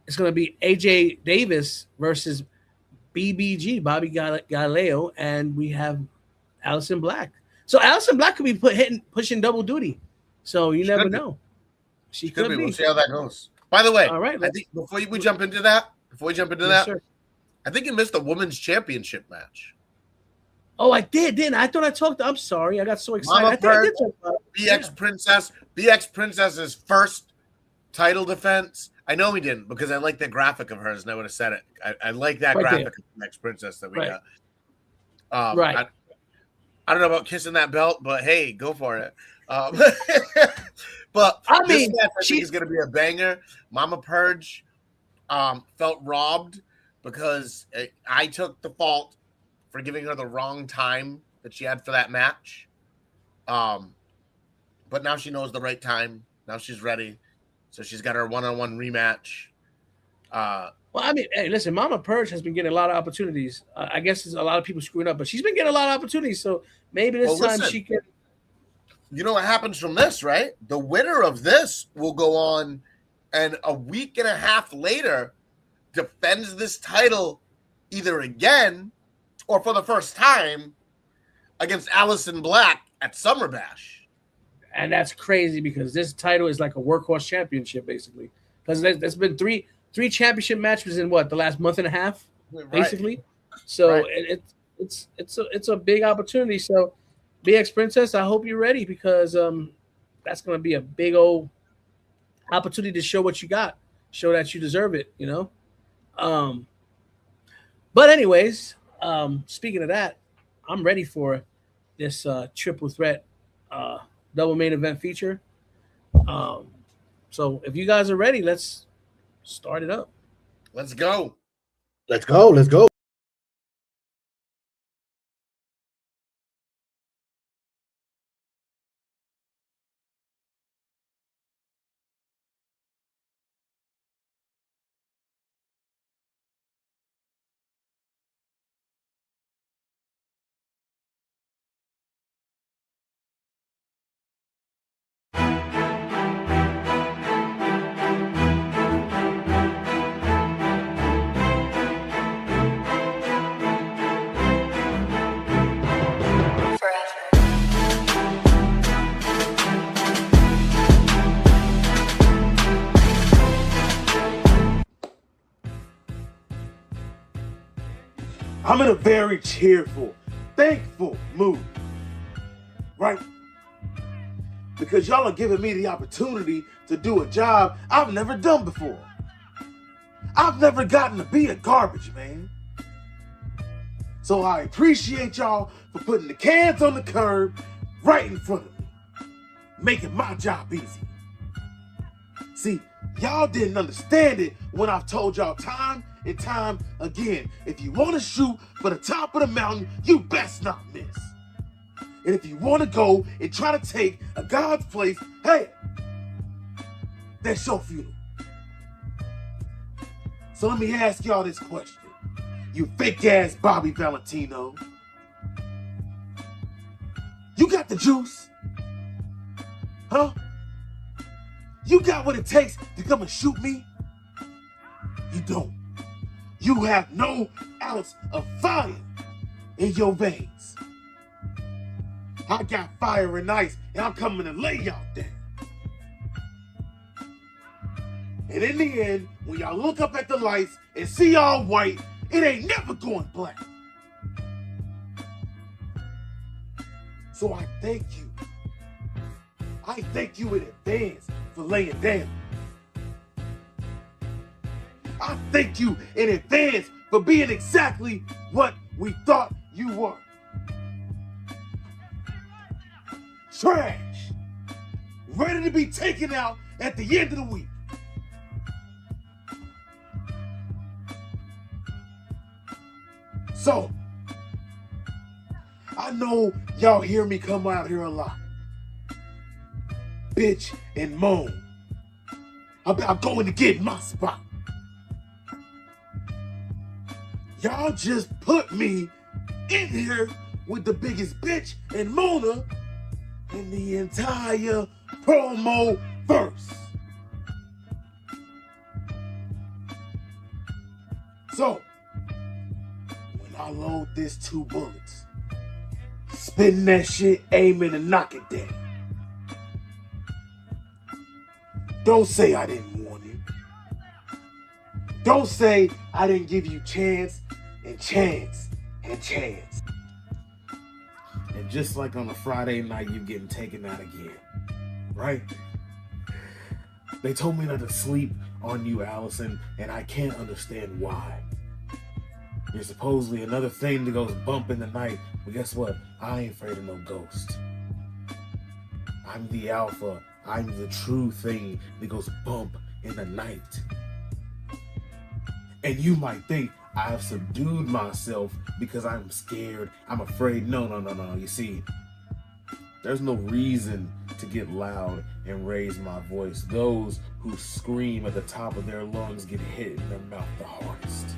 AJ Davis versus BBG, Bobby Galileo, and we have Allison Black. So Allison Black could be pushing double duty. So you never know. She could be. We'll see how that goes. By the way, all right. I think before we jump into that, sir. I think you missed the women's championship match. Oh, I did, didn't I? thought I talked. I'm sorry, I got so excited. Mama I think I did talk about it. BX Princess's first title defense. I know we didn't because I like the graphic of hers, and I would have said it. I like that Right graphic there. of BX Princess that we Right. got. Right. I don't know about kissing that belt, but hey, go for it. But I this mean, match I think is going to be a banger. Mama Purge felt robbed because I took the fault for giving her the wrong time that she had for that match. But now she knows the right time. Now she's ready. So she's got her one-on-one rematch. Well, I mean, hey, listen, Mama Purge has been getting a lot of opportunities. I guess there's a lot of people screwing up, but she's been getting a lot of opportunities. So maybe this time she can. You know what happens from this, right? The winner of this will go on, and a week and a half later, defends this title either again or for the first time against Allison Black at Summer Bash. And that's crazy because this title is like a workhorse championship, basically. Because there's been three championship matches in the last month and a half, basically. So it's a big opportunity. So BX Princess, I hope you're ready because that's going to be a big old opportunity to show what you got, show that you deserve it, But anyways, speaking of that, I'm ready for this triple threat double main event feature. So if you guys are ready, let's start it up. Let's go. Let's go. Let's go. I'm in a very cheerful, thankful mood, right? Because y'all are giving me the opportunity to do a job I've never done before. I've never gotten to be a garbage man. So I appreciate y'all for putting the cans on the curb right in front of me, making my job easy. See, y'all didn't understand it when I've told y'all time and time again. If you want to shoot for the top of the mountain, you best not miss. And if you want to go and try to take a God's place, hey, that's your funeral. So let me ask y'all this question. You fake ass Bobby Valentino. You got the juice? Huh? You got what it takes to come and shoot me? You don't. You have no ounce of fire in your veins. I got fire and ice, and I'm coming to lay y'all down. And in the end, when y'all look up at the lights and see all white, it ain't never going black. So I thank you. I thank you in advance for laying down. I thank you in advance for being exactly what we thought you were. Trash. Ready to be taken out at the end of the week. So, I know y'all hear me come out here a lot. Bitch and moan about going to get my spot. Y'all just put me in here with the biggest bitch and moaner in the entire promo verse. So, when I load this 2 bullets, spin that shit, aim it, and knock it down. Don't say I didn't warn you. Don't say I didn't give you chance and chance and chance. And just like on a Friday night, you getting taken out again, right? They told me not to sleep on you, Allison, and I can't understand why. You're supposedly another thing that goes bump in the night, but guess what? I ain't afraid of no ghost. I'm the alpha. I'm the true thing that goes bump in the night. And you might think I've subdued myself because I'm scared, I'm afraid. No. You see, there's no reason to get loud and raise my voice. Those who scream at the top of their lungs get hit in their mouth the hardest.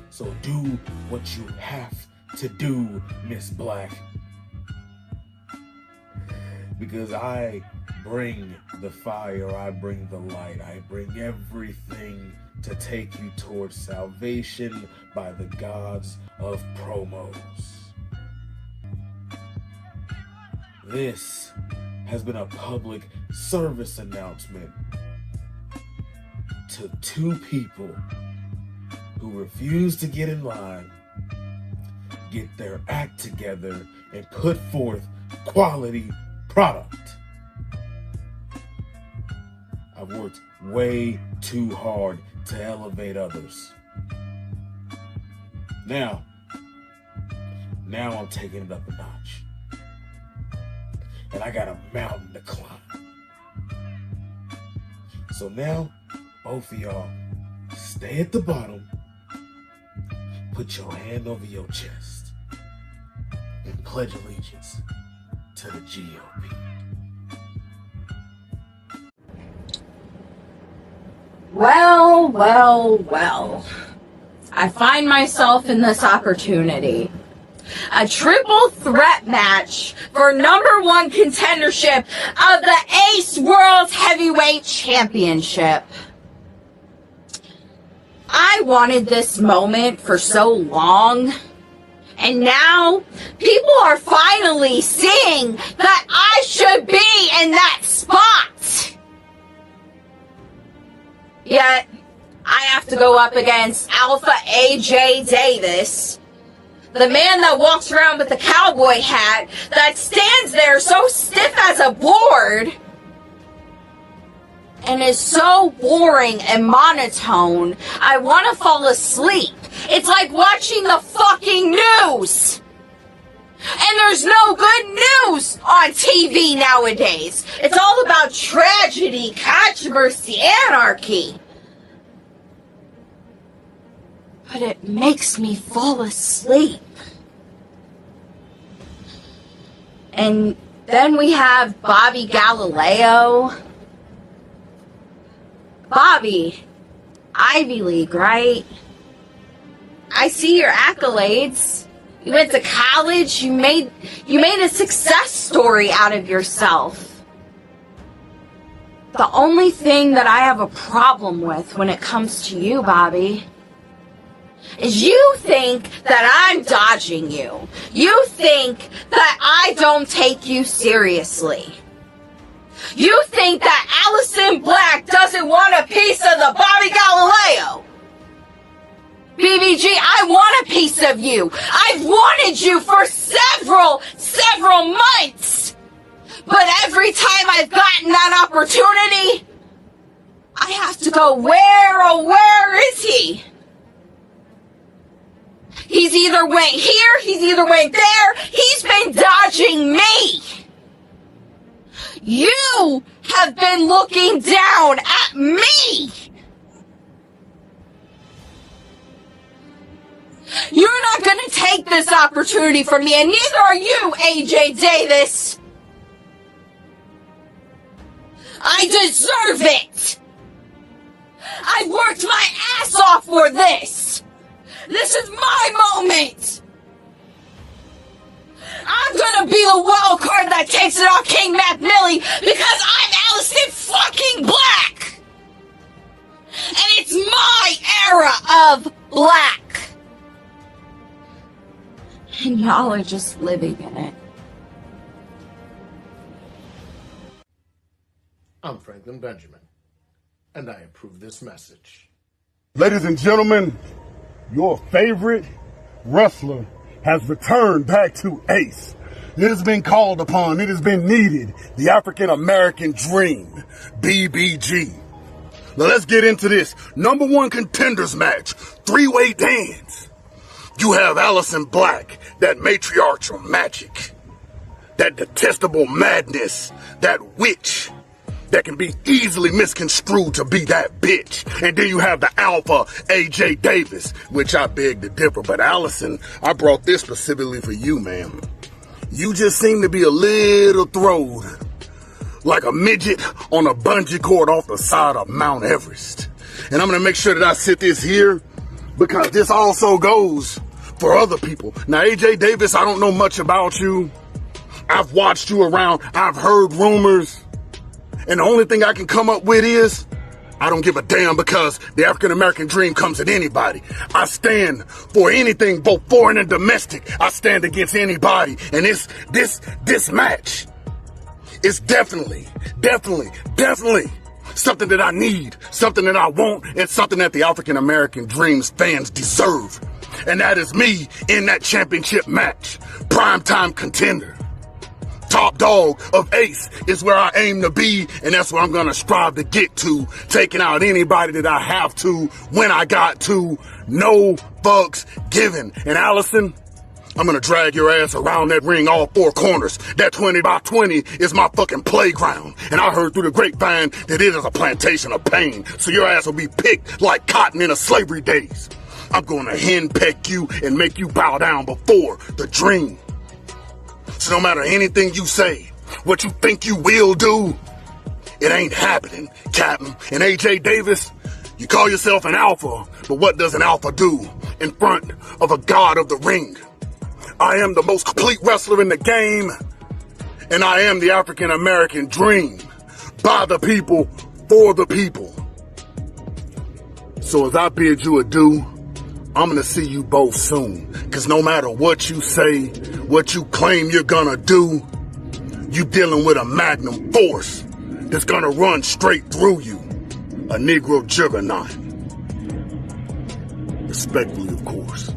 So do what you have to do, Miss Black. Because I bring the fire, I bring the light, I bring everything to take you towards salvation by the gods of promos. This has been a public service announcement to 2 people who refuse to get in line, get their act together, and put forth quality product. I've worked way too hard to elevate others. Now I'm taking it up a notch. And I got a mountain to climb. So now, both of y'all, stay at the bottom, put your hand over your chest, and pledge allegiance to the GOP. Well. I find myself in this opportunity. A triple threat match for #1 contendership of the Ace World Heavyweight Championship. I wanted this moment for so long, and now people are finally seeing that I should be in that spot. Yet, I have to go up against Alpha AJ Davis, the man that walks around with the cowboy hat that stands there so stiff as a board and is so boring and monotone, I want to fall asleep. It's like watching the fucking news. And there's no good news on TV nowadays. It's all about tragedy, controversy, anarchy. But it makes me fall asleep. And then we have Bobby Galileo. Bobby, Ivy League, right? I see your accolades. You went to college. You made a success story out of yourself. The only thing that I have a problem with when it comes to you, Bobby, is you think that I'm dodging you. You think that I don't take you seriously. You think that Allison Black doesn't want a piece of the Bobby Galileo. BBG, I want a piece of you. I've wanted you for several months. But every time I've gotten that opportunity, I have to go, where is he? He's either went here, he's either went there, he's been dodging me. You have been looking down at me. You're not going to take this opportunity from me, and neither are you, AJ Davis. I deserve it. I worked my ass off for this. This is my moment. I'm gonna be the wild card that takes it off King Mac Millie because I'm Allison fucking Black. And it's my era of black. And y'all are just living in it. I'm Franklin Benjamin, and I approve this message. Ladies and gentlemen, your favorite wrestler has returned back to Ace. It has been called upon. It has been needed. The African American Dream, BBG. Now let's get into this. Number one contenders match, three-way dance. You have Allison Black, that matriarchal magic, that detestable madness, that witch that can be easily misconstrued to be that bitch. And then you have the alpha, AJ Davis, which I beg to differ. But Allison, I brought this specifically for you, ma'am. You just seem to be a little throwed, like a midget on a bungee cord off the side of Mount Everest. And I'm gonna make sure that I sit this here because this also goes for other people. Now, AJ Davis, I don't know much about you. I've watched you around. I've heard rumors. And the only thing I can come up with is, I don't give a damn because the African American dream comes at anybody. I stand for anything, both foreign and domestic. I stand against anybody. And this match is definitely something that I need, something that I want, and something that the African American dreams fans deserve. And that is me in that championship match. Primetime contender. Top dog of Ace is where I aim to be, and that's where I'm gonna strive to get to, taking out anybody that I have to, when I got to, no fucks given. And Allison, I'm gonna drag your ass around that ring all four corners. That 20 by 20 is my fucking playground. And I heard through the grapevine that it is a plantation of pain, so your ass will be picked like cotton in the slavery days. I'm gonna henpeck you and make you bow down before the dream. So no matter anything you say, what you think you will do, it ain't happening, Captain. And AJ Davis, you call yourself an alpha, but what does an alpha do in front of a god of the ring? I am the most complete wrestler in the game, and I am the African American dream, by the people, for the people. So as I bid you adieu, I'm gonna see you both soon. Cause no matter what you say, what you claim you're gonna do, you dealing with a magnum force that's gonna run straight through you. A Negro juggernaut. Respectfully, of course.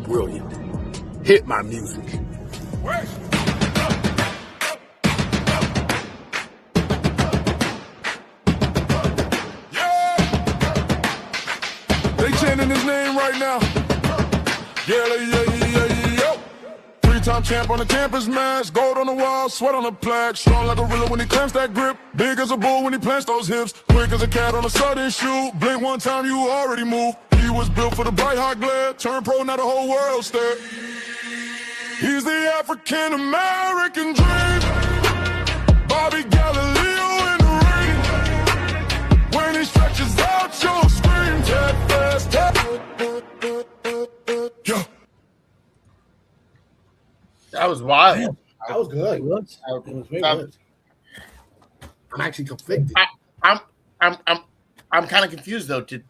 Brilliant. Hit my music. screaming his name right now. Yeah. Three-time champ on the campus, mask. Gold on the wall, sweat on the plaque. Strong like a gorilla when he clamps that grip. Big as a bull when he plants those hips. Quick as a cat on a sudden shoot. Blink one time, you already move. He was built for the bright hot glare. Turn pro, now the whole world stare. He's the African-American dream. Bobby Galileo in the ring. When he stretches out, you'll scream. Ted fast, yeah. That was wild. That was good. It was very good. I'm actually conflicted. I'm kind of confused though. Did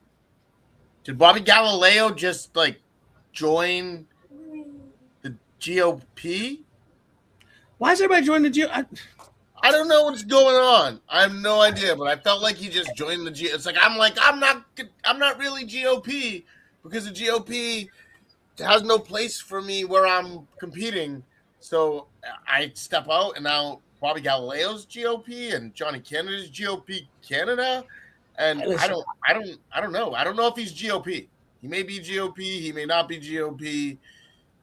Bobby Galileo just like join the GOP? Why is everybody joining the GOP? I don't know what's going on. I have no idea, but I felt like he just joined the GOP. It's like I'm not really GOP because the GOP has no place for me where I'm competing. So I step out, and now Bobby Galileo's GOP and Johnny Canada's GOP Canada, and I don't know. I don't know if he's GOP. He may be GOP. He may not be GOP.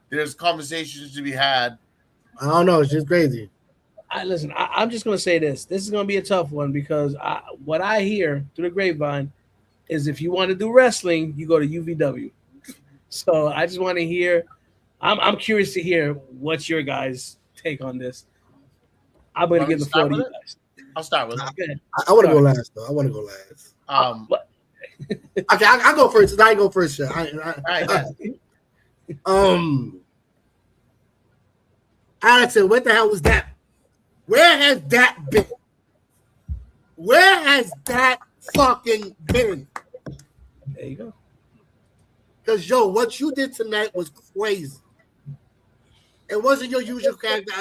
There's conversations to be had. I don't know. It's just crazy. Listen, I'm just going to say this. This is going to be a tough one because what I hear through the grapevine is if you want to do wrestling, you go to UVW. So I just want to hear. I'm curious to hear what's your guys' take on this. I'm going to give the floor to you guys. I'll start with it. I want to go last, though. I want to go last. Okay, I go first. I go first. Allison, what the hell was that? Where has that been? Where has that fucking been? There you go. Because, yo, what you did tonight was crazy. It wasn't your usual character.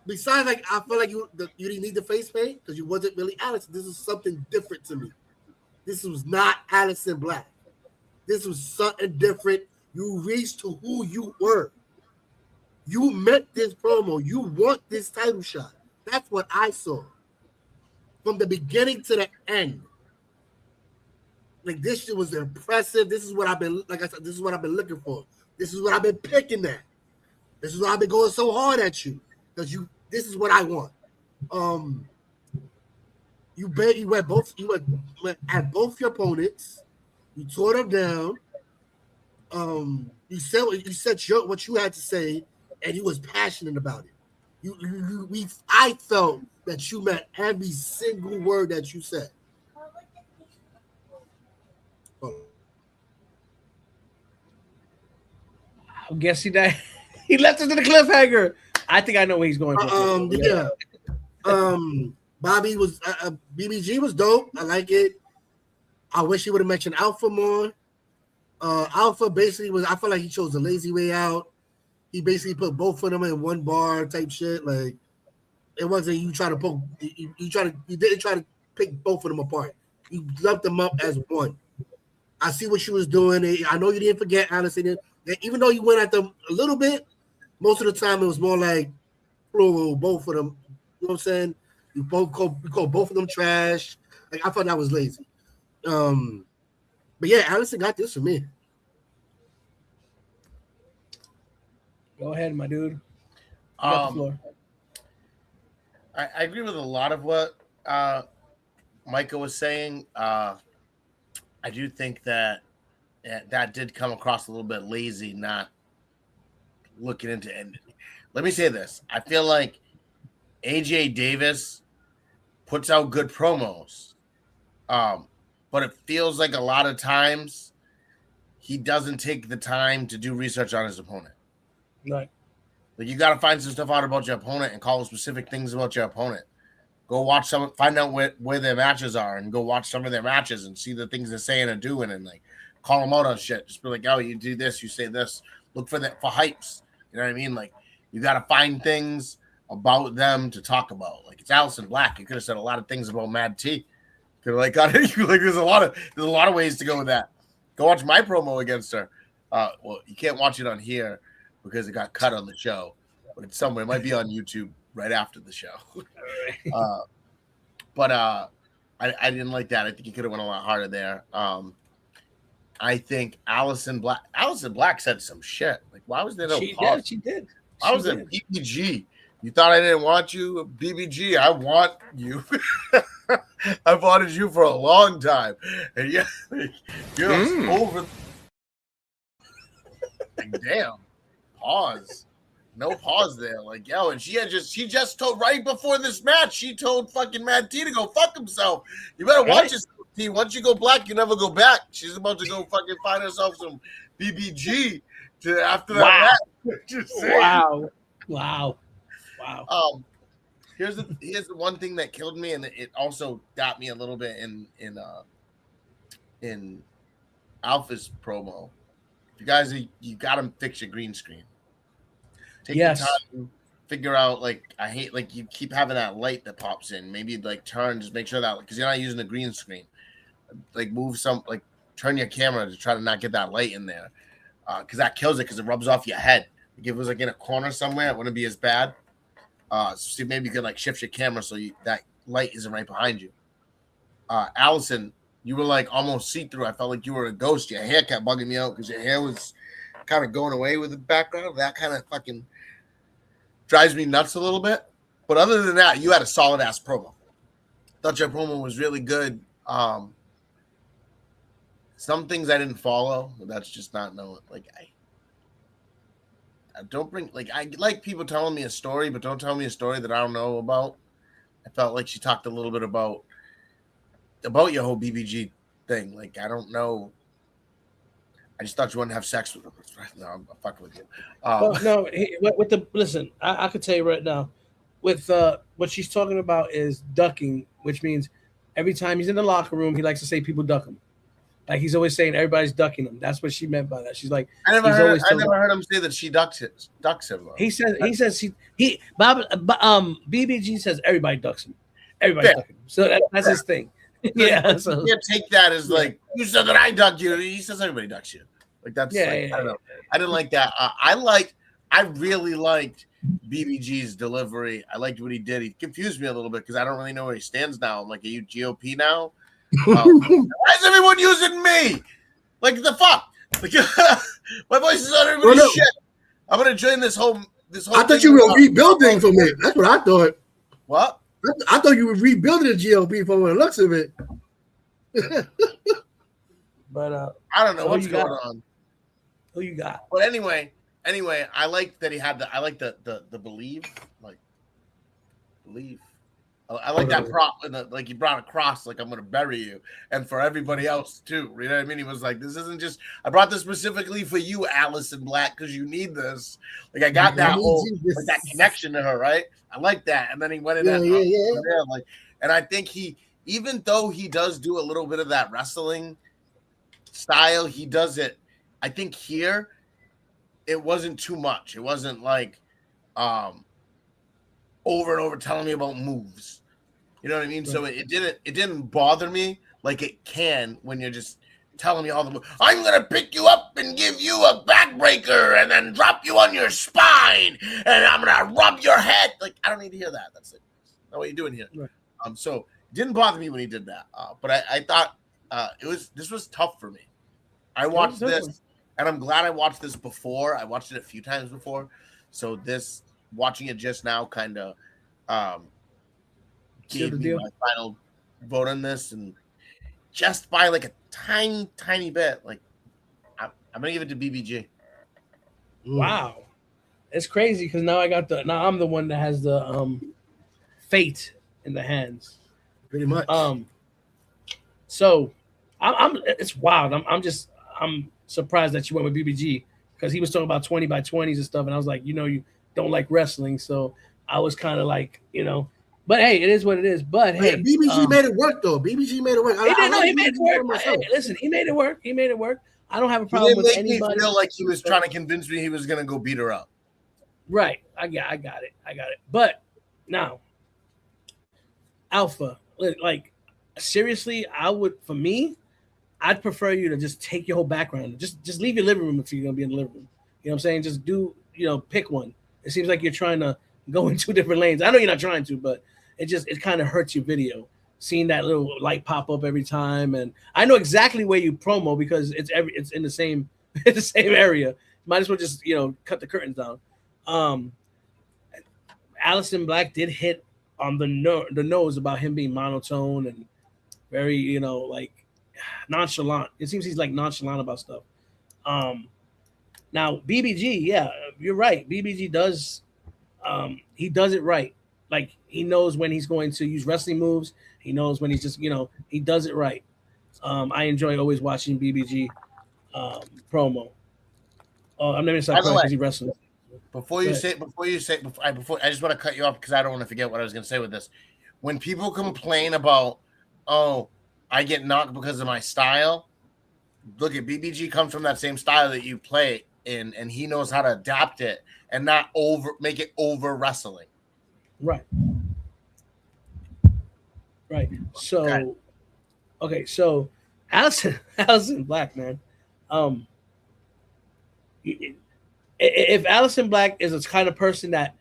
Besides, like, I feel like you didn't need the face paint because you wasn't really Allison. This is something different to me. This was not Allison Black. This was something different. You reached to who you were. You met this promo. You want this title shot. That's what I saw. From the beginning to the end. Like, this shit was impressive. This is what I've been, like I said, this is what I've been looking for. This is what I've been picking at. This is why I've been going so hard at you. Because this is what I want. You went at both your opponents. You tore them down. You said what you had to say, and you was passionate about it. I felt that you meant every single word that you said. I'm guessing that he left us in the cliffhanger. I think I know where he's going. Bobby was BBG was dope. I like it. I wish he would have mentioned Alpha more. Alpha basically was. I feel like he chose the lazy way out. He basically put both of them in one bar type shit. Like it wasn't you trying to poke. You didn't try to pick both of them apart. You lumped them up as one. I see what she was doing. I know you didn't forget Allison. Even though you went at them a little bit, most of the time it was more like plural, both of them. You know what I'm saying? You call both of them trash. Like I thought that was lazy. But yeah, Allison got this for me. Go ahead, my dude. You got the floor. I agree with a lot of what Micah was saying. I do think that did come across a little bit lazy, not looking into it. Let me say this. I feel like AJ Davis puts out good promos. But it feels like a lot of times he doesn't take the time to do research on his opponent. Right. Like you got to find some stuff out about your opponent and call them specific things about your opponent. Go watch find out where their matches are and go watch some of their matches and see the things they're saying and doing and like call them out on shit. Just be like, oh, you do this, you say this. Look for hypes. You know what I mean? Like you got to find things about them to talk about. Like it's Allison Black. You could have said a lot of things about Mad T. Could have like there's a lot of ways to go with that. Go watch my promo against her. Well, you can't watch it on here because it got cut on the show, but it's somewhere. It might be on YouTube right after the show. But I didn't like that. I think you could have went a lot harder there. I think Allison Black said some shit. Like, why was there no She pause? did. She did. I was in BBG. You thought I didn't want you? BBG, I want you. I've wanted you for a long time. And you're over. Like, damn. Pause. No pause there. Like, yo, and she just told right before this match, she told fucking Mad T to go fuck himself. You better watch this, T. Once you go black, you never go back. She's about to go fucking find herself some BBG after that match. Just saying. Wow. Here's the one thing that killed me, and it also got me a little bit in Alpha's promo. You guys, you got to fix your green screen. Take your time, figure out. Like, I hate like you keep having that light that pops in. Maybe like turn, just make sure that because you're not using the green screen. Like turn your camera to try to not get that light in there, because that kills it because it rubs off your head. Like, if it was like in a corner somewhere, it wouldn't be as bad. So maybe you could like shift your camera so that light isn't right behind you. Allison, you were like almost see-through. I felt like you were a ghost. Your hair kept bugging me out because your hair was kind of going away with the background. That kind of fucking drives me nuts a little bit. But other than that, you had a solid ass promo. Thought your promo was really good. Some things I didn't follow. But that's just not knowing. Like I don't bring I like people telling me a story, but don't tell me a story that I don't know about. I felt like she talked a little bit about your whole BBG thing. Like, I don't know. I just thought you wanted to have sex with him. No, I'm fucking with you. Listen, I could tell you right now, with what she's talking about is ducking, which means every time he's in the locker room, he likes to say people duck him. Like, he's always saying everybody's ducking him. That's what she meant by that. She's like, I never heard him say that she ducks him. Though. He says BBG says everybody ducks him. Everybody's ducking him. So that's his thing. Yeah, so you can't take that as like you said that I ducked you. He says everybody ducks you. Like that's I don't know. I didn't like that. I really liked BBG's delivery. I liked what he did. He confused me a little bit because I don't really know where he stands now. I'm like, are you GOP now? Why is everyone using me? Like the fuck? Like, my voice is on everybody's shit. I'm gonna join this whole. I thought you were rebuilding from it. That's what I thought. What? I thought you were rebuilding the GLP from the looks of it. But I don't know what's going on. Who you got? But anyway, I like that he had the. I like the believe. I like that prop. Like he brought a cross. Like I'm gonna bury you, and for everybody else too. You know what I mean? He was like, "This isn't just. I brought this specifically for you, Allison Black, because you need this." Like I got that whole that connection to her, right? I like that. And then he went in there, like, and I think even though he does do a little bit of that wrestling style, he does it. I think here, it wasn't too much. It wasn't like, over and over telling me about moves. You know what I mean? Right. So it didn't bother me like it can when you're just telling me all the moves. I'm gonna pick you up and give you a backbreaker and then drop you on your spine and I'm gonna rub your head. Like I don't need to hear that. That's it. Not what you're doing here. Right. So it didn't bother me when he did that. But I thought this was tough for me. I watched this and I'm glad I watched this before. I watched it a few times before. So watching it just now kind of gave me my final vote on this, and just by like a tiny bit, like I'm gonna give it to BBG. Wow, it's crazy because now I'm the one that has the fate in the hands, pretty much. So I'm it's wild. I'm surprised that you went with BBG because he was talking about 20 by 20s and stuff, and I was like, you don't like wrestling, so I was kind of like, But hey, it is what it is. But hey, BBG made it work though. BBG made it work. He made it work. Hey, listen, he made it work. He made it work. I don't have a problem with anybody. Me feel like he was trying to convince me he was gonna go beat her up. Right. I got it. But now, Alpha, like seriously, I'd prefer you to just take your whole background. Just leave your living room if you're gonna be in the living room. You know what I'm saying? Just do, pick one. It seems like you're trying to go in two different lanes. I know you're not trying to, but it kind of hurts your video. seeing that little light pop up every time, and I know exactly where you promo because it's in the same area. Might as well just cut the curtains down. Allison Black did hit on the nose about him being monotone and very like nonchalant. It seems he's like nonchalant about stuff. Now BBG, yeah, you're right. BBG does he does it right. Like he knows when he's going to use wrestling moves. He knows when he's just he does it right. I enjoy always watching BBG promo. Oh, I'm never sorry because he wrestles. Before I just want to cut you off because I don't want to forget what I was going to say with this. When people complain about, oh, I get knocked because of my style, look at BBG comes from that same style that you play in, and he knows how to adapt it and not make it over wrestling. Right. Right. So, okay. So Allison Black, man. If Allison Black is the kind of person that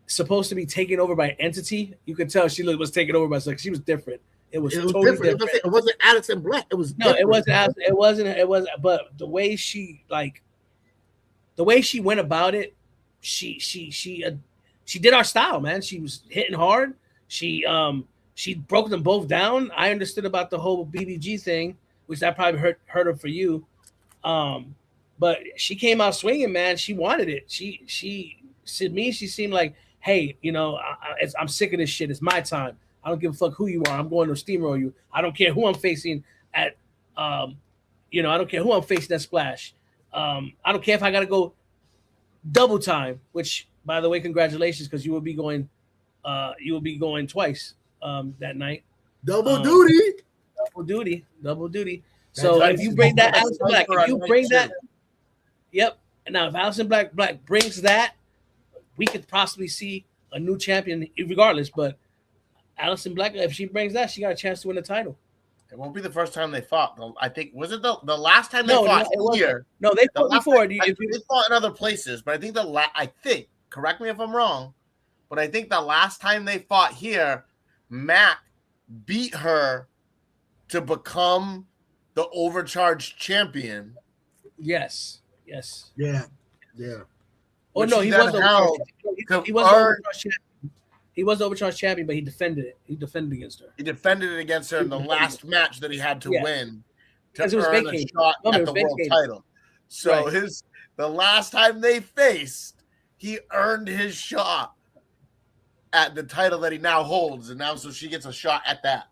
supposed to be taken over by an entity, you could tell she was taken over by something. She was different. It was totally different. It wasn't Allison Black. It was no. It wasn't. It wasn't. But the way she went about it, she did our style, man. She was hitting hard. She broke them both down. I understood about the whole BBG thing, which I probably heard her for you. But she came out swinging, man. She wanted it. She to me, she seemed like, hey, I'm sick of this shit. It's my time. I don't give a fuck who you are. I'm going to steamroll you. I don't care who I'm facing at, I don't care who I'm facing at Splash. I don't care if I got to go double time, which, by the way, congratulations, because you will be going twice that night. Double duty. So if you bring that Allison Black, yep. Now, if Allison Black brings that, we could possibly see a new champion regardless. But Allison Black, if she brings that, she got a chance to win the title. It won't be the first time they fought. I think was it the last time they fought here? No, they fought before. They fought in other places, but I think correct me if I'm wrong, but I think the last time they fought here, Mac beat her to become the overcharged champion. Yes. Yeah. Oh no, he was overcharged champion. He was the overcharged champion, but he defended it. He defended against her. He defended it against her in the last match that he had to win to it was earn vacated. a shot at the world title. So the last time they faced, he earned his shot at the title that he now holds, and now so she gets a shot at that.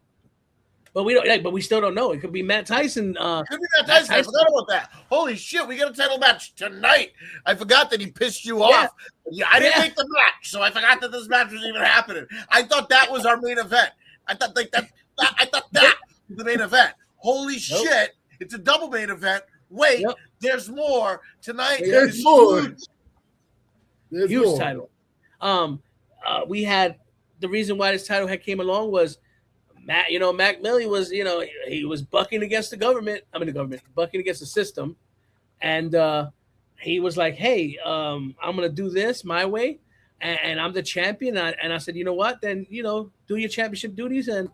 But we still don't know. It could be Matt Tyson. Could be Matt Tyson. I forgot about that. Holy shit, we got a title match tonight. I forgot that he pissed you off. Yeah, I didn't make the match, so I forgot that this match was even happening. I thought that was our main event. I thought that was the main event. Holy shit, it's a double main event. Wait, there's more tonight. There's more. Huge title. We had the reason why this title came along was Mac Millie was, he was bucking against the government. Bucking against the system. And he was like, hey, I'm going to do this my way. And I'm the champion. And I said, you know what? Then, do your championship duties and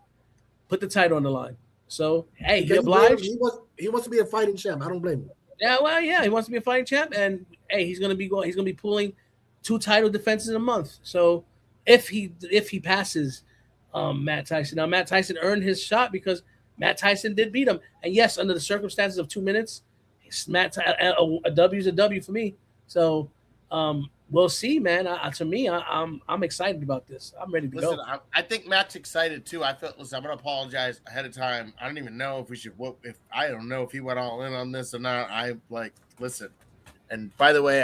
put the title on the line. So, hey, he obliged. He wants to be a fighting champ. I don't blame him. Yeah, well, yeah, he wants to be a fighting champ. And, hey, he's going to be pulling 2 title defenses in a month. So if he passes Matt Tyson. Now, Matt Tyson earned his shot because Matt Tyson did beat him. And yes, under the circumstances of 2 minutes, a W is a W for me. So we'll see, man. To me, I'm excited about this. I'm ready to go. I think Matt's excited too. I'm going to apologize ahead of time. I don't even know if we should. I don't know if he went all in on this or not. Listen. And by the way,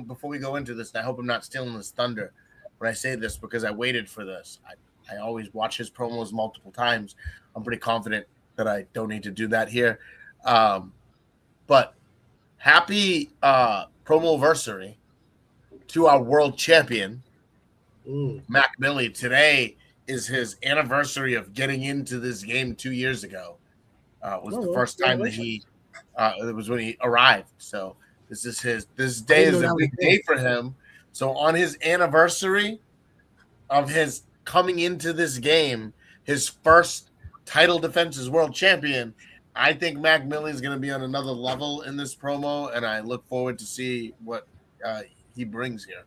before we go into this, I hope I'm not stealing this thunder. When I say this because I waited for this. I always watch his promos multiple times. I'm pretty confident that I don't need to do that here. But happy promoversary to our world champion, Mac Millie. Today is his anniversary of getting into this game 2 years ago. It was the first time that it was when he arrived. So this day is a big day for him. So on his anniversary of his coming into this game, his first title defense as world champion. I think Mac Millie is going to be on another level in this promo, and I look forward to see what he brings here.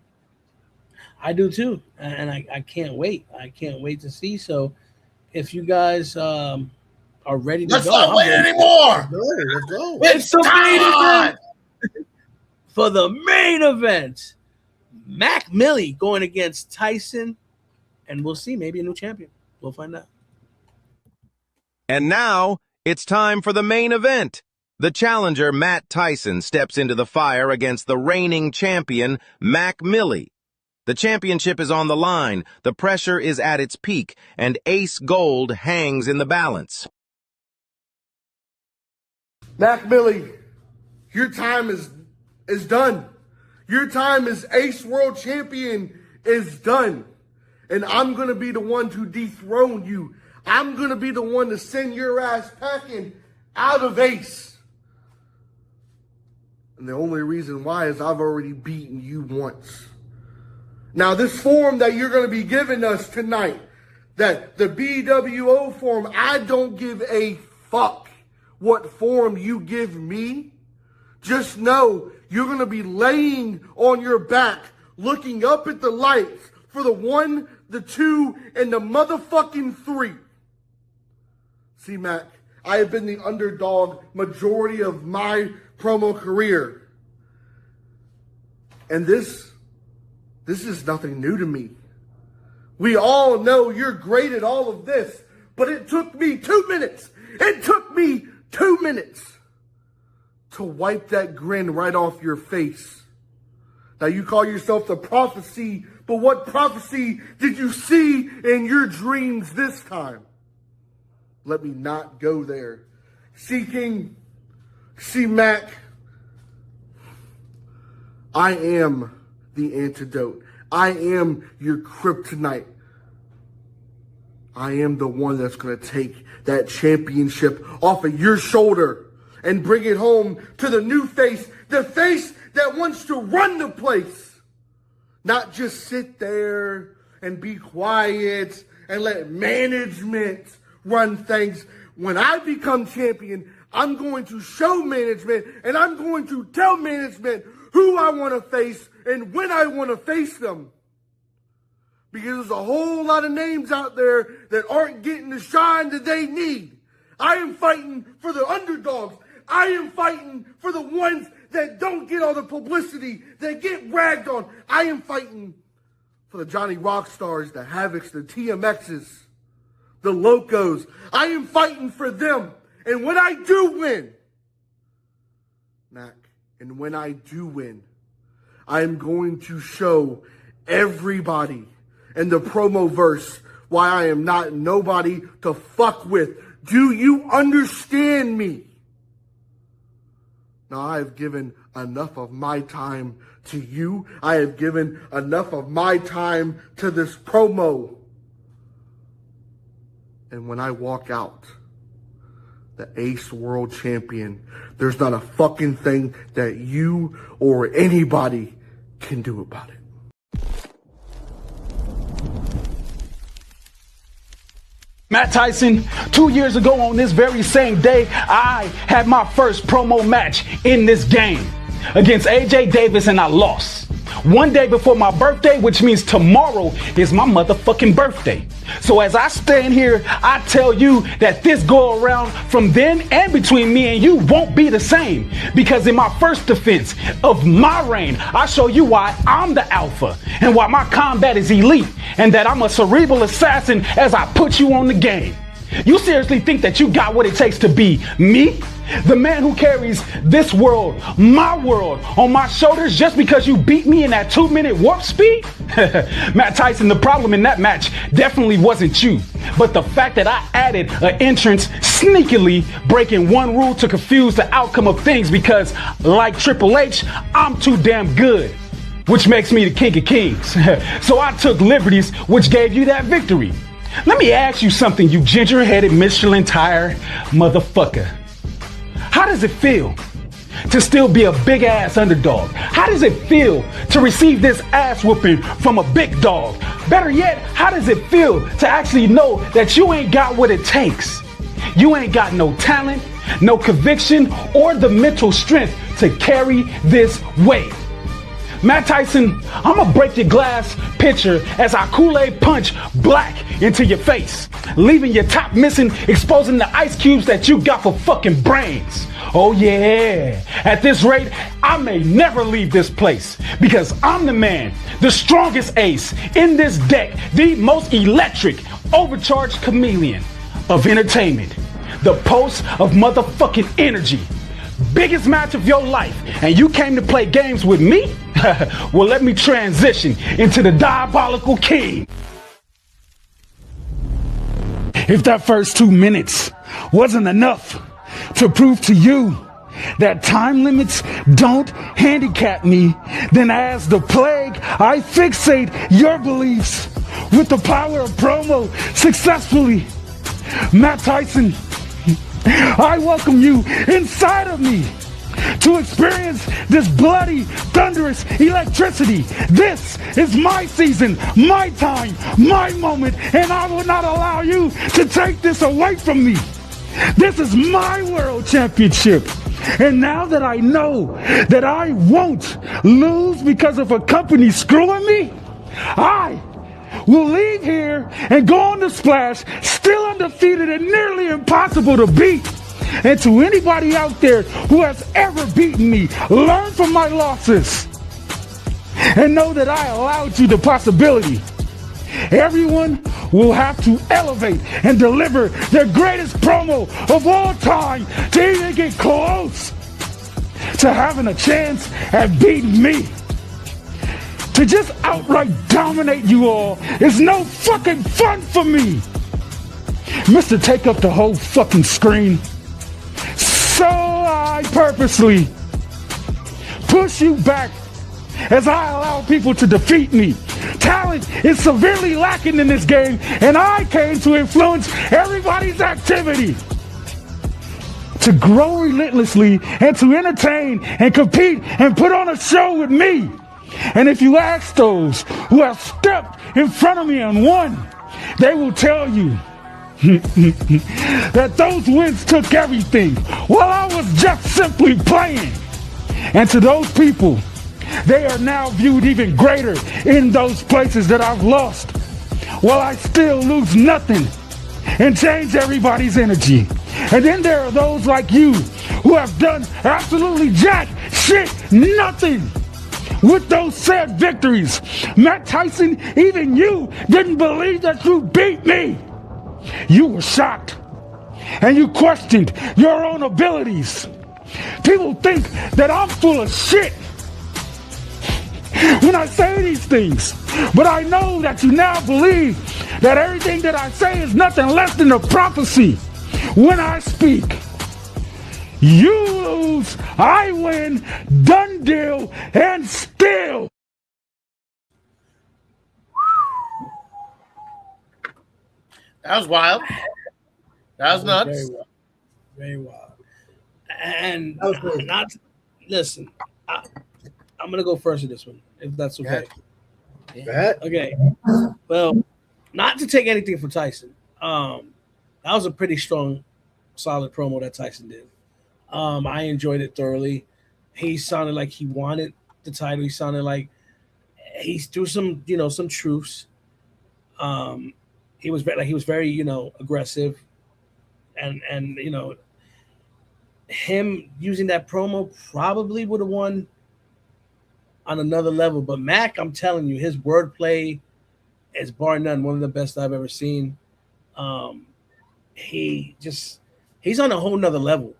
I do too, and I can't wait. I can't wait to see. So, if you guys are ready to Let's go, not wait anymore. Let's go. It's the main event. For the main event, Mac Millie going against Tyson, and we'll see, maybe a new champion. We'll find out. And now, it's time for the main event. The challenger, Matt Tyson, steps into the fire against the reigning champion, Mac Millie. The championship is on the line, the pressure is at its peak, and ace gold hangs in the balance. Mac Millie, your time is done. Your time as ace world champion is done. And I'm going to be the one to dethrone you. I'm going to be the one to send your ass packing out of ace. And the only reason why is I've already beaten you once. Now, this form that you're going to be giving us tonight, that the BWO form, I don't give a fuck what form you give me. Just know you're going to be laying on your back, looking up at the lights for the 1, the 2, and the motherfucking 3. See, Mac, I have been the underdog majority of my promo career. And this is nothing new to me. We all know you're great at all of this, but it took me 2 minutes. It took me 2 minutes to wipe that grin right off your face. Now you call yourself the prophecy, but what prophecy did you see in your dreams this time? Let me not go there. See, Mac, I am the antidote. I am your kryptonite. I am the one that's going to take that championship off of your shoulder and bring it home to the new face, the face that wants to run the place. Not just sit there and be quiet and let management run things. When I become champion, I'm going to show management and I'm going to tell management who I want to face and when I want to face them. Because there's a whole lot of names out there that aren't getting the shine that they need. I am fighting for the underdogs. I am fighting for the ones that don't get all the publicity, that get ragged on. I am fighting for the Johnny Rockstars, the Havocs, the TMXs, the Locos. I am fighting for them. And when I do win, Mac, and when I do win, I am going to show everybody in the promo verse why I am not nobody to fuck with. Do you understand me? Now, I have given enough of my time to you. I have given enough of my time to this promo. And when I walk out, the Ace World Champion, there's not a fucking thing that you or anybody can do about it. Matt Tyson, 2 years ago on this very same day, I had my first promo match in this game against AJ Davis, and I lost. One day before my birthday, which means tomorrow is my motherfucking birthday. So as I stand here, I tell you that this go around from then and between me and you won't be the same. Because in my first defense of my reign, I show you why I'm the alpha and why my combat is elite and that I'm a cerebral assassin as I put you on the game. You seriously think that you got what it takes to be me? The man who carries this world, my world, on my shoulders just because you beat me in that 2-minute warp speed? Matt Tyson, the problem in that match definitely wasn't you, but the fact that I added an entrance sneakily breaking one rule to confuse the outcome of things because, like Triple H, I'm too damn good, which makes me the king of kings. So I took liberties, which gave you that victory. Let me ask you something, you ginger-headed Michelin tire motherfucker. How does it feel to still be a big ass underdog? How does it feel to receive this ass whooping from a big dog? Better yet, how does it feel to actually know that you ain't got what it takes? You ain't got no talent, no conviction, or the mental strength to carry this weight. Matt Tyson, I'm gonna break your glass pitcher as I Kool-Aid punch black into your face, leaving your top missing, exposing the ice cubes that you got for fucking brains. Oh yeah, at this rate, I may never leave this place because I'm the man, the strongest ace in this deck, the most electric, overcharged chameleon of entertainment, the pulse of motherfucking energy. Biggest match of your life, and you came to play games with me? Well, let me transition into the diabolical king. If that first 2 minutes wasn't enough to prove to you that time limits don't handicap me, then as the plague, I fixate your beliefs with the power of promo successfully. Matt Tyson, I welcome you inside of me to experience this bloody, thunderous electricity. This is my season, my time, my moment, and I will not allow you to take this away from me. This is my world championship. And now that I know that I won't lose because of a company screwing me, I will leave here and go on the splash, still undefeated and nearly impossible to beat. And to anybody out there who has ever beaten me, learn from my losses and know that I allowed you the possibility. Everyone will have to elevate and deliver their greatest promo of all time to even get close to having a chance at beating me. To just outright dominate you all is no fucking fun for me. Mr. Take up the whole fucking screen. So I purposely push you back as I allow people to defeat me. Talent is severely lacking in this game, and I came to influence everybody's activity. To grow relentlessly and to entertain and compete and put on a show with me. And if you ask those who have stepped in front of me and won, they will tell you that those wins took everything while I was just simply playing. And to those people, they are now viewed even greater in those places that I've lost, while I still lose nothing and change everybody's energy. And then there are those like you who have done absolutely jack shit nothing with those said victories. Matt Tyson, even you didn't believe that you beat me. You were shocked and you questioned your own abilities. People think that I'm full of shit when I say these things, but I know that you now believe that everything that I say is nothing less than a prophecy. When I speak, you lose, I win, done deal, and still. That was wild. That was nuts. Very wild. Very wild. And listen, I'm gonna go first in this one, if that's okay. Okay. Well, not to take anything from Tyson. That was a pretty strong, solid promo that Tyson did. I enjoyed it thoroughly. He sounded like he wanted the title. He sounded like he threw some, some truths. He was very, aggressive, and him using that promo probably would have won on another level. But Mac, I'm telling you, his wordplay is bar none one of the best I've ever seen. He's on a whole nother level.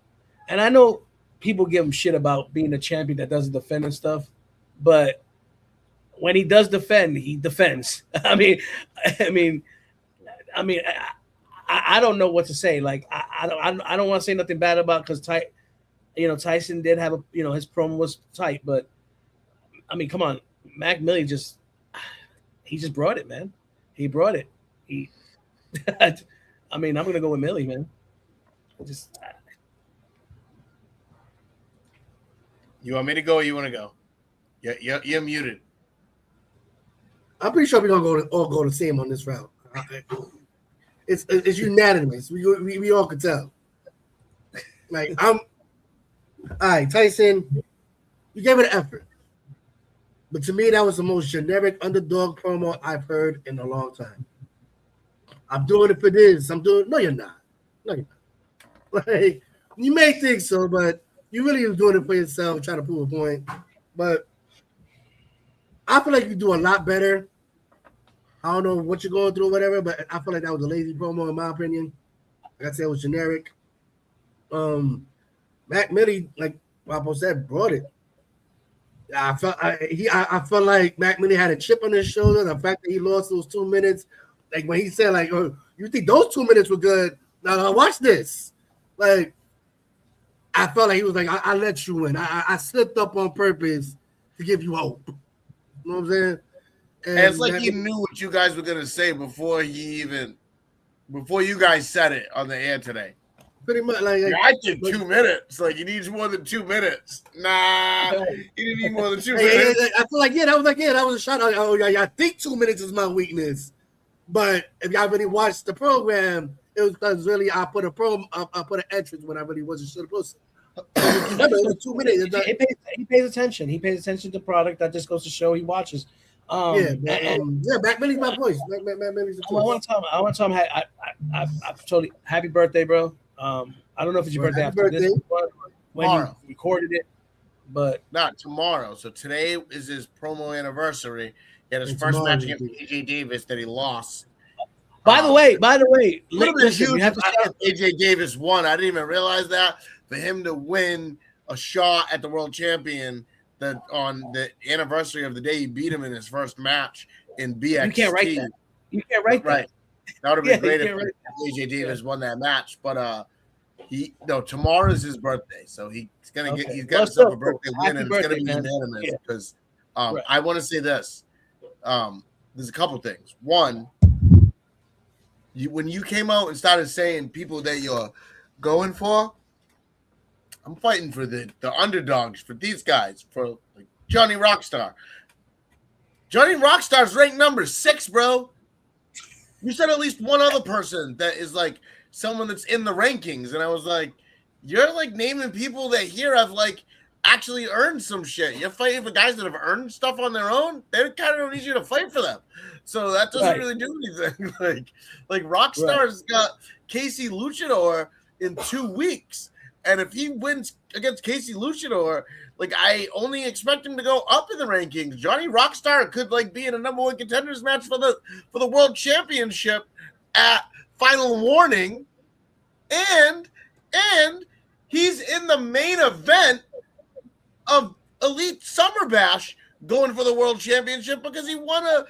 And I know people give him shit about being a champion that doesn't defend and stuff, but when he does defend, he defends. I don't know what to say. Like I don't want to say nothing bad about, because Tyson did have his promo was tight, but I mean, come on, Mac Millie just brought it, man. He brought it. I'm gonna go with Millie, man. You want me to go or you want to go? Yeah, you're muted. I'm pretty sure we're gonna all go the same on this route. It's unanimous. We all could tell. Like all right, Tyson, you gave it an effort. But to me, that was the most generic underdog promo I've heard in a long time. I'm doing it for this. No, you're not. No, you're not. Like, you may think so, but you really are doing it for yourself, trying to prove a point. But I feel like you do a lot better. I don't know what you're going through or whatever, but I feel like that was a lazy promo in my opinion. Like I said, it was generic. Mac Millie, like Wapo said, brought it. I felt like Mac Millie had a chip on his shoulder. The fact that he lost those 2 minutes, like when he said, like, "Oh, you think those 2 minutes were good? Now watch this." Like, I felt like he was like, "I let you in. I slipped up on purpose to give you hope." You know what I'm saying? And it's like he knew what you guys were gonna say before you guys said it on the air today. Pretty much, like I did 2 minutes. Like, he needs more than 2 minutes. Nah, he didn't need more than 2 minutes. I feel like that was a shot. Oh yeah, I think 2 minutes is my weakness. But if y'all really watched the program, it was because really I put an entrance when I really wasn't supposed to. Remember, it was 2 minutes. He pays attention. He pays attention to product. That just goes to show he watches. Mac Millie's my voice. Mac Millie's the I want to tell him I totally happy birthday, bro. I don't know if it's your birthday after this when you recorded it, but not tomorrow. So today is his promo anniversary. He had his first match against AJ Davis that he lost. By the way, listen, you have to AJ Davis won. I didn't even realize that. For him to win a shot at the world champion on the anniversary of the day he beat him in his first match in BXT. You can't write that. You can't write that. That would have been great if AJ Davis won that match. But tomorrow's his birthday, so he's gonna get he's got himself a birthday win, and it's gonna be unanimous because I want to say this. There's a couple things. One, when you came out and started saying people that you're going for, I'm fighting for the underdogs, for these guys, for like Johnny Rockstar. Johnny Rockstar's ranked number 6, bro. You said at least one other person that is like someone that's in the rankings, and I was like, you're like naming people that here have like actually earned some shit. You're fighting for guys that have earned stuff on their own. They kind of don't need you to fight for them, so that doesn't really do anything. like Rockstar's got Casey Luchador in 2 weeks. And if he wins against Casey Luchador, like I only expect him to go up in the rankings. Johnny Rockstar could like be in a number 1 contenders match for the world championship at Final Warning, and he's in the main event of Elite Summer Bash going for the world championship because he won a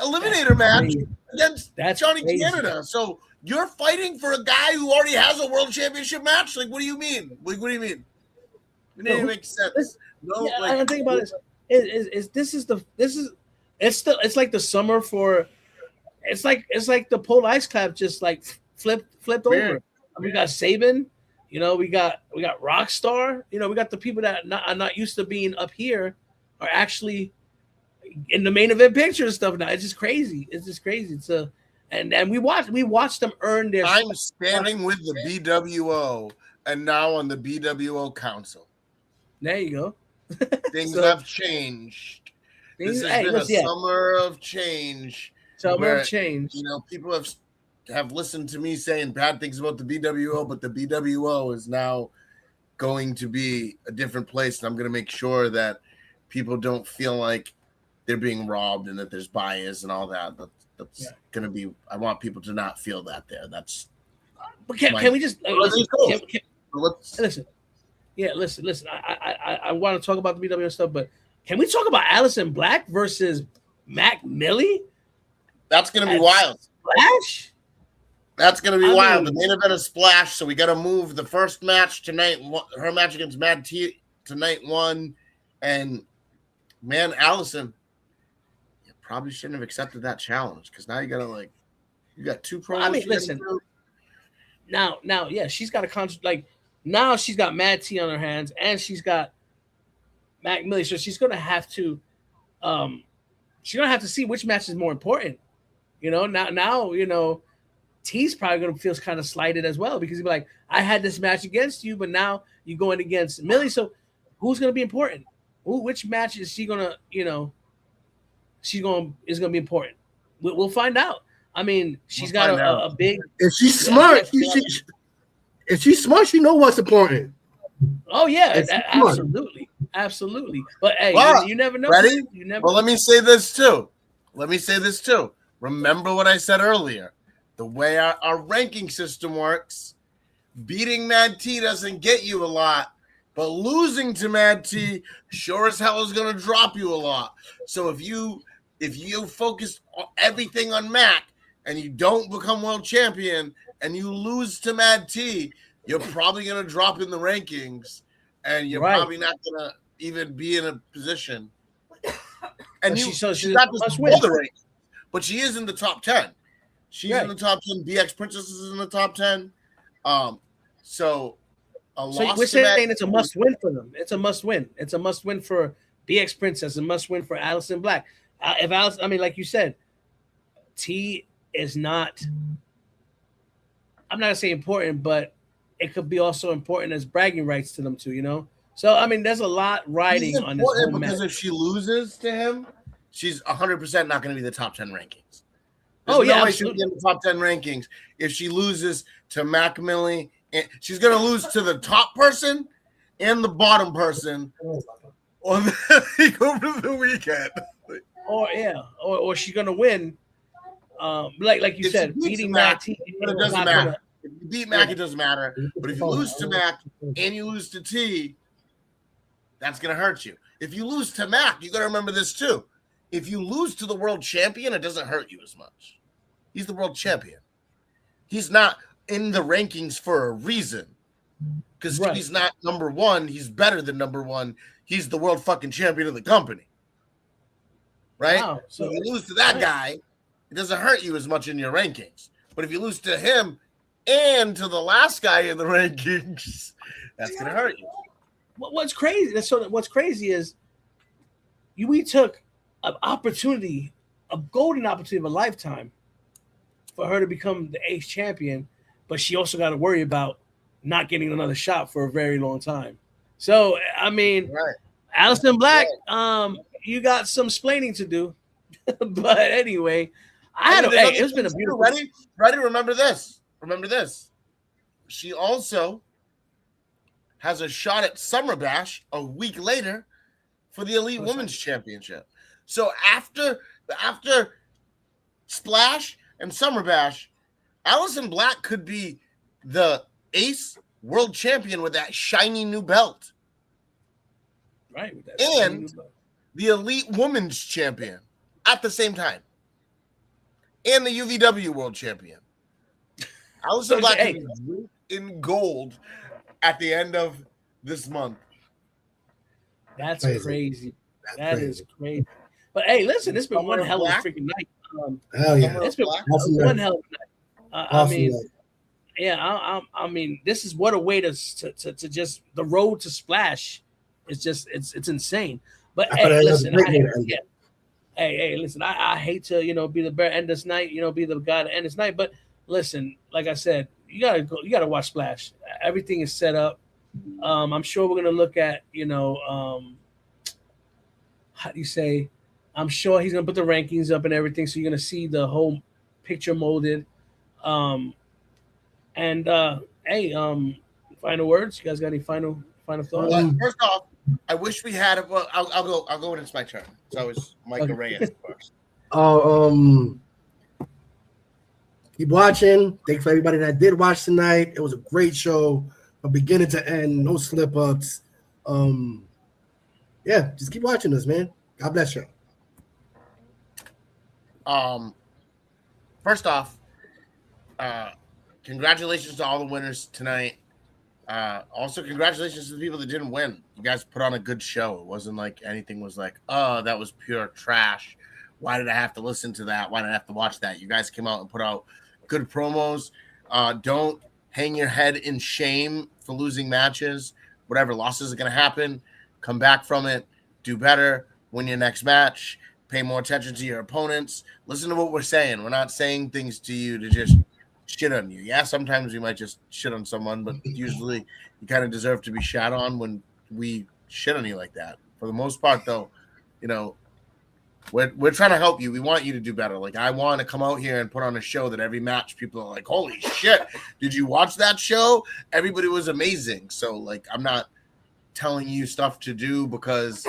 eliminator match against Johnny Canada. So you're fighting for a guy who already has a world championship match. Like, what do you mean? Like, what do you mean? It didn't make sense. I think about this. It's like the summer for. It's like the Pole Ice Clap just like flipped over. We got Saban, we got Rockstar. We got the people that are not used to being up here are actually in the main event picture and stuff now. It's just crazy. It's and we watched them earn their. I'm standing with the BWO and now on the BWO Council. There you go. Things have changed. This has been a summer of change. Summer of change. People have listened to me saying bad things about the BWO, but the BWO is now going to be a different place, and I'm going to make sure that people don't feel like they're being robbed and that there's bias and all that. That's going to be. I want people to not feel that there. That's. But can we just listen? Yeah, listen. I want to talk about the BWO stuff, but can we talk about Allison Black versus Mac Millie? That's going to be wild. Splash? That's going to be wild. The main event is Splash, so we got to move the first match tonight. Her match against Mad T tonight 1, and man, Allison, you probably shouldn't have accepted that challenge because now you got to you got 2 promos. I mean, listen. Now, yeah, she's got a contract. Like now, she's got Mad T on her hands, and she's got Mac Millie. So she's gonna have to see which match is more important. Now T's probably gonna feel kind of slighted as well because he'll be like, I had this match against you, but now you're going against Millie. So who's gonna be important? Which match is she gonna, is gonna be important? We'll find out. I mean, she's got a big. If she's smart, if she's smart, she know what's important. Oh yeah, absolutely. But hey, you never know. Ready? You never. Well, let me say this too. Remember what I said earlier. The way our ranking system works, beating Mad T doesn't get you a lot, but losing to Mad T sure as hell is going to drop you a lot. So if you focus everything on Mac and you don't become world champion and you lose to Mad T, you're probably going to drop in the rankings and you're probably not going to even be in a position. And she's not just below the rankings, but she is in the top 10. She's in the top 10. BX Princess is in the top 10. So we're saying it's a must win for them. It's a must win. It's a must win for BX Princess. A must win for Allison Black. If Alice, I mean, like you said, T is not. I'm not gonna say important, but it could be also important as bragging rights to them too. So I mean, there's a lot riding on this whole because match. if she loses to him, she's 100% not going to be the top 10 rankings. There's no way she'll be in the top 10 rankings if she loses to Mac Millie. She's going to lose to the top person and the bottom person over the weekend. Or she's going to win. Like you said, beating Mac T. But it doesn't matter. If you beat Mac, it doesn't matter. But if you lose to Mac and you lose to T, that's going to hurt you. If you lose to Mac, you got to remember this too. If you lose to the world champion, it doesn't hurt you as much. He's the world champion. He's not in the rankings for a reason. Because he's not number one. He's better than number one. He's the world fucking champion of the company. Right? Wow. So if you lose to that guy, it doesn't hurt you as much in your rankings. But if you lose to him and to the last guy in the rankings, that's going to hurt you. What's crazy? So what's crazy is we took an opportunity, a golden opportunity of a lifetime, for her to become the Ace champion, but she also got to worry about not getting another shot for a very long time. So I mean, Allison Black, you got some splaining to do, but anyway, it's been a beautiful. Ready? Remember this. She also has a shot at Summer Bash a week later for the Elite Women's Championship. So after Splash and Summer Bash, Allison Black could be the Ace World Champion with that shiny new belt. Right. With that and the Elite Women's Champion at the same time. And the UVW World Champion. Allison Black could be in gold at the end of this month. That's crazy. That is crazy. But hey, listen, it's been one hell of a freaking night. Hell yeah. It's been one hell of a night. I mean, this is what a way to just the road to Splash is just it's insane. But hey, listen, listen, I hate to be the bear end this night, be the guy to end this night. But listen, like I said, you gotta watch Splash. Everything is set up. I'm sure we're gonna look at how do you say? I'm sure he's gonna put the rankings up and everything, so you're gonna see the whole picture molded. Final words. You guys got any final thoughts? First off, I wish we had. I'll go when it's my turn. It's always Mike Reyes first. Keep watching. Thanks for everybody that did watch tonight. It was a great show from beginning to end. No slip ups. Just keep watching us, man. God bless you. First off, congratulations to all the winners tonight. Also, congratulations to the people that didn't win. You guys put on a good show. It wasn't like anything was like, oh, that was pure trash. Why did I have to listen to that? Why did I have to watch that? You guys came out and put out good promos. Don't hang your head in shame for losing matches. Whatever losses are going to happen, come back from it. do better, win your next match, pay more attention to your opponents. Listen to what we're saying. We're not saying things to you to just shit on you. Yeah, sometimes we might just shit on someone, but usually you kind of deserve to be shat on when we shit on you like that. For the most part, though, you know, we're trying to help you. We want you to do better. Like, I want to come out here and put on a show that every match people are like, holy shit, did you watch that show? Everybody was amazing. So, like, I'm not telling you stuff to do because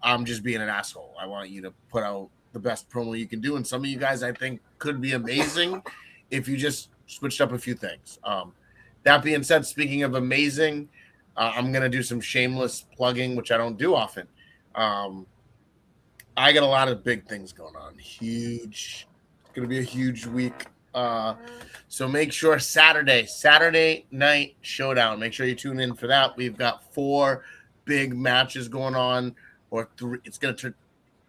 I'm just being an asshole. I want you to put out the best promo you can do. And some of you guys, I think, could be amazing if you just switched up a few things. That being said, speaking of amazing, I'm going to do some shameless plugging, which I don't do often. I got a lot of big things going on. Huge. It's going to be a huge week. So make sure Saturday night showdown. Make sure you tune in for that. We've got 4 big matches going on, or 3. It's going to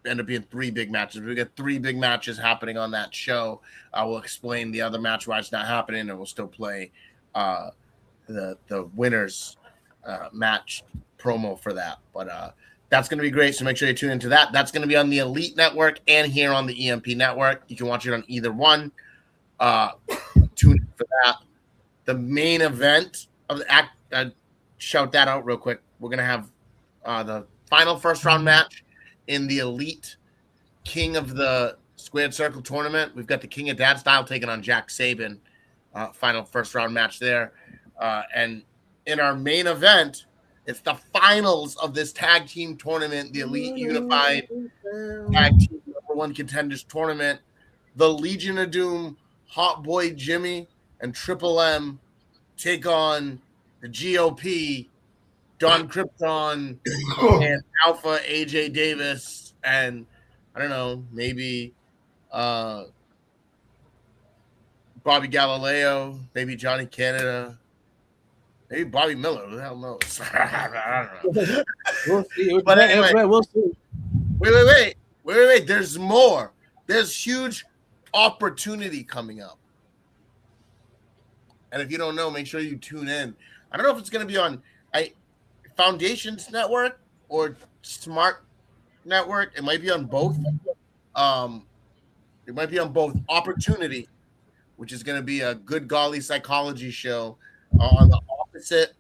end up being 3 big matches. We got 3 big matches happening on that show. I will explain the other match why it's not happening, and we'll still play the winners match promo for that. But that's going to be great. So make sure you tune into that. That's going to be on the Elite Network and here on the EMP Network. You can watch it on either one. Tune in for that. The main event of the act. Shout that out real quick. We're going to have the final first round match in the Elite King of the Squared Circle tournament. We've got the King of Dad Style taking on Jack Saban. Final first round match there. And in our main event, it's the finals of this tag team tournament, the Elite Unified Tag Team #1 Contenders Tournament. The Legion of Doom, Hot Boy Jimmy, and Triple M take on the GOP, Don Krypton, and Alpha AJ Davis, and I don't know, maybe Bobby Galileo, maybe Johnny Canada. Maybe Bobby Miller. Who the hell knows? I don't know. We'll see. But anyway, we'll see. Wait. There's more. There's huge opportunity coming up. And if you don't know, make sure you tune in. I don't know if it's going to be on Foundations Network or Smart Network. It might be on both. It might be on both. Opportunity, which is going to be a good golly psychology show on the opposite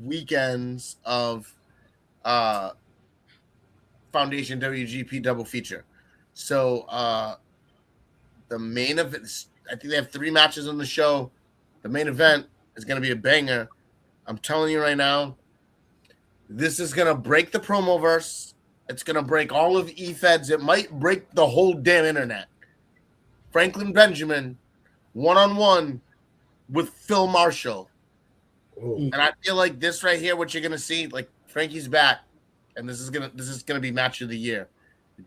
weekends of Foundation WGP double feature. So the main event, I think they have 3 matches on the show. The main event is going to be a banger. I'm telling you right now, this is going to break the promoverse. It's going to break all of eFeds. It might break the whole damn internet. Franklin Benjamin, one-on-one with Phil Marshall. And I feel like this right here, what you're gonna see, like Frankie's back, and this is gonna be match of the year.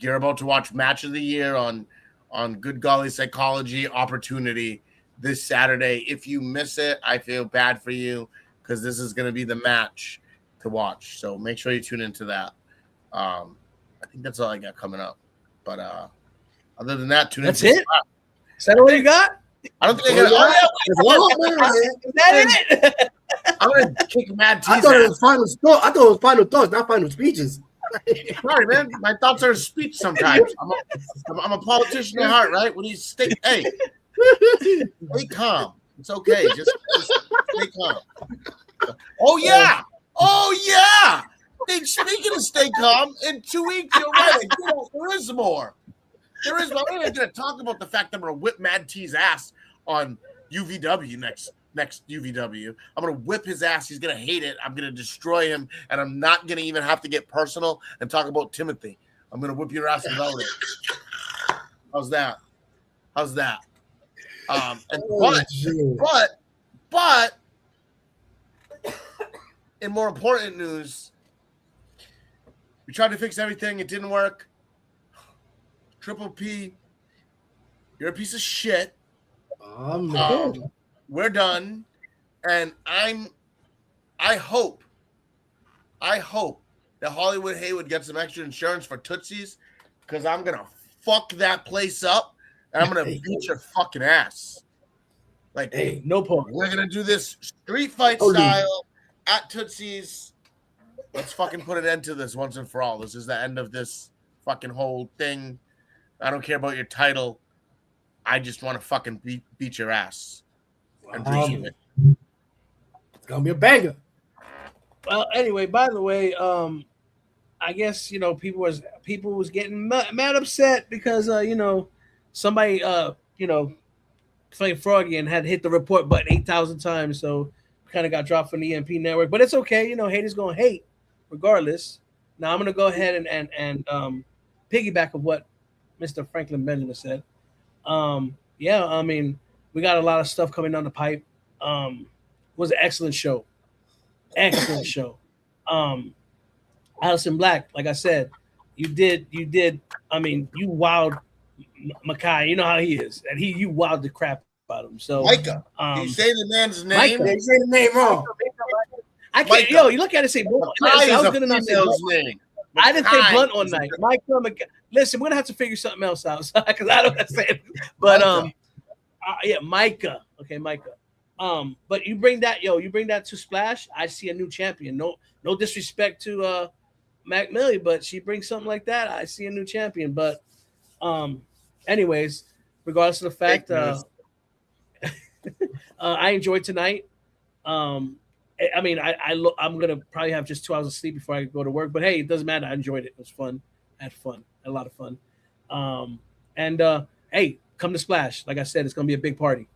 You're about to watch match of the year on Good Golly Psychology Opportunity this Saturday. If you miss it, I feel bad for you because this is gonna be the match to watch. So make sure you tune into that. I think that's all I got coming up. But other than that, tune in. That's it. Is that all you got? I don't think I got. Is that it? I'm gonna kick Mad T's I thought it was final thought. I thought it was final thoughts, not final speeches. Sorry, man. My thoughts are a speech sometimes. I'm a politician at heart, right? When you stay calm. It's okay. Just stay calm. Oh yeah. Hey, speaking of stay calm, in 2 weeks, you're right. There is more. There is more. I'm not going to talk about the fact that I'm going to whip Mad T's ass on UVW next UVW. I'm going to whip his ass. He's going to hate it. I'm going to destroy him, and I'm not going to even have to get personal and talk about Timothy. I'm going to whip your ass without it. How's that? But in more important news, we tried to fix everything. It didn't work. Triple P, you're a piece of shit. We're done, and I hope that Hollywood Haywood gets some extra insurance for Tootsies, because I'm gonna fuck that place up, and I'm gonna beat your fucking ass. Like, hey, no problem. We're gonna do this street fight style at Tootsies. Let's fucking put an end to this once and for all. This is the end of this fucking whole thing. I don't care about your title. I just want to fucking beat your ass and dream it. It's gonna be a banger. Well, anyway, by the way, I guess people was getting mad upset because somebody playing Froggy and had hit the report button 8,000 times, so kind of got dropped from the EMP network. But it's okay, haters gonna hate regardless. Now I'm gonna go ahead and piggyback of what Mr. Franklin Benjamin said. Yeah, I mean, we got a lot of stuff coming down the pipe. It was an excellent show. Excellent show. Allison Black, like I said, you did. I mean, you wowed Makai. You know how he is, and you wowed the crap out of him. So, Micah, you say the man's name. Micah. You say the name wrong. I can't. Yo, you look at it, say Blunt. I was gonna not say Blunt. Name. I didn't say Blunt all night. Micah. Listen, we're gonna have to figure something else out because I don't say it. But yeah, Micah. Okay, Micah. But you bring that to Splash. I see a new champion. No disrespect to Mac Millie, but she brings something like that. I see a new champion. But anyways, regardless of the fact, I enjoyed tonight. I mean, I'm gonna probably have just 2 hours of sleep before I go to work. But hey, it doesn't matter. I enjoyed it. It was fun. I had fun. I had a lot of fun. Hey, come to Splash. Like I said, it's gonna be a big party.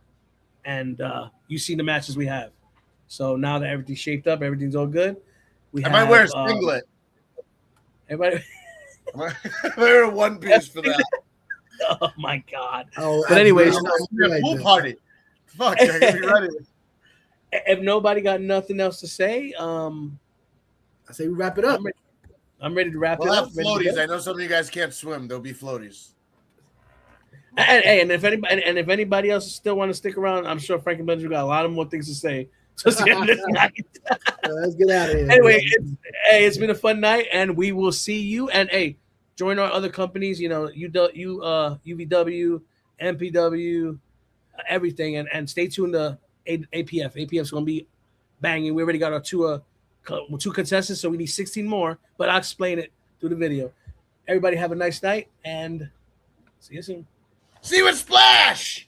And you see the matches we have. So now that everything's shaped up, everything's all good. I might wear a singlet. Everybody, I might wear a one piece for that. Oh my God! But anyways, pool party. Fuck, I gotta be ready. If nobody got nothing else to say, I say we wrap it up. I'm ready to wrap we'll it have up. Floaties. I know some of you guys can't swim. There'll be floaties. And if anybody else still want to stick around, I'm sure Frank and Benjamin got a lot of more things to say. So let's get out of here. Anyway, it's been a fun night, and we will see you. And hey, join our other companies. UVW, MPW, everything, and stay tuned to APF. APF's going to be banging. We already got our two contestants, so we need 16 more. But I'll explain it through the video. Everybody have a nice night, and see you soon. See you at Splash!